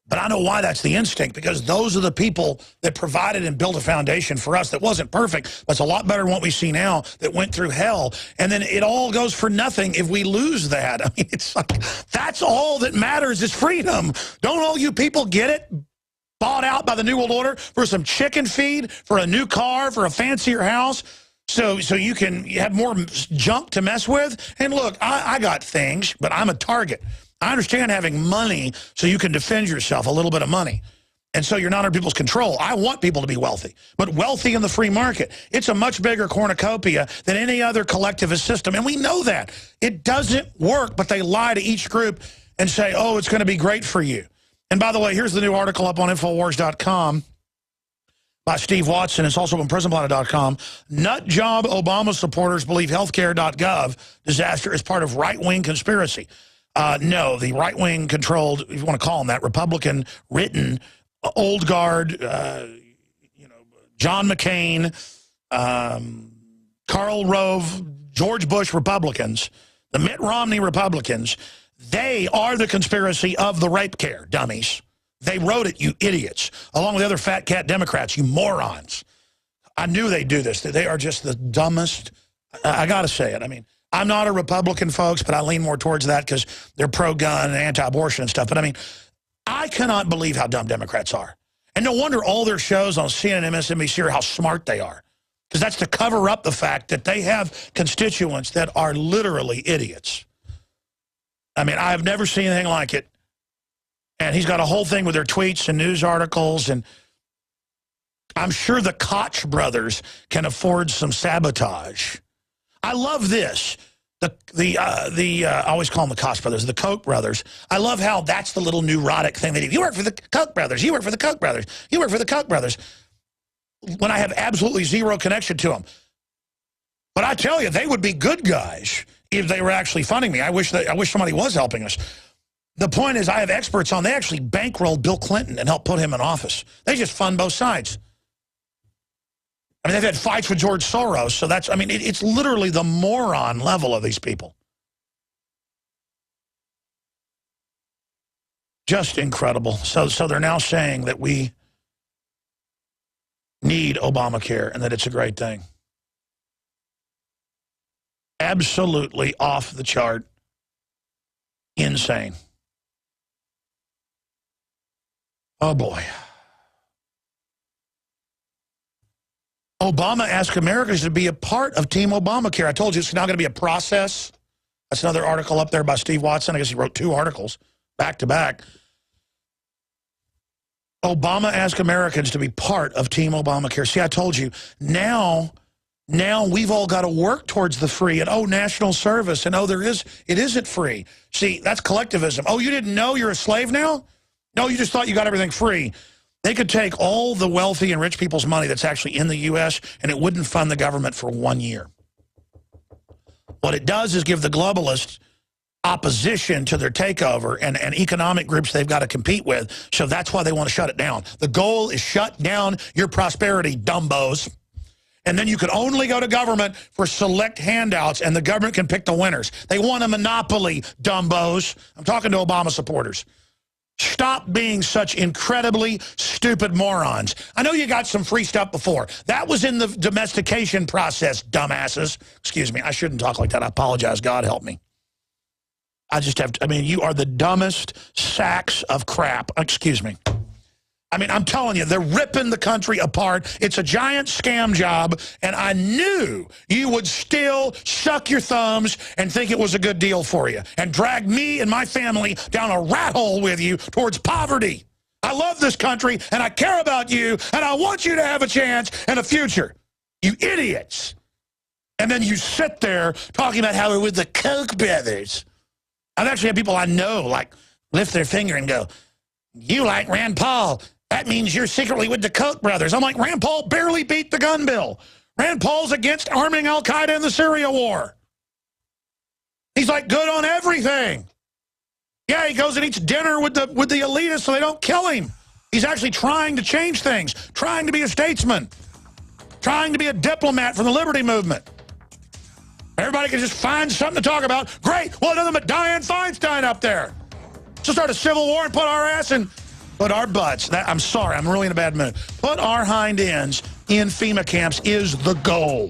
But I know why that's the instinct, because those are the people that provided and built a foundation for us that wasn't perfect, but it's a lot better than what we see now, that went through hell. And then it all goes for nothing if we lose that. I mean, it's like, that's all that matters is freedom. Don't all you people get it? Bought out by the New World Order for some chicken feed, for a new car, for a fancier house, so you can have more junk to mess with. And look, I got things, but I'm a target. I understand having money so you can defend yourself, a little bit of money. And so you're not under people's control. I want people to be wealthy, but wealthy in the free market. It's a much bigger cornucopia than any other collectivist system, and we know that. It doesn't work, but they lie to each group and say, oh, it's going to be great for you. And by the way, here's the new article up on Infowars.com by Steve Watson. It's also on PrisonPlanet.com. Nut job Obama supporters believe healthcare.gov disaster is part of right-wing conspiracy. No, the right-wing controlled, if you want to call them that, Republican-written, old guard, John McCain, Karl Rove, George Bush Republicans, the Mitt Romney Republicans, they are the conspiracy of the rape care, dummies. They wrote it, you idiots, along with other fat cat Democrats, you morons. I knew they'd do this. They are just the dumbest. I got to say it. I mean, I'm not a Republican, folks, but I lean more towards that because they're pro-gun and anti-abortion and stuff. But, I mean, I cannot believe how dumb Democrats are. And no wonder all their shows on CNN and MSNBC are how smart they are, because that's to cover up the fact that they have constituents that are literally idiots. I mean, I have never seen anything like it. And he's got a whole thing with their tweets and news articles, and I'm sure the Koch brothers can afford some sabotage. I love this. I always call them the Koch brothers, the Koch brothers. I love how that's the little neurotic thing they do. You work for the Koch brothers. You work for the Koch brothers. You work for the Koch brothers. When I have absolutely zero connection to them. But I tell you, they would be good guys if they were actually funding me. I wish somebody was helping us. The point is, I have experts on. They actually bankrolled Bill Clinton and helped put him in office. They just fund both sides. I mean, they've had fights with George Soros, so that's, I mean, it's literally the moron level of these people. Just incredible. So they're now saying that we need Obamacare and that it's a great thing. Absolutely off the chart. Insane. Oh, boy. Obama asked Americans to be a part of Team Obamacare. I told you it's now going to be a process. That's another article up there by Steve Watson. I guess he wrote 2 articles back to back. Obama asked Americans to be part of Team Obamacare. See, I told you, now we've all got to work towards the free and, oh, national service, and, oh, it isn't free. See, that's collectivism. Oh, you didn't know you're a slave now? No, you just thought you got everything free. They could take all the wealthy and rich people's money that's actually in the U.S., and it wouldn't fund the government for 1 year. What it does is give the globalists opposition to their takeover and economic groups they've got to compete with, so that's why they want to shut it down. The goal is shut down your prosperity, dumbos. And then you can only go to government for select handouts, and the government can pick the winners. They want a monopoly, dumbos. I'm talking to Obama supporters. Stop being such incredibly stupid morons. I know you got some free stuff before. That was in the domestication process, dumbasses. Excuse me, I shouldn't talk like that. I apologize. God help me. I just have to, I mean, you are the dumbest sacks of crap. Excuse me. I mean, I'm telling you, they're ripping the country apart. It's a giant scam job, and I knew you would still suck your thumbs and think it was a good deal for you and drag me and my family down a rat hole with you towards poverty. I love this country, and I care about you, and I want you to have a chance and a future. You idiots. And then you sit there talking about how we're with the Koch brothers. I've actually had people I know, like, lift their finger and go, you like Rand Paul. That means you're secretly with the Koch brothers. I'm like, Rand Paul barely beat the gun bill. Rand Paul's against arming al-Qaeda in the Syria war. He's like good on everything. Yeah, he goes and eats dinner with the elitists so they don't kill him. He's actually trying to change things, trying to be a statesman, trying to be a diplomat for the liberty movement. Everybody can just find something to talk about. Great. Well, nothing but Dianne Feinstein up there. So start a civil war and put our ass in, put our butts. I'm sorry, I'm really in a bad mood. Put our hind ends in FEMA camps is the goal.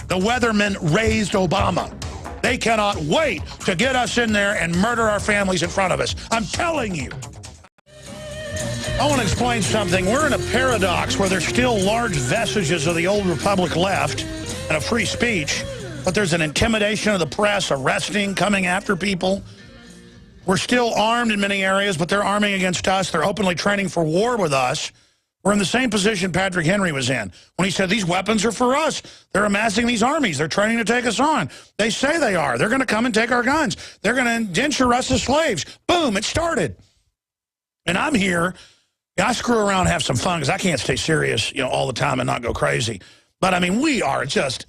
The weathermen raised Obama. They cannot wait to get us in there and murder our families in front of us. I'm telling you. I want to explain something. We're in a paradox where there's still large vestiges of the old Republic left and a free speech, but there's an intimidation of the press, arresting, coming after people. We're still armed in many areas, but they're arming against us. They're openly training for war with us. We're in the same position Patrick Henry was in when he said, these weapons are for us. They're amassing these armies. They're training to take us on. They say they are. They're going to come and take our guns. They're going to indenture us as slaves. Boom, it started. And I'm here. I screw around and have some fun because I can't stay serious, all the time and not go crazy. But, I mean, we are just,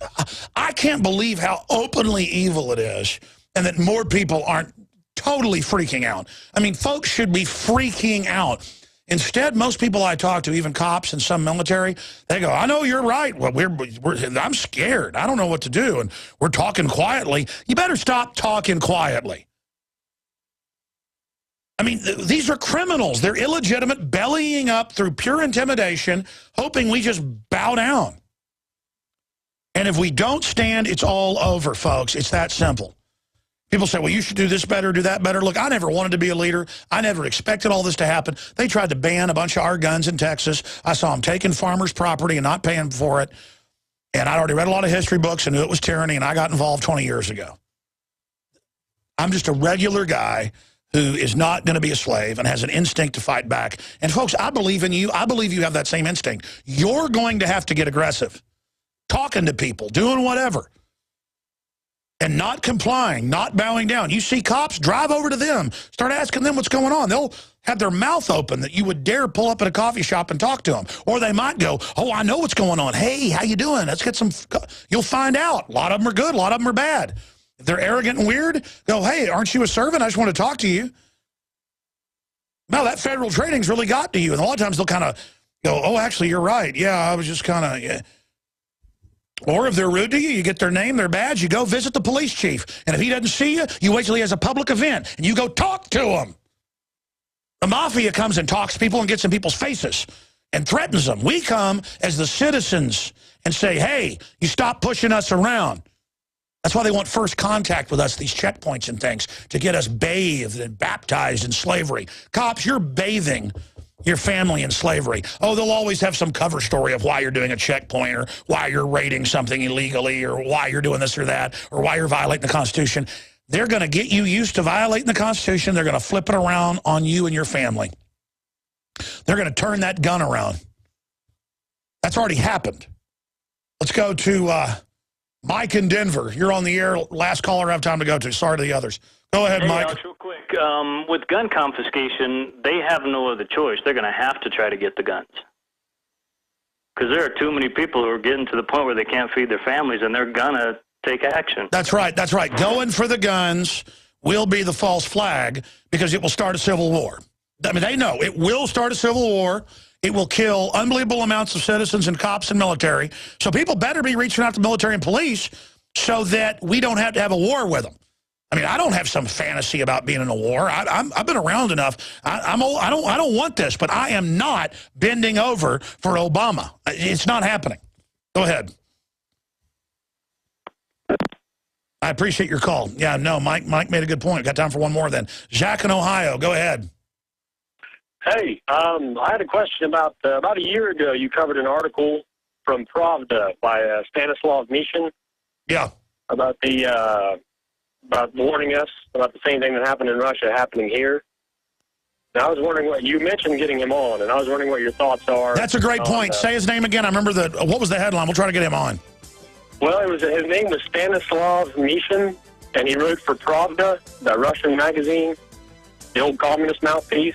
I can't believe how openly evil it is and that more people aren't totally freaking out. I mean, folks should be freaking out. Instead, most people I talk to, even cops and some military, they go, I know you're right. Well, I'm scared. I don't know what to do. And we're talking quietly. You better stop talking quietly. I mean, these are criminals. They're illegitimate, bellying up through pure intimidation, hoping we just bow down. And if we don't stand, it's all over, folks. It's that simple. People say, well, you should do this better, do that better. Look, I never wanted to be a leader. I never expected all this to happen. They tried to ban a bunch of our guns in Texas. I saw them taking farmers' property and not paying for it. And I'd already read a lot of history books and knew it was tyranny, and I got involved 20 years ago. I'm just a regular guy who is not going to be a slave and has an instinct to fight back. And, folks, I believe in you. I believe you have that same instinct. You're going to have to get aggressive, talking to people, doing whatever. And not complying, not bowing down. You see cops, drive over to them. Start asking them what's going on. They'll have their mouth open that you would dare pull up at a coffee shop and talk to them. Or they might go, oh, I know what's going on. Hey, how you doing? Let's get some. You'll find out. A lot of them are good. A lot of them are bad. If they're arrogant and weird, go, hey, aren't you a servant? I just want to talk to you. No, that federal training's really got to you. And a lot of times they'll kind of go, oh, actually, you're right. Yeah, I was just kind of... Yeah. Or if they're rude to you, you get their name, their badge, you go visit the police chief. And if he doesn't see you, you wait till he has a public event, and you go talk to him. The mafia comes and talks to people and gets in people's faces and threatens them. We come as the citizens and say, hey, you stop pushing us around. That's why they want first contact with us, these checkpoints and things, to get us bathed and baptized in slavery. Cops, you're bathing your family in slavery. Oh, they'll always have some cover story of why you're doing a checkpoint or why you're raiding something illegally or why you're doing this or that or why you're violating the Constitution. They're going to get you used to violating the Constitution. They're going to flip it around on you and your family. They're going to turn that gun around. That's already happened. Let's go to Mike in Denver. You're on the air. Last caller I have time to go to. Sorry to the others. Go ahead, Mike. Alex, real quick. With gun confiscation, they have no other choice. They're going to have to try to get the guns. Because there are too many people who are getting to the point where they can't feed their families, and they're going to take action. That's right. That's right. Going for the guns will be the false flag because it will start a civil war. I mean, they know it will start a civil war. It will kill unbelievable amounts of citizens and cops and military. So people better be reaching out to military and police so that we don't have to have a war with them. I mean, I don't have some fantasy about being in a war. I've been around enough. I'm old. I don't want this, but I am not bending over for Obama. It's not happening. Go ahead. I appreciate your call. Yeah, no, Mike made a good point. Got time for one more then. Jack in Ohio, go ahead. Hey, I had a question about a year ago. You covered an article from Pravda by Stanislav Mishin. Yeah. About about warning us about the same thing that happened in Russia happening here. And I was wondering what you mentioned getting him on, and I was wondering what your thoughts are. That's a great point. Say his name again. I remember what was the headline? We'll try to get him on. Well, his name was Stanislav Mishin, and he wrote for Pravda, the Russian magazine, the old communist mouthpiece.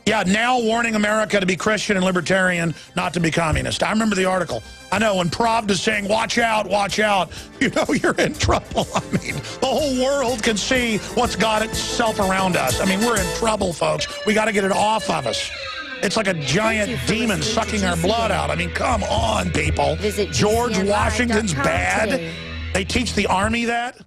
Yeah, now warning America to be Christian and libertarian, not to be communist. I remember the article. I know when Pravda is saying, watch out, you know you're in trouble. I mean, the whole world can see what's got itself around us. I mean, we're in trouble, folks. We got to get it off of us. It's like a giant demon sucking our blood out. I mean, come on, people. George Washington's bad. They teach the army that.